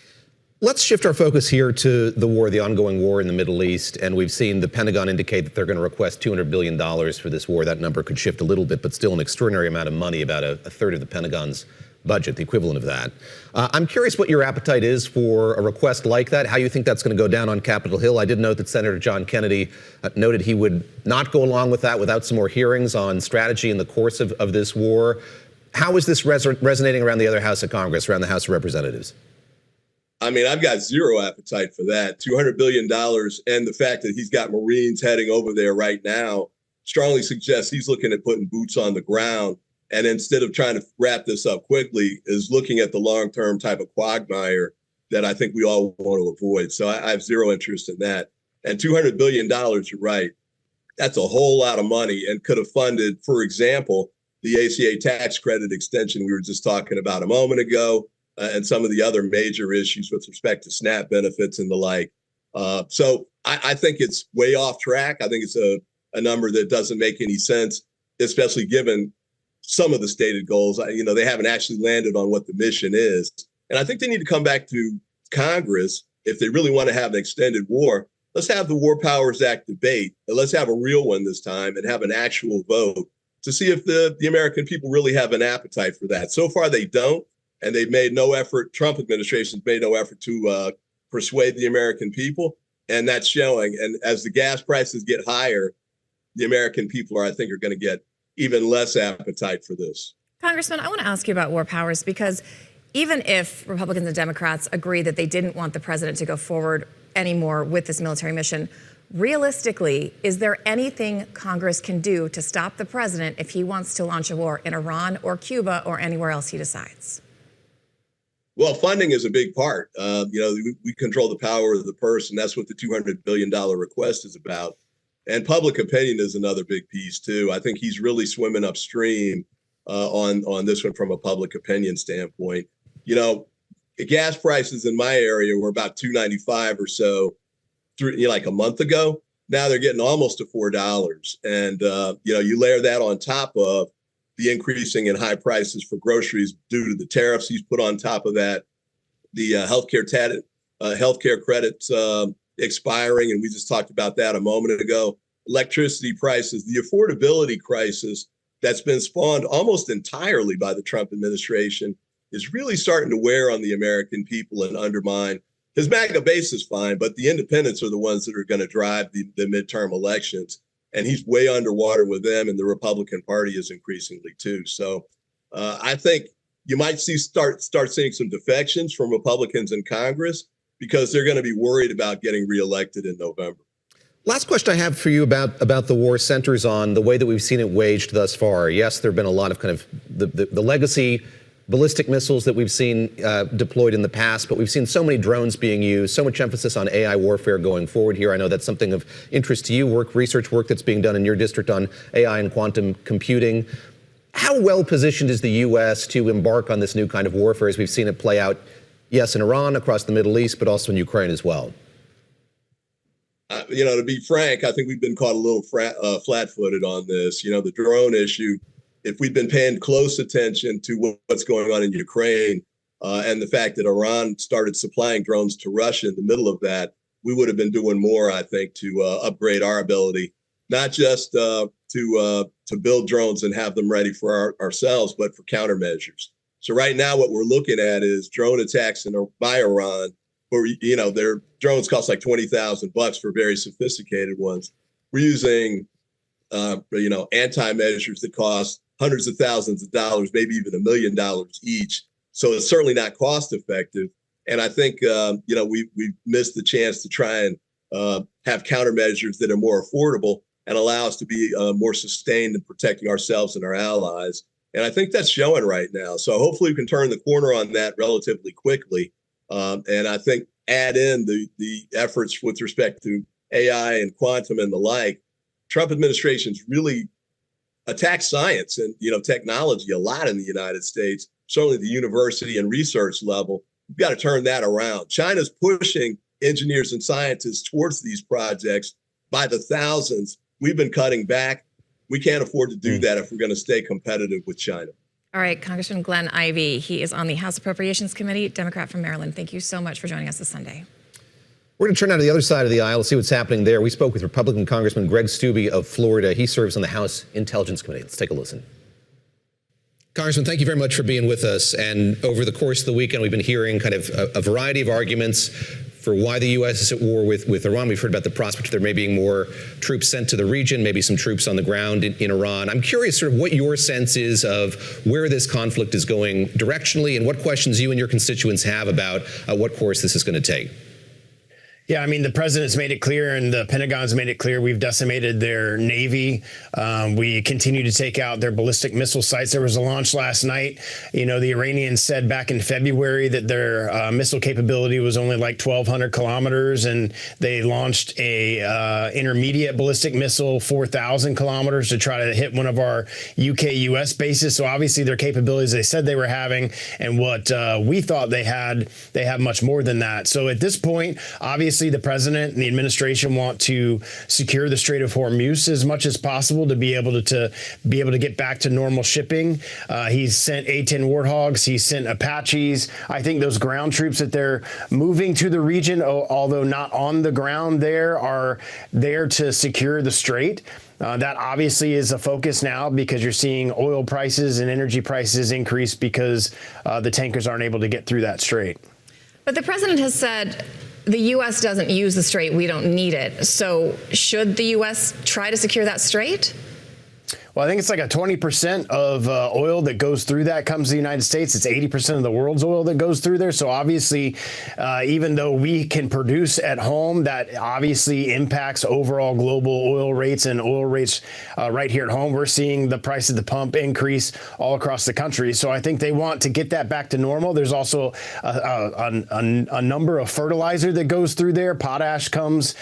Let's shift our focus here to the war, the ongoing war in the Middle East. And we've seen the Pentagon indicate that they're going to request $200 billion for this war. That number could shift a little bit, but still an extraordinary amount of money, about a third of the Pentagon's budget, the equivalent of that. I'm curious what your appetite is for a request like that, how you think that's going to go down on Capitol Hill. I did note that Senator John Kennedy noted he would not go along with that without some more hearings on strategy in the course of this war. How is this resonating around the other House of Congress, around the House of Representatives? I mean, I've got zero appetite for that. $200 billion, and the fact that he's got Marines heading over there right now strongly suggests he's looking at putting boots on the ground. And instead of trying to wrap this up quickly, is looking at the long-term type of quagmire that I think we all want to avoid. So I have zero interest in that. And $200 billion, you're right, that's a whole lot of money, and could have funded, for example, the ACA tax credit extension we were just talking about a moment ago, and some of the other major issues with respect to SNAP benefits and the like. So I think it's way off track. I think it's a number that doesn't make any sense, especially given some of the stated goals. They haven't actually landed on what the mission is. And I think they need to come back to Congress if they really want to have an extended war. Let's have the War Powers Act debate, and let's have a real one this time and have an actual vote to see if the American people really have an appetite for that. So far, they don't. And they've made no effort, Trump administration's made no effort to persuade the American people. And that's showing. And as the gas prices get higher, the American people are going to get even less appetite for this. Congressman, I want to ask you about war powers, because even if Republicans and Democrats agree that they didn't want the president to go forward anymore with this military mission, realistically, is there anything Congress can do to stop the president if he wants to launch a war in Iran or Cuba or anywhere else he decides? Well, funding is a big part. We control the power of the purse, and that's what the $200 billion request is about. And public opinion is another big piece, too. I think he's really swimming upstream on this one from a public opinion standpoint. The gas prices in my area were about $2.95 or so like a month ago. Now they're getting almost to $4. And, you layer that on top of the increasing in high prices for groceries due to the tariffs he's put on top of that, the healthcare credits expiring, and we just talked about that a moment ago, electricity prices, the affordability crisis that's been spawned almost entirely by the Trump administration is really starting to wear on the American people and undermine. His MAGA base is fine, but the independents are the ones that are going to drive the midterm elections. And he's way underwater with them, and the Republican Party is increasingly too. So I think you might start seeing some defections from Republicans in Congress because they're going to be worried about getting reelected in November. Last question I have for you about the war centers on the way that we've seen it waged thus far. Yes, there have been a lot of kind of the legacy ballistic missiles that we've seen deployed in the past, but we've seen so many drones being used, so much emphasis on AI warfare going forward here. I know that's something of interest to you, research work that's being done in your district on AI and quantum computing. How well positioned is the U.S. to embark on this new kind of warfare as we've seen it play out, yes, in Iran, across the Middle East, but also in Ukraine as well? To be frank, I think we've been caught a little flat-footed on this. The drone issue, if we'd been paying close attention to what's going on in Ukraine and the fact that Iran started supplying drones to Russia in the middle of that, we would have been doing more, I think, to upgrade our ability, not just to build drones and have them ready for ourselves, but for countermeasures. So right now, what we're looking at is drone attacks by Iran, where their drones cost like $20,000 for very sophisticated ones. We're using anti-measures that cost hundreds of thousands of dollars, maybe even $1 million each. So it's certainly not cost effective. And I think, we've missed the chance to try and have countermeasures that are more affordable and allow us to be more sustained in protecting ourselves and our allies. And I think that's showing right now. So hopefully we can turn the corner on that relatively quickly. And I think add in the efforts with respect to AI and quantum and the like, Trump administration's really attacked science and technology a lot in the United States, certainly the university and research level. We've got to turn that around. China's pushing engineers and scientists towards these projects by the thousands. We've been cutting back. We can't afford to do that if we're going to stay competitive with China. All right, Congressman Glenn Ivey. He is on the House Appropriations Committee, Democrat from Maryland. Thank you so much for joining us this Sunday. We're going to turn out to the other side of the aisle to see what's happening there. We spoke with Republican Congressman Greg Steube of Florida. He serves on the House Intelligence Committee. Let's take a listen. Congressman, thank you very much for being with us. And over the course of the weekend, we've been hearing kind of a variety of arguments for why the U.S. is at war with Iran. We've heard about the prospect of there may be more troops sent to the region, maybe some troops on the ground in Iran. I'm curious sort of what your sense is of where this conflict is going directionally and what questions you and your constituents have about what course this is going to take. Yeah, I mean, the president's made it clear and the Pentagon's made it clear we've decimated their Navy. We continue to take out their ballistic missile sites. There was a launch last night. You know, the Iranians said back in February that their missile capability was only like 1,200 kilometers, and they launched a intermediate ballistic missile 4,000 kilometers to try to hit one of our UK-US bases. So obviously their capabilities they said they were having and what we thought they have much more than that. So at this point, obviously, the president and the administration want to secure the Strait of Hormuz as much as possible to be able to get back to normal shipping. He's sent A-10 Warthogs. He's sent Apaches. I think those ground troops that they're moving to the region, although not on the ground there, are there to secure the strait. That obviously is a focus now because you're seeing oil prices and energy prices increase because the tankers aren't able to get through that strait. But the president has said the U.S. doesn't use the strait. We don't need it. So should the U.S. try to secure that strait? Well, I think it's like a 20% of oil that goes through that comes to the United States. It's 80% of the world's oil that goes through there. So obviously, even though we can produce at home, that obviously impacts overall global oil rates and oil rates right here at home. We're seeing the price at the pump increase all across the country. So I think they want to get that back to normal. There's also a number of fertilizer that goes through there. Potash comes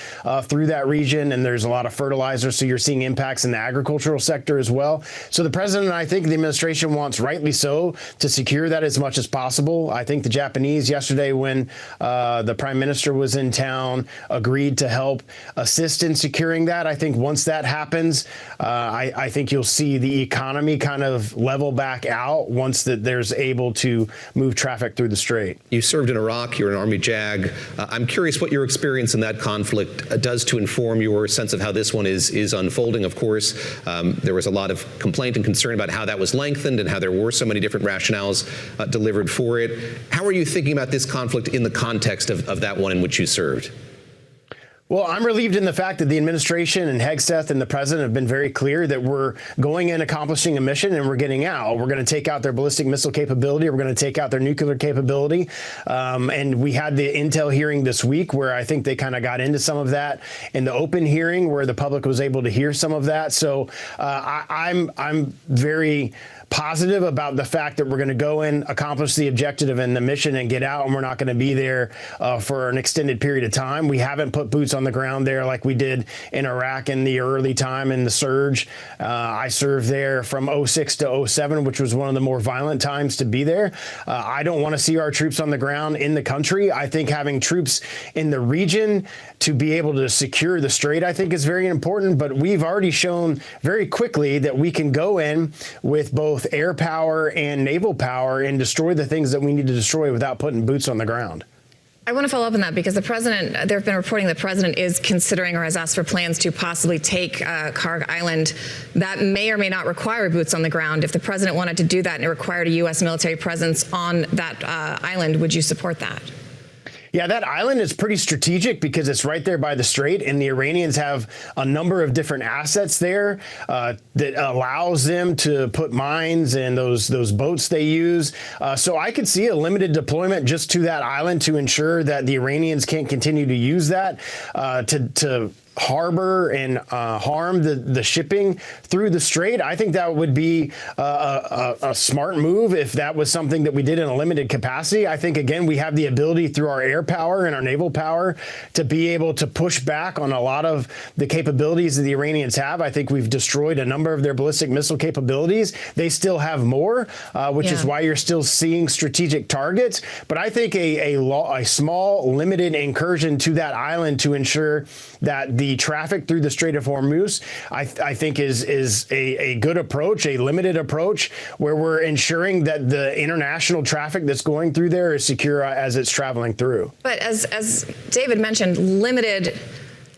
through that region, and there's a lot of fertilizer. So you're seeing impacts in the agricultural sector as well. So the president, and I think the administration wants, rightly so, to secure that as much as possible. I think the Japanese yesterday, when the prime minister was in town, agreed to help assist in securing that. I think once that happens, I think you'll see the economy kind of level back out once that there's able to move traffic through the strait. You served in Iraq. You're an Army JAG. I'm curious what your experience in that conflict does to inform your sense of how this one is unfolding. Of course, there was a lot of complaint and concern about how that was lengthened and how there were so many different rationales delivered for it. How are you thinking about this conflict in the context of that one in which you served? Well, I'm relieved in the fact that the administration and Hegseth and the president have been very clear that we're going in, accomplishing a mission, and we're getting out. We're going to take out their ballistic missile capability. We're going to take out their nuclear capability. And we had the intel hearing this week where I think they kind of got into some of that in the open hearing where the public was able to hear some of that. So I'm very positive about the fact that we're going to go in, accomplish the objective and the mission, and get out, and we're not going to be there for an extended period of time. We haven't put boots on the ground there like we did in Iraq in the early time in the surge. I served there from 06 to 07, which was one of the more violent times to be there. I don't want to see our troops on the ground in the country. I think having troops in the region to be able to secure the strait, I think, is very important. But we've already shown very quickly that we can go in with both air power and naval power and destroy the things that we need to destroy without putting boots on the ground. I want to follow up on that because the president, there have been reporting the president is considering or has asked for plans to possibly take Karg Island. That may or may not require boots on the ground. If the president wanted to do that and it required a U.S. military presence on that island, would you support that? Yeah, that island is pretty strategic because it's right there by the strait, and the Iranians have a number of different assets there that allows them to put mines and those boats they use. So I could see a limited deployment just to that island to ensure that the Iranians can't continue to use that to harbor and harm the shipping through the strait. I think that would be a smart move if that was something that we did in a limited capacity. I think, again, we have the ability through our air power and our naval power to be able to push back on a lot of the capabilities that the Iranians have. I think we've destroyed a number of their ballistic missile capabilities. They still have more, which is why you're still seeing strategic targets. But I think a small, limited incursion to that island to ensure that the traffic through the Strait of Hormuz, I think is a good approach, a limited approach, where we're ensuring that the international traffic that's going through there is secure as it's traveling through. But as David mentioned, limited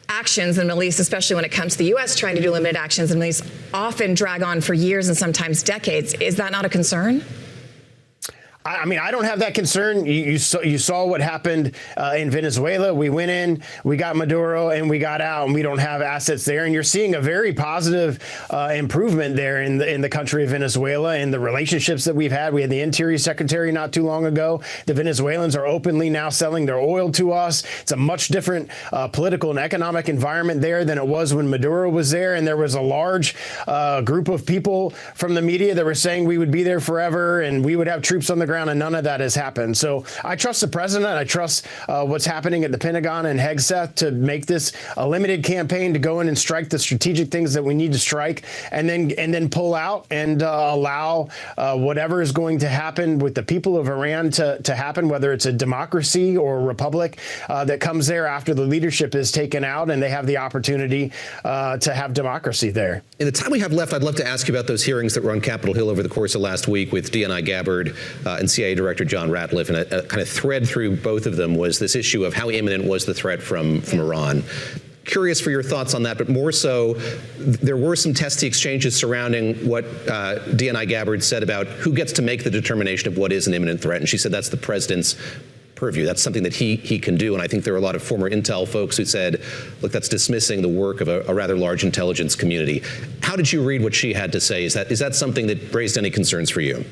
actions in the Middle East, especially when it comes to the U.S. trying to do limited actions in the Middle East, often drag on for years and sometimes decades. Is that not a concern? I mean, I don't have that concern. You saw what happened in Venezuela. We went in, we got Maduro, and we got out, and we don't have assets there. And you're seeing a very positive improvement there in the country of Venezuela and the relationships that we've had. We had the Interior Secretary not too long ago. The Venezuelans are openly now selling their oil to us. It's a much different political and economic environment there than it was when Maduro was there. And there was a large group of people from the media that were saying we would be there forever and we would have troops on the ground. And none of that has happened. So I trust the president. I trust what's happening at the Pentagon and Hegseth to make this a limited campaign to go in and strike the strategic things that we need to strike, and then pull out and allow whatever is going to happen with the people of Iran to happen, whether it's a democracy or a republic that comes there after the leadership is taken out and they have the opportunity to have democracy there. In the time we have left, I'd love to ask you about those hearings that were on Capitol Hill over the course of last week with DNI Gabbard and CIA Director John Ratcliffe, and a kind of thread through both of them was this issue of how imminent was the threat from Iran. Curious for your thoughts on that, but more so, there were some testy exchanges surrounding what DNI Gabbard said about who gets to make the determination of what is an imminent threat, and she said that's the president's purview. That's something that he can do, and I think there are a lot of former intel folks who said, look, that's dismissing the work of a rather large intelligence community. How did you read what she had to say? Is that something that raised any concerns for you?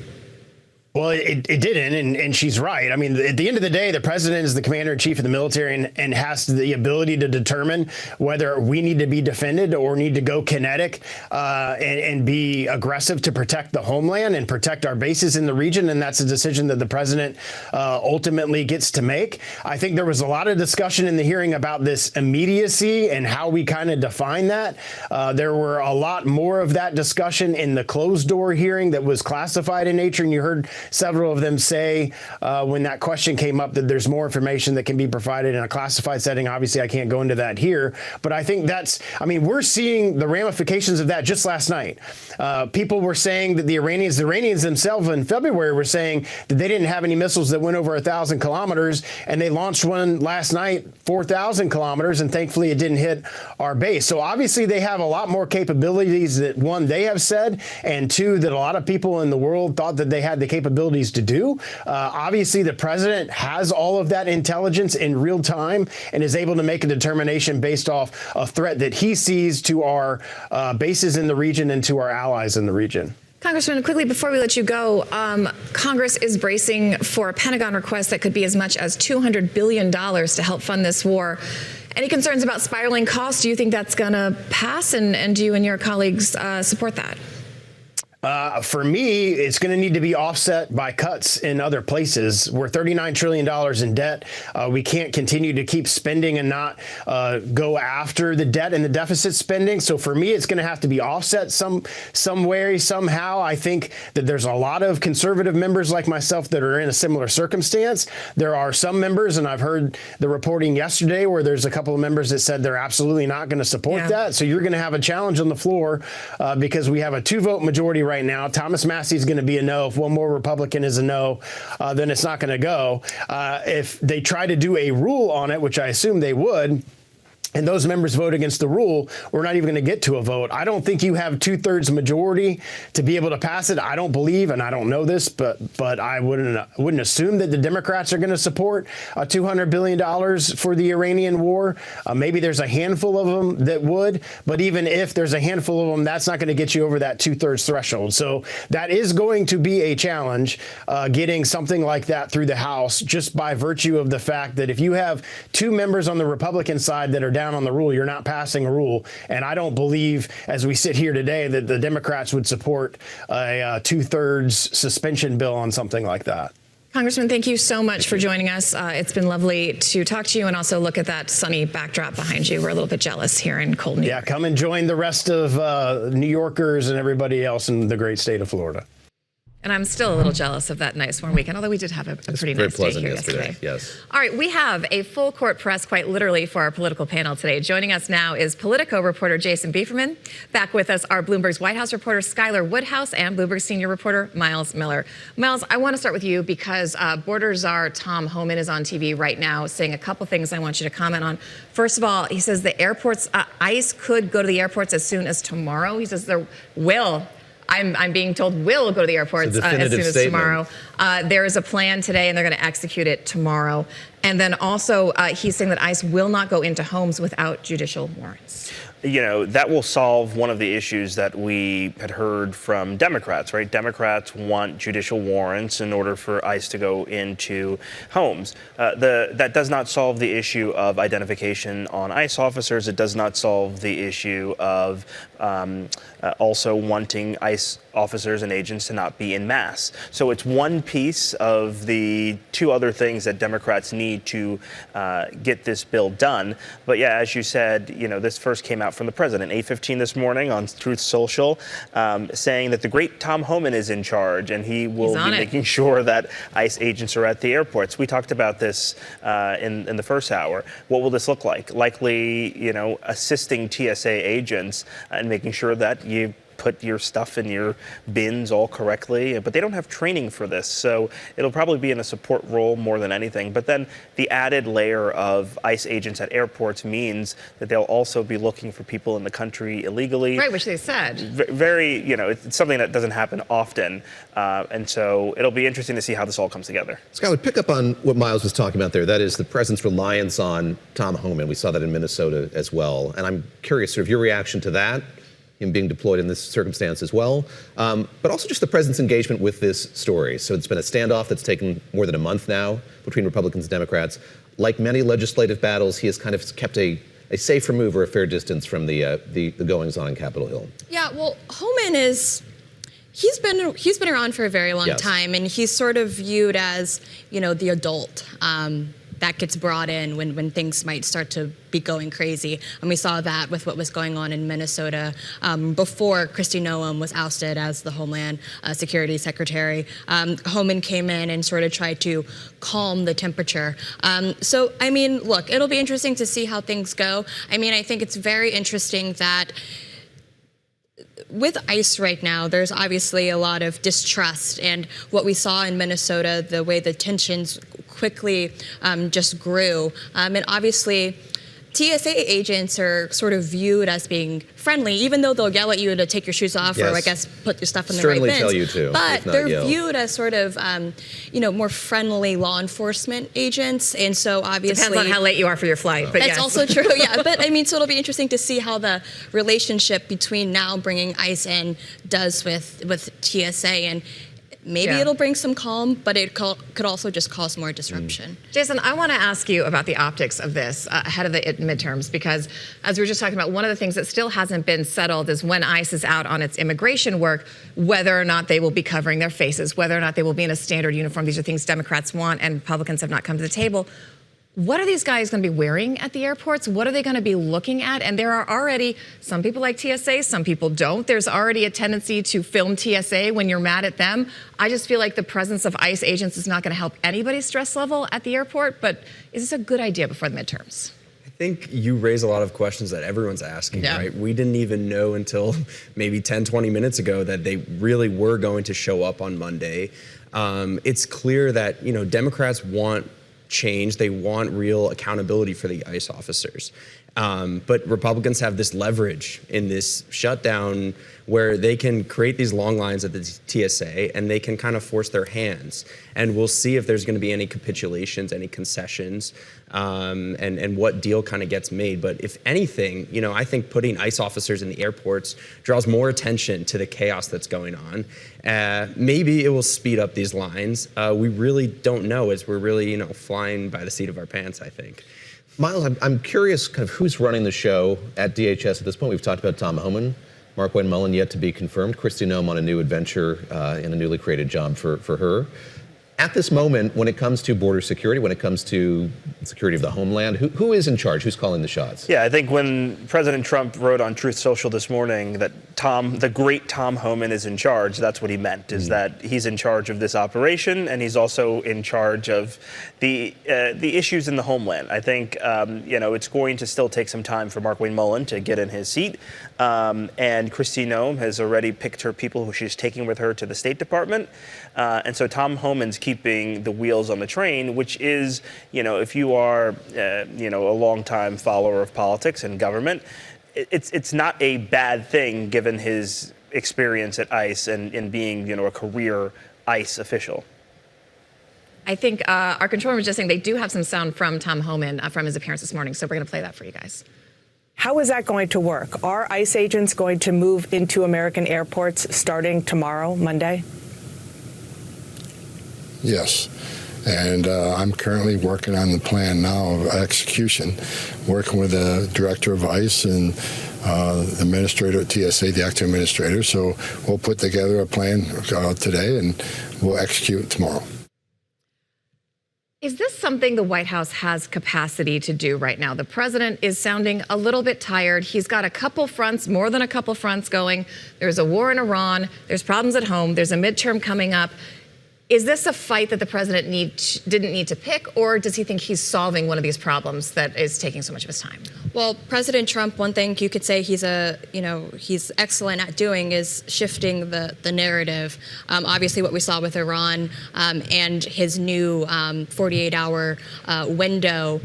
Well, it didn't, and she's right. I mean, at the end of the day, the president is the commander-in-chief of the military and has the ability to determine whether we need to be defended or need to go kinetic and be aggressive to protect the homeland and protect our bases in the region, and that's a decision that the president ultimately gets to make. I think there was a lot of discussion in the hearing about this immediacy and how we kind of define that. There were a lot more of that discussion in the closed-door hearing that was classified in nature, and you heard several of them say when that question came up that there's more information that can be provided in a classified setting. Obviously, I can't go into that here, but I think we're seeing the ramifications of that just last night. People were saying that the Iranians themselves in February were saying that they didn't have any missiles that went over 1,000 kilometers, and they launched one last night, 4,000 kilometers, and thankfully it didn't hit our base. So obviously they have a lot more capabilities that, one, they have said, and two, that a lot of people in the world thought that they had the capabilities to do. Obviously, the president has all of that intelligence in real time and is able to make a determination based off a threat that he sees to our bases in the region and to our allies in the region. Congressman, quickly before we let you go, Congress is bracing for a Pentagon request that could be as much as $200 billion to help fund this war. Any concerns about spiraling costs? Do you think that's going to pass? And do you and your colleagues support that? For me, it's going to need to be offset by cuts in other places. We're $39 trillion in debt. We can't continue to keep spending and not go after the debt and the deficit spending. So for me, it's going to have to be offset some way, somehow. I think that there's a lot of conservative members like myself that are in a similar circumstance. There are some members, and I've heard the reporting yesterday where there's a couple of members that said they're absolutely not going to support that. So you're going to have a challenge on the floor because we have a 2-vote majority right now. Thomas Massey's going to be a no. If one more Republican is a no, then it's not going to go. If they try to do a rule on it, which I assume they would, and those members vote against the rule, we're not even going to get to a vote. I don't think you have 2/3 majority to be able to pass it. I don't believe, and I don't know this, but I wouldn't assume that the Democrats are going to support $200 billion for the Iranian war. Maybe there's a handful of them that would, but even if there's a handful of them, that's not going to get you over that 2/3 threshold. So that is going to be a challenge, getting something like that through the House, just by virtue of the fact that if you have 2 members on the Republican side that are down down on the rule, you're not passing a rule. And I don't believe, as we sit here today, that the Democrats would support a 2/3 suspension bill on something like that. Congressman, thank you so much for joining us. It's been lovely to talk to you and also look at that sunny backdrop behind you. We're a little bit jealous here in cold New York. Yeah, come and join the rest of New Yorkers and everybody else in the great state of Florida. And I'm still a little jealous of that nice warm weekend, although we did have a pretty nice day here yesterday. Yes. All right, we have a full court press, quite literally, for our political panel today. Joining us now is Politico reporter Jason Beeferman. Back with us are Bloomberg's White House reporter Skylar Woodhouse and Bloomberg's senior reporter Miles Miller. Miles, I want to start with you because border czar Tom Homan is on TV right now saying a couple things I want you to comment on. First of all, he says the airports, ICE could go to the airports as soon as tomorrow. He says there will. I'm being told will go to the airports as soon as tomorrow. There is a plan today, and they're going to execute it tomorrow. And then also, he's saying that ICE will not go into homes without judicial warrants. You know, that will solve one of the issues that we had heard from Democrats, right? Democrats want judicial warrants in order for ICE to go into homes. That does not solve the issue of identification on ICE officers. It does not solve the issue of also wanting ICE officers and agents to not be in mass. So it's one piece of the two other things that Democrats need to get this bill done. But yeah, as you said, you know, this first came out from the president, 8:15 this morning on Truth Social, saying that the great Tom Homan is in charge and he will be making sure that ICE agents are at the airports. We talked about this in the first hour. What will this look like? Likely, you know, assisting TSA agents and making sure that you put your stuff in your bins all correctly, but they don't have training for this. So it'll probably be in a support role more than anything. But then the added layer of ICE agents at airports means that they'll also be looking for people in the country illegally. Right, which they said. Very, you know, it's something that doesn't happen often. And so it'll be interesting to see how this all comes together. Skylar, pick up on what Miles was talking about there. That is the president's reliance on Tom Homan. We saw that in Minnesota as well. And I'm curious sort of your reaction to that, him being deployed in this circumstance as well, but also just the president's engagement with this story. So it's been a standoff that's taken more than a month now between Republicans and Democrats. Like many legislative battles, he has kind of kept a safe remove or a fair distance from the goings-on in Capitol Hill. Yeah, well, Homan he's been around for a very long time, and he's sort of viewed as, you know, the adult that gets brought in when things might start to be going crazy. And we saw that with what was going on in Minnesota before Kristi Noem was ousted as the Homeland Security Secretary. Homan came in and sort of tried to calm the temperature. So, I mean, look, it'll be interesting to see how things go. I mean, I think it's very interesting that with ICE right now, there's obviously a lot of distrust, and what we saw in Minnesota, the way the tensions quickly just grew, and obviously TSA agents are sort of viewed as being friendly, even though they'll yell at you to take your shoes off or I guess put your stuff in the right bins. Tell you to, but they're viewed as sort of, you know, more friendly law enforcement agents. And so obviously... Depends on how late you are for your flight, but that's also true, yeah. But I mean, so it'll be interesting to see how the relationship between now bringing ICE in does with TSA, and maybe it'll bring some calm, but it could also just cause more disruption. Jason, I want to ask you about the optics of this ahead of the midterms, because as we were just talking about, one of the things that still hasn't been settled is when ICE is out on its immigration work, whether or not they will be covering their faces, whether or not they will be in a standard uniform. These are things Democrats want, and Republicans have not come to the table. What are these guys going to be wearing at the airports? What are they going to be looking at? And there are already, some people like TSA, some people don't. There's already a tendency to film TSA when you're mad at them. I just feel like the presence of ICE agents is not going to help anybody's stress level at the airport. But is this a good idea before the midterms? I think you raise a lot of questions that everyone's asking, right? We didn't even know until maybe 10, 20 minutes ago that they really were going to show up on Monday. It's clear that, you know, Democrats want change. They want real accountability for the ICE officers. But Republicans have this leverage in this shutdown where they can create these long lines at the TSA and they can kind of force their hands. And we'll see if there's going to be any capitulations, any concessions, and what deal kind of gets made. But if anything, you know, I think putting ICE officers in the airports draws more attention to the chaos that's going on. Maybe it will speed up these lines. We really don't know, as we're really, you know, flying by the seat of our pants, I think. Miles, I'm curious kind of who's running the show at DHS at this point. We've talked about Tom Homan, Mark Wayne Mullin yet to be confirmed, Christina on a new adventure in a newly created job for her. At this moment, when it comes to border security, when it comes to security of the homeland, who is in charge? Who's calling the shots? Yeah, I think when President Trump wrote on Truth Social this morning that the great Tom Homan is in charge, that's what he meant, is that he's in charge of this operation and he's also in charge of the issues in the homeland. I think, it's going to still take some time for Mark Wayne Mullin to get in his seat. And Christina has already picked her people who she's taking with her to the State Department. And so Tom Homan's keeping the wheels on the train, which is, if you are, a longtime follower of politics and government, it's not a bad thing given his experience at ICE and being, a career ICE official. I think our controller was just saying they do have some sound from Tom Homan from his appearance this morning, so we're going to play that for you guys. How is that going to work? Are ICE agents going to move into American airports starting tomorrow, Monday? Yes. And I'm currently working on the plan now of execution, working with the director of ICE and the administrator at TSA, the acting administrator. So we'll put together a plan today and we'll execute tomorrow. Is this something the White House has capacity to do right now? The president is sounding a little bit tired. He's got a couple fronts, more than a couple fronts going. There's a war in Iran. There's problems at home. There's a midterm coming up. Is this a fight that the president didn't need to pick, or does he think he's solving one of these problems that is taking so much of his time? Well, President Trump, one thing you could say he's excellent at doing is shifting the narrative. Obviously, what we saw with Iran and his new 48-hour window.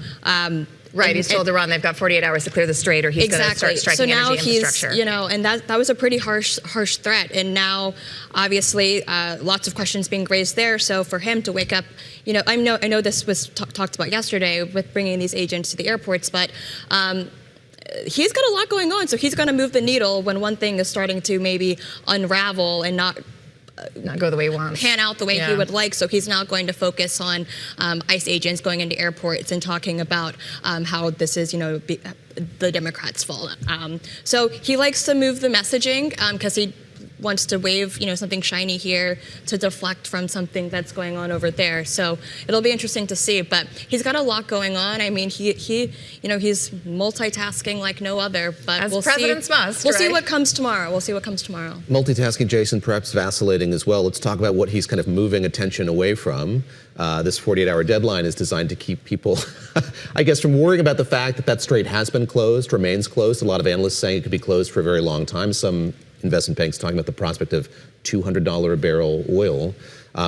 Right, he's told Iran they've got 48 hours to clear the strait, or he's going to start striking energy infrastructure. So now and that was a pretty harsh threat. And now, obviously, lots of questions being raised there. So for him to wake up, I know this was talked about yesterday with bringing these agents to the airports, but he's got a lot going on. So he's going to move the needle when one thing is starting to maybe unravel and not go the way he wants, pan out the way he would like. So he's now going to focus on ICE agents going into airports and talking about how this is, the Democrats' fault. So he likes to move the messaging because he wants to wave, something shiny here to deflect from something that's going on over there. So it'll be interesting to see. But he's got a lot going on. I mean, he's multitasking like no other. But as presidents must. We'll see what comes tomorrow. Multitasking, Jason, perhaps vacillating as well. Let's talk about what he's kind of moving attention away from. This 48-hour deadline is designed to keep people, I guess, from worrying about the fact that that strait has been closed, remains closed. A lot of analysts saying it could be closed for a very long time. Some investment banks talking about the prospect of $200 a barrel oil.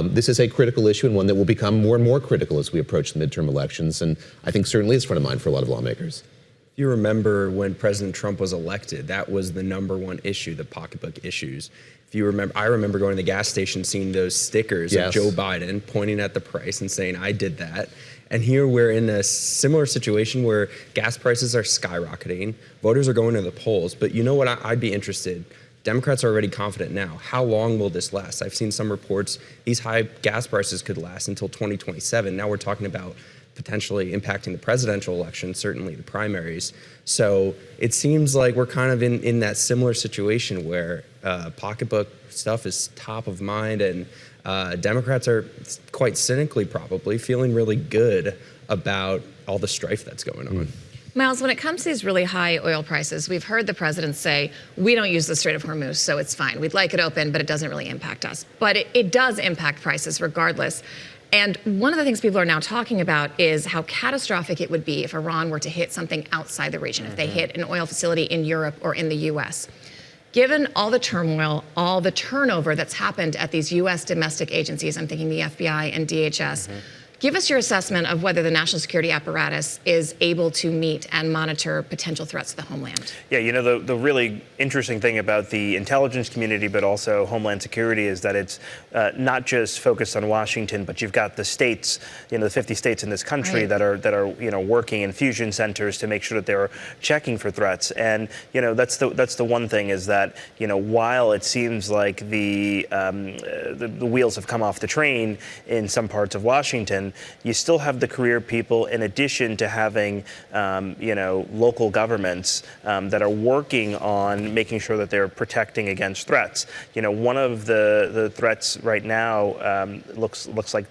This is a critical issue and one that will become more and more critical as we approach the midterm elections, and I think certainly is front of mind for a lot of lawmakers. If you remember when President Trump was elected, that was the #1 issue, the pocketbook issues. If you remember, I remember going to the gas station, seeing those stickers of Joe Biden pointing at the price and saying, I did that. And here we're in a similar situation where gas prices are skyrocketing, voters are going to the polls, but you know what, I'd be interested. Democrats are already confident now. How long will this last? I've seen some reports these high gas prices could last until 2027. Now we're talking about potentially impacting the presidential election, certainly the primaries. So it seems like we're kind of in that similar situation where pocketbook stuff is top of mind, and Democrats are quite cynically probably feeling really good about all the strife that's going on. Miles, when it comes to these really high oil prices, we've heard the president say, we don't use the Strait of Hormuz, so it's fine. We'd like it open, but it doesn't really impact us. But it does impact prices regardless. And one of the things people are now talking about is how catastrophic it would be if Iran were to hit something outside the region, if they hit an oil facility in Europe or in the U.S. Given all the turmoil, all the turnover that's happened at these U.S. domestic agencies, I'm thinking the FBI and DHS, give us your assessment of whether the national security apparatus is able to meet and monitor potential threats to the homeland. Yeah, the really interesting thing about the intelligence community, but also Homeland Security, is that it's not just focused on Washington, but you've got the states, the 50 states in this country that are working in fusion centers to make sure that they're checking for threats. And that's the one thing, is that while it seems like the wheels have come off the train in some parts of Washington, 9/11, you still have the career people, in addition to having, local governments that are working on making sure that they're protecting against threats. One of the threats right now looks like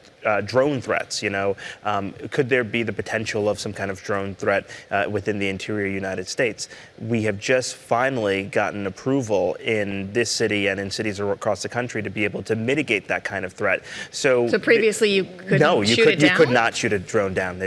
drone threats. Could there be the potential of some kind of drone threat within the interior United States? We have just finally gotten approval in this city and in cities across the country to be able to mitigate that kind of threat. So previously you couldn't shoot it down? You could not shoot a drone down.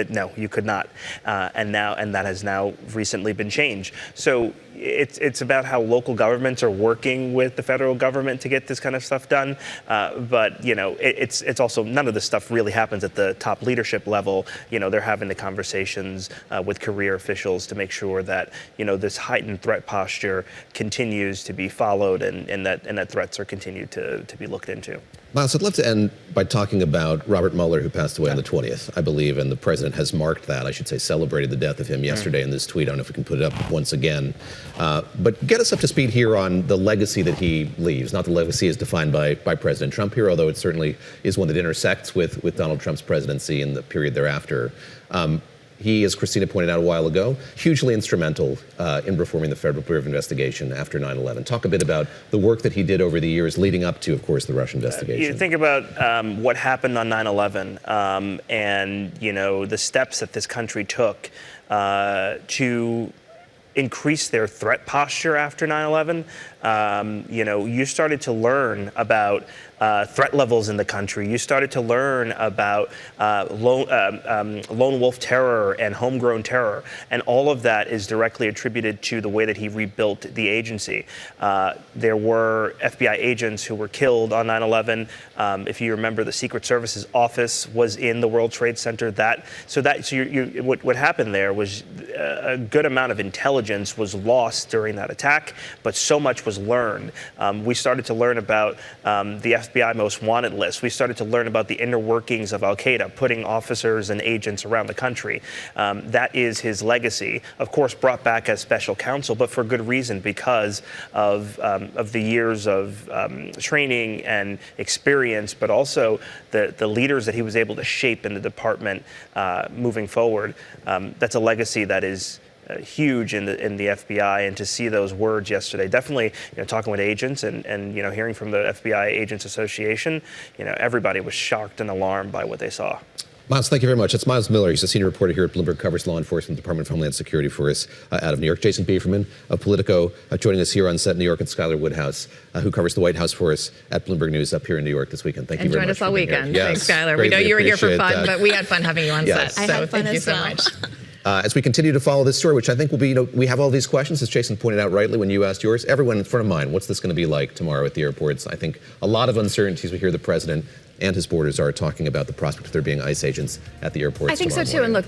No, you could not. And that has now recently been changed. So it's about how local governments are working with the federal government to get this kind of stuff done. But it's also, none of this stuff really happens at the top leadership level. They're having the conversations with career officials to make sure that this heightened threat posture continues to be followed and that threats are continued to be looked into. Miles, I'd love to end by talking about Robert Mueller, who passed away on the 20th, I believe, and the president has marked that, I should say, celebrated the death of him yesterday in this tweet. I don't know if we can put it up once again. But get us up to speed here on the legacy that he leaves, not the legacy as defined by President Trump here, although it certainly is one that intersects with Donald Trump's presidency and the period thereafter. He, as Christina pointed out a while ago, hugely instrumental in reforming the Federal Bureau of Investigation after 9/11. Talk a bit about the work that he did over the years leading up to, of course, the Russia investigation. You think about what happened on 9/11 and, the steps that this country took to increase their threat posture after 9/11. You started to learn about threat levels in the country. You started to learn about lone wolf terror and homegrown terror. And all of that is directly attributed to the way that he rebuilt the agency. There were FBI agents who were killed on 9/11. If you remember, the Secret Service's office was in the World Trade Center. What happened there was a good amount of intelligence was lost during that attack, but so much was learned. We started to learn about the FBI most wanted list. We started to learn about the inner workings of Al-Qaeda, putting officers and agents around the country. That is his legacy. Of course, brought back as special counsel, but for good reason, because of the years of training and experience, but also the leaders that he was able to shape in the department moving forward. That's a legacy that is huge in the FBI, and to see those words yesterday, definitely, talking with agents and hearing from the FBI Agents Association, everybody was shocked and alarmed by what they saw. Miles, thank you very much. That's Miles Miller. He's a senior reporter here at Bloomberg, covers law enforcement, Department of Homeland Security for us out of New York. Jason Beeferman of Politico joining us here on set in New York, and Skylar Woodhouse, who covers the White House for us at Bloomberg News up here in New York this weekend. Thank you very much. And joined us all weekend. Yes, thanks, Skylar. We know you were here for fun, but we had fun having you on yes. set. So thank you so much. As we continue to follow this story, which I think will be, we have all these questions, as Jason pointed out rightly when you asked yours, everyone in front of mine, what's this going to be like tomorrow at the airports? I think a lot of uncertainties. We hear the president and his borders are talking about the prospect of there being ICE agents at the airports. I think so too. Morning. And look,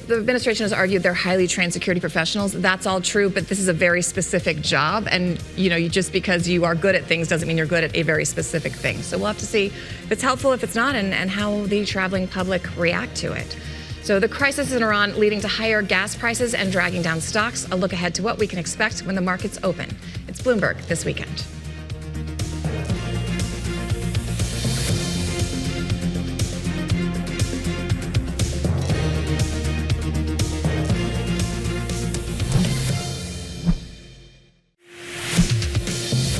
the administration has argued they're highly trained security professionals. That's all true, but this is a very specific job. And just because you are good at things doesn't mean you're good at a very specific thing. So we'll have to see if it's helpful, if it's not, and how the traveling public react to it. So the crisis in Iran leading to higher gas prices and dragging down stocks. A look ahead to what we can expect when the markets open. It's Bloomberg This Weekend.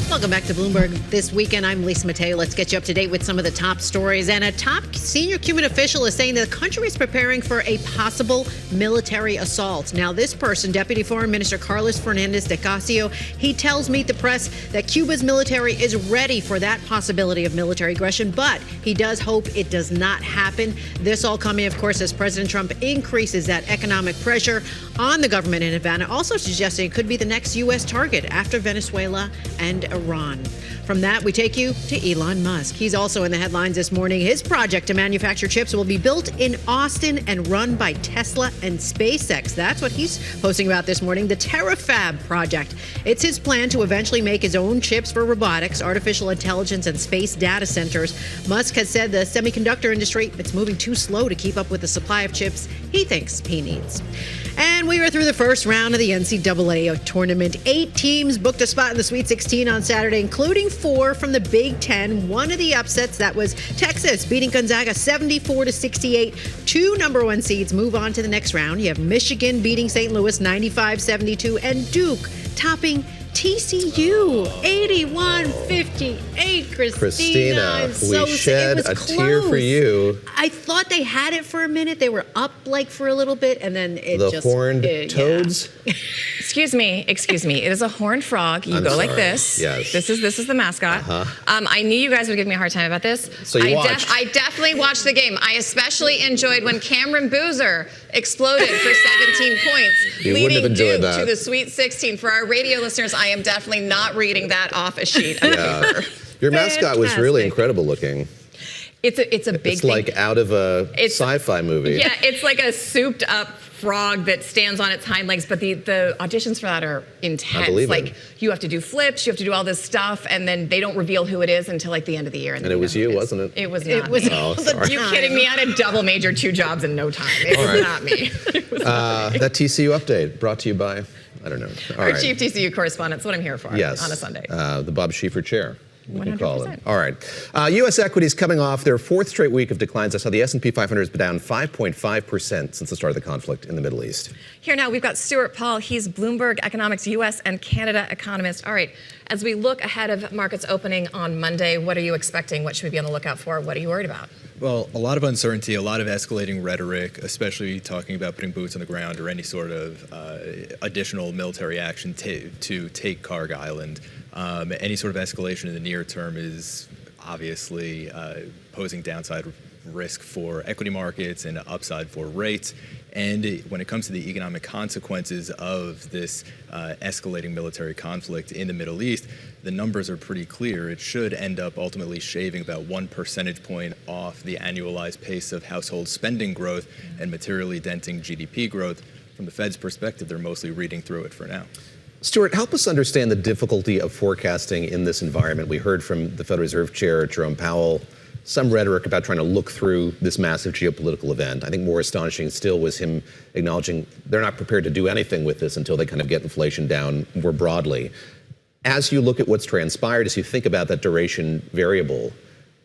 Welcome back to Bloomberg This Weekend. I'm Lisa Mateo. Let's get you up to date with some of the top stories. And a top senior Cuban official is saying that the country is preparing for a possible military assault. Now, this person, Deputy Foreign Minister Carlos Fernandez de Casio, he tells Meet the Press that Cuba's military is ready for that possibility of military aggression, but he does hope it does not happen. This all coming, of course, as President Trump increases that economic pressure on the government in Havana, also suggesting it could be the next U.S. target after Venezuela and Iran. From that, we take you to Elon Musk. He's also in the headlines this morning. His project to manufacture chips will be built in Austin and run by Tesla and SpaceX. That's what he's posting about this morning, the TerraFab project. It's his plan to eventually make his own chips for robotics, artificial intelligence, and space data centers. Musk has said the semiconductor industry, it's moving too slow to keep up with the supply of chips he thinks he needs. And we were through the first round of the NCAA tournament. 8 teams booked a spot in the Sweet 16 on Saturday, including 4 from the Big Ten. One of the upsets, that was Texas, beating Gonzaga 74-68. 2 number 1 seeds move on to the next round. You have Michigan beating St. Louis 95-72, and Duke topping TCU 81-58. Christina, we shed a tear for you. I thought they had it for a minute. They were up like for a little bit, and then it the just horned toads. Yeah. Excuse me. It is a horned frog. You go like this. Yes. This is the mascot. I knew you guys would give me a hard time about this. So you watched. I definitely watched the game. I especially enjoyed when Cameron Boozer exploded for 17 points, leading Duke to the Sweet 16. For our radio listeners, I am definitely not reading that off a sheet of paper. Your mascot was really incredible looking. It's a big It's thing. like out of a sci-fi movie. Yeah, it's like a souped up frog that stands on its hind legs, but the auditions for that are intense. I believe like it. you have to do flips, you have to do all this stuff, and then they don't reveal who it is until like the end of the year. And it was you, wasn't it? It was not It was me. Oh, sorry. Are you kidding me? I had a double major, 2 jobs in no time. It was not me. It was not me. That TCU update brought to you by, I don't know. All Our right. chief TCU correspondent. That's what I'm here for Yes. on a Sunday. The Bob Schieffer chair. We can call it. 100%. All right. U.S. equities coming off their 4th straight week of declines. I saw the S&P 500 has been down 5.5% since the start of the conflict in the Middle East. Here now, we've got Stuart Paul. He's Bloomberg Economics U.S. and Canada economist. All right, as we look ahead of markets opening on Monday, what are you expecting? What should we be on the lookout for? What are you worried about? Well, a lot of uncertainty, a lot of escalating rhetoric, especially talking about putting boots on the ground or any sort of additional military action to take Karg Island. Any sort of escalation in the near term is obviously posing downside risk for equity markets and upside for rates. And when it comes to the economic consequences of this escalating military conflict in the Middle East, the numbers are pretty clear. It should end up ultimately shaving about 1 percentage point off the annualized pace of household spending growth and materially denting GDP growth. From the Fed's perspective, they're mostly reading through it for now. Stuart, help us understand the difficulty of forecasting in this environment. We heard from the Federal Reserve Chair, Jerome Powell, some rhetoric about trying to look through this massive geopolitical event. I think more astonishing still was him acknowledging they're not prepared to do anything with this until they kind of get inflation down more broadly. As you look at what's transpired, as you think about that duration variable,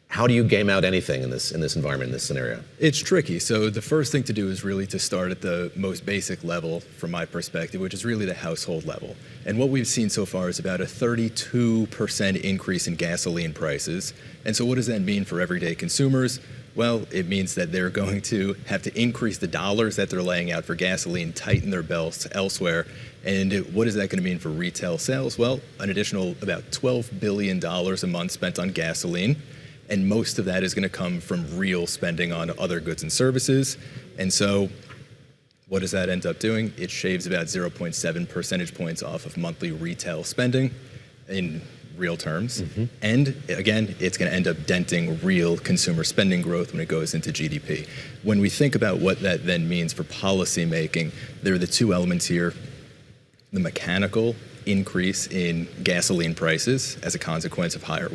how do you game out anything in this environment, in this scenario? It's tricky. So the first thing to do is really to start at the most basic level, from my perspective, which is really the household level. And what we've seen so far is about a 32% increase in gasoline prices. And so what does that mean for everyday consumers? Well, it means that they're going to have to increase the dollars that they're laying out for gasoline, tighten their belts elsewhere. And what is that going to mean for retail sales? Well, an additional about $12 billion a month spent on gasoline. And most of that is going to come from real spending on other goods and services. And so what does that end up doing? It shaves about 0.7 percentage points off of monthly retail spending in real terms. And again, it's going to end up denting real consumer spending growth when it goes into GDP. When we think about what that then means for policy making, there are the 2 elements here. The mechanical increase in gasoline prices as a consequence of higher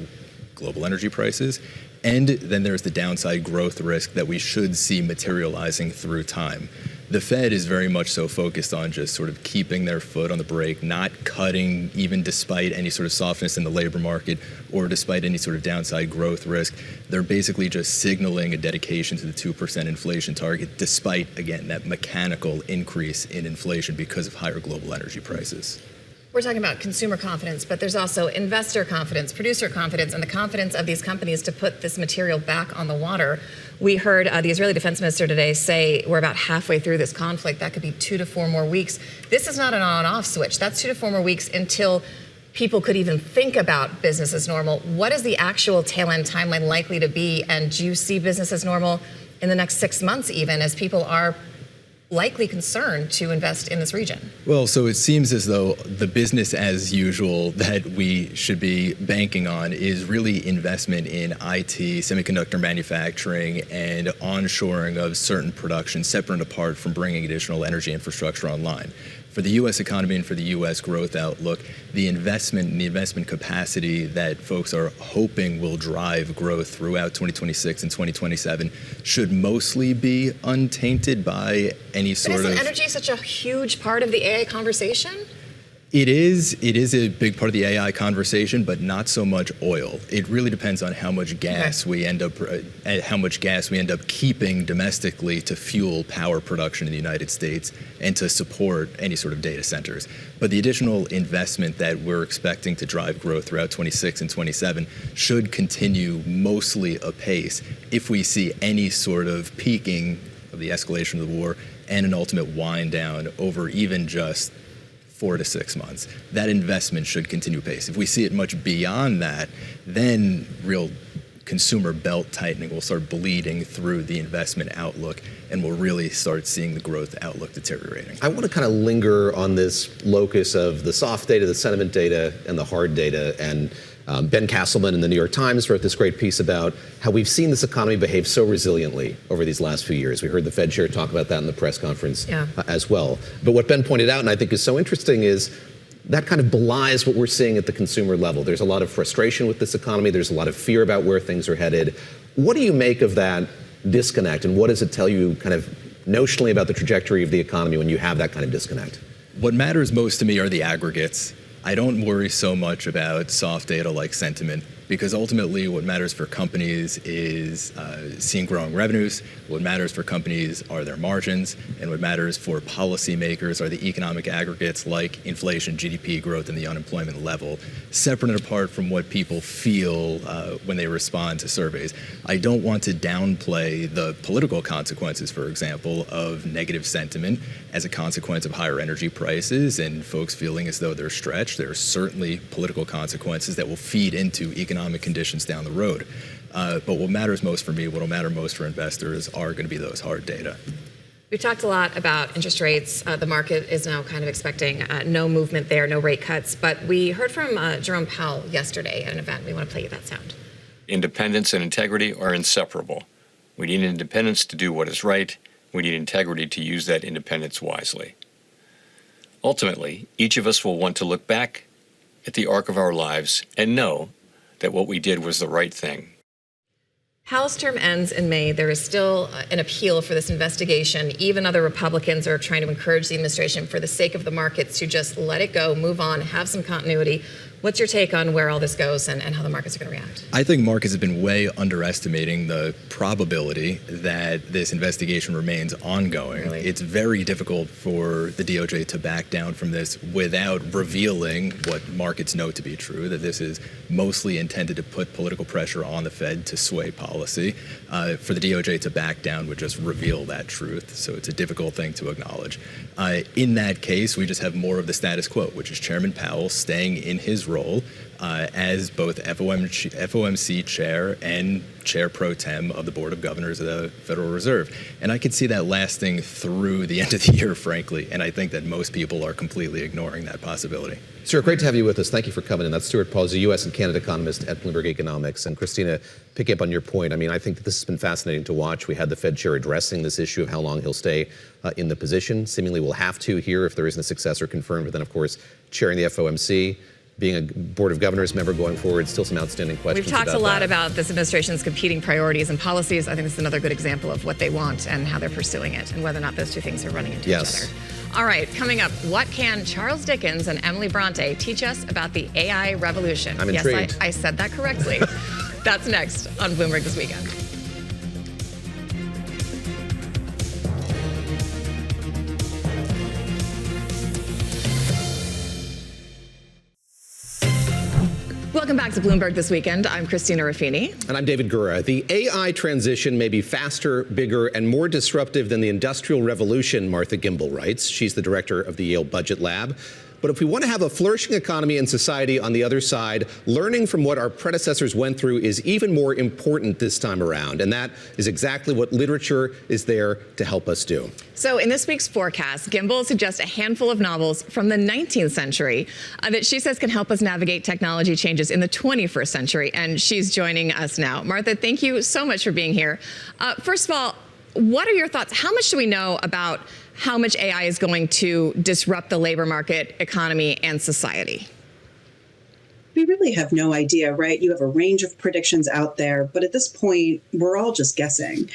global energy prices, and then there's the downside growth risk that we should see materializing through time. The Fed is very much so focused on just sort of keeping their foot on the brake, not cutting even despite any sort of softness in the labor market or despite any sort of downside growth risk. They're basically just signaling a dedication to the 2% inflation target despite, again, that mechanical increase in inflation because of higher global energy prices. We're talking about consumer confidence, but there's also investor confidence, producer confidence, and the confidence of these companies to put this material back on the water. We heard the Israeli defense minister today say we're about halfway through this conflict. That could be 2 to 4 more weeks. This is not an on-off switch. That's 2 to 4 more weeks until people could even think about business as normal. What is the actual tail end timeline likely to be? And do you see business as normal in the next 6 months even, as people are likely concerned to invest in this region? Well, so it seems as though the business as usual that we should be banking on is really investment in IT, semiconductor manufacturing, and onshoring of certain production separate and apart from bringing additional energy infrastructure online. For the U.S. economy and for the U.S. growth outlook, the investment capacity that folks are hoping will drive growth throughout 2026 and 2027 should mostly be untainted by any sort of... Isn't energy such a huge part of the AI conversation? It is a big part of the AI conversation, but not so much oil. It really depends on how much gas we end up keeping domestically to fuel power production in the United States and to support any sort of data centers. But the additional investment that we're expecting to drive growth throughout 26 and 27 should continue mostly apace if we see any sort of peaking of the escalation of the war and an ultimate wind down over even just 4 to 6 months. That investment should continue pace. If we see it much beyond that, then real consumer belt tightening will start bleeding through the investment outlook, and we'll really start seeing the growth outlook deteriorating. I want to kind of linger on this locus of the soft data, the sentiment data, and the hard data. And Ben Castleman in the New York Times wrote this great piece about how we've seen this economy behave so resiliently over these last few years. We heard the Fed chair talk about that in the press conference as well. But what Ben pointed out, and I think is so interesting, is that kind of belies what we're seeing at the consumer level. There's a lot of frustration with this economy. There's a lot of fear about where things are headed. What do you make of that disconnect, and what does it tell you kind of notionally about the trajectory of the economy when you have that kind of disconnect? What matters most to me are the aggregates. I don't worry so much about soft data like sentiment, because ultimately what matters for companies is seeing growing revenues. What matters for companies are their margins, and what matters for policymakers are the economic aggregates like inflation, GDP growth, and the unemployment level, separate and apart from what people feel when they respond to surveys. I don't want to downplay the political consequences, for example, of negative sentiment as a consequence of higher energy prices and folks feeling as though they're stretched. There are certainly political consequences that will feed into economic conditions down the road. But what matters most for me, what will matter most for investors, are going to be those hard data. We've talked a lot about interest rates. The market is now kind of expecting no movement there, no rate cuts. But we heard from Jerome Powell yesterday at an event. We want to play you that sound. Independence and integrity are inseparable. We need independence to do what is right. We need integrity to use that independence wisely. Ultimately, each of us will want to look back at the arc of our lives and know that what we did was the right thing. Powell's term ends in May. There is still an appeal for this investigation. Even other Republicans are trying to encourage the administration, for the sake of the markets, to just let it go, move on, have some continuity. What's your take on where all this goes and how the markets are going to react? I think markets have been way underestimating the probability that this investigation remains ongoing. Really? It's very difficult for the DOJ to back down from this without revealing what markets know to be true, that this is mostly intended to put political pressure on the Fed to sway policy. For the DOJ to back down would just reveal that truth, so it's a difficult thing to acknowledge. In that case, we just have more of the status quo, which is Chairman Powell staying in his role as both FOMC chair and chair pro tem of the Board of Governors of the Federal Reserve. And I could see that lasting through the end of the year, frankly. And I think that most people are completely ignoring that possibility. Stuart, great to have you with us. Thank you for coming in. That's Stuart Paul, a U.S. and Canada economist at Bloomberg Economics. And Christina, picking up on your point, I mean, I think that this has been fascinating to watch. We had the Fed chair addressing this issue of how long he'll stay in the position. Seemingly will have to here if there isn't a successor confirmed. But then, of course, chairing the FOMC, being a Board of Governors member going forward, still some outstanding questions. We've talked a lot about this administration's competing priorities and policies. I think this is another good example of what they want and how they're pursuing it, and whether or not those two things are running into each other. All right, coming up, what can Charles Dickens and Emily Bronte teach us about the AI revolution? I'm intrigued. Yes, I said that correctly. That's next on Bloomberg This Weekend. Welcome back to Bloomberg This Weekend. I'm Christina Ruffini. And I'm David Gura. The AI transition may be faster, bigger, and more disruptive than the Industrial Revolution, Martha Gimbel writes. She's the director of the Yale Budget Lab. But if we want to have a flourishing economy and society on the other side, learning from what our predecessors went through is even more important this time around. And that is exactly what literature is there to help us do. So in this week's forecast, Gimbel suggests a handful of novels from the 19th century that she says can help us navigate technology changes in the 21st century. And she's joining us now. Martha, thank you so much for being here. First of all, what are your thoughts? How much do we know about how much AI is going to disrupt the labor market, economy, and society? We really have no idea, right? You have a range of predictions out there, but at this point, we're all just guessing.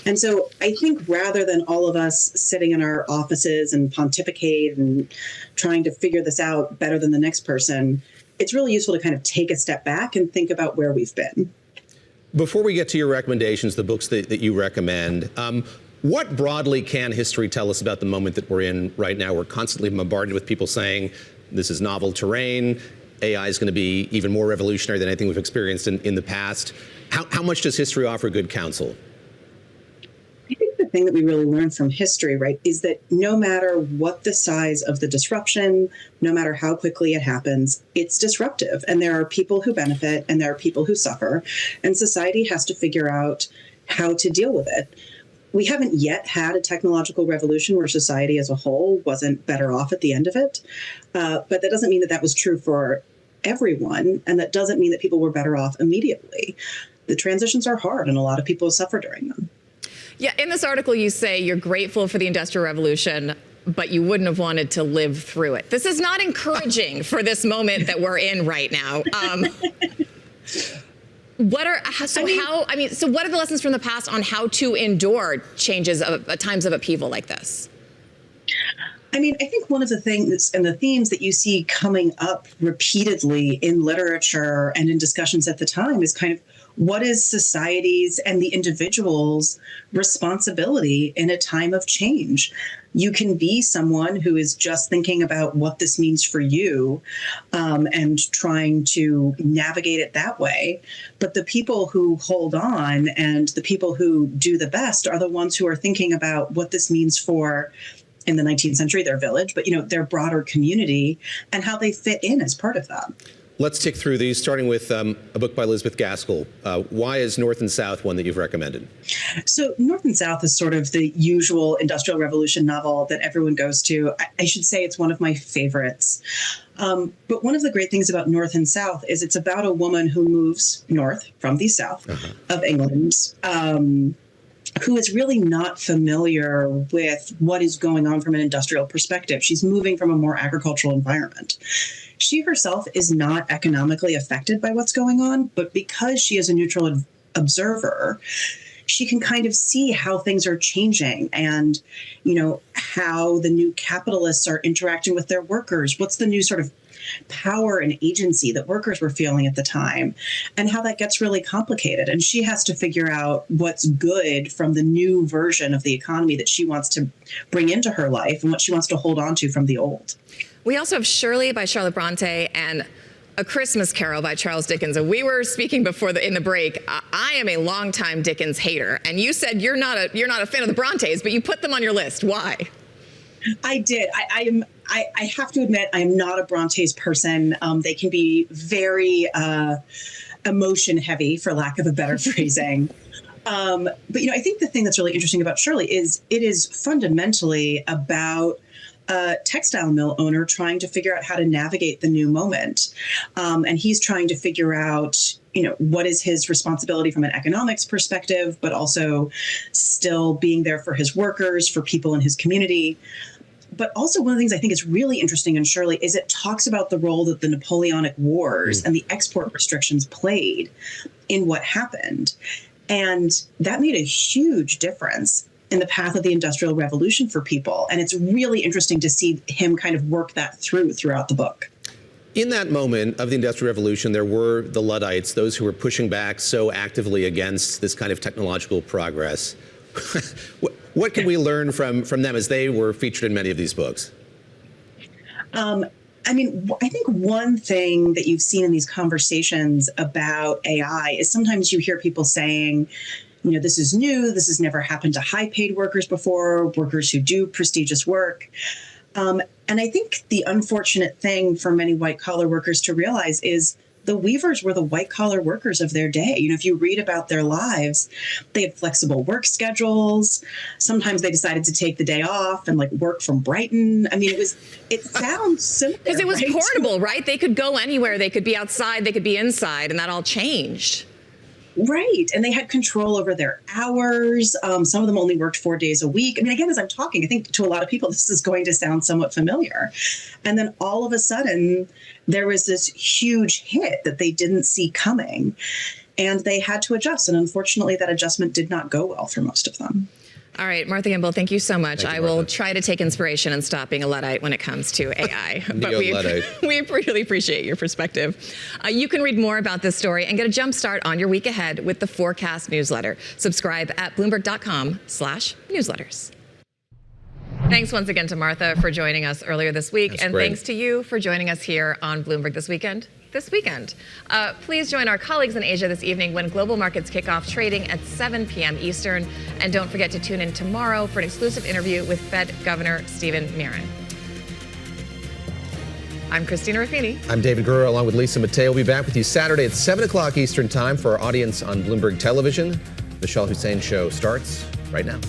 And so I think rather than all of us sitting in our offices and pontificate and trying to figure this out better than the next person, it's really useful to kind of take a step back and think about where we've been. Before we get to your recommendations, the books that you recommend, what broadly can history tell us about the moment that we're in right now? We're constantly bombarded with people saying this is novel terrain. AI is going to be even more revolutionary than anything we've experienced in the past. How much does history offer good counsel? I think the thing that we really learn from history, right, is that no matter what the size of the disruption, no matter how quickly it happens, it's disruptive. And there are people who benefit and there are people who suffer. And society has to figure out how to deal with it. We haven't yet had a technological revolution where society as a whole wasn't better off at the end of it. But that doesn't mean that that was true for everyone. And that doesn't mean that people were better off immediately. The transitions are hard and a lot of people suffer during them. Yeah, in this article, you say you're grateful for the Industrial Revolution, but you wouldn't have wanted to live through it. This is not encouraging for this moment that we're in right now. So what are the lessons from the past on how to endure changes of times of upheaval like this? I mean, I think one of the things and the themes that you see coming up repeatedly in literature and in discussions at the time is kind of what is society's and the individual's responsibility in a time of change? You can be someone who is just thinking about what this means for you and trying to navigate it that way. But the people who hold on and the people who do the best are the ones who are thinking about what this means for, in the 19th century, their village, but their broader community and how they fit in as part of that. Let's tick through these, starting with a book by Elizabeth Gaskell. Why is North and South one that you've recommended? So North and South is sort of the usual Industrial Revolution novel that everyone goes to. I should say it's one of my favorites. But one of the great things about North and South is it's about a woman who moves north from the south of England, who is really not familiar with what is going on from an industrial perspective. She's moving from a more agricultural environment. She herself is not economically affected by what's going on, but because she is a neutral observer, she can kind of see how things are changing and, how the new capitalists are interacting with their workers. What's the new sort of power and agency that workers were feeling at the time, and how that gets really complicated. And she has to figure out what's good from the new version of the economy that she wants to bring into her life and what she wants to hold on to from the old. We also have Shirley by Charlotte Bronte and A Christmas Carol by Charles Dickens. And we were speaking before in the break. I am a longtime Dickens hater, and you said you're not a fan of the Brontes, but you put them on your list. Why? I did. I have to admit, I'm not a Brontes person. They can be very emotion heavy, for lack of a better phrasing. But I think the thing that's really interesting about Shirley is it is fundamentally about a textile mill owner trying to figure out how to navigate the new moment. And he's trying to figure out, what is his responsibility from an economics perspective, but also still being there for his workers, for people in his community. But also one of the things I think is really interesting in Shirley is it talks about the role that the Napoleonic Wars and the export restrictions played in what happened. And that made a huge difference in the path of the Industrial Revolution for people. And it's really interesting to see him kind of work that throughout the book. In that moment of the Industrial Revolution, there were the Luddites, those who were pushing back so actively against this kind of technological progress. What can we learn from them as they were featured in many of these books? I think one thing that you've seen in these conversations about AI is sometimes you hear people saying, this is new, this has never happened to high-paid workers before, workers who do prestigious work. And I think the unfortunate thing for many white-collar workers to realize is the weavers were the white-collar workers of their day. If you read about their lives, they had flexible work schedules. Sometimes they decided to take the day off and work from Brighton. It sounds similar. Because it was portable, right? They could go anywhere. They could be outside, they could be inside, and that all changed. Right. And they had control over their hours. Some of them only worked 4 days a week. I mean, again, as I'm talking, I think to a lot of people, this is going to sound somewhat familiar. And then all of a sudden, there was this huge hit that they didn't see coming. And they had to adjust. And unfortunately, that adjustment did not go well for most of them. All right, Martha Gimbel, thank you so much. I will try to take inspiration and stop being a Luddite when it comes to AI. But we really appreciate your perspective. You can read more about this story and get a jump start on your week ahead with the Forecast newsletter. Subscribe at Bloomberg.com/newsletters. Thanks once again to Martha for joining us earlier this week. That's great. Thanks to you for joining us here on Bloomberg This Weekend. Please join our colleagues in Asia this evening when global markets kick off trading at 7 p.m. Eastern. And don't forget to tune in tomorrow for an exclusive interview with Fed Governor Stephen Mullin. I'm Christina Ruffini. I'm David Gura, along with Lisa Mateo. We'll be back with you Saturday at 7 o'clock Eastern Time for our audience on Bloomberg Television. The Shah Hussein Show starts right now.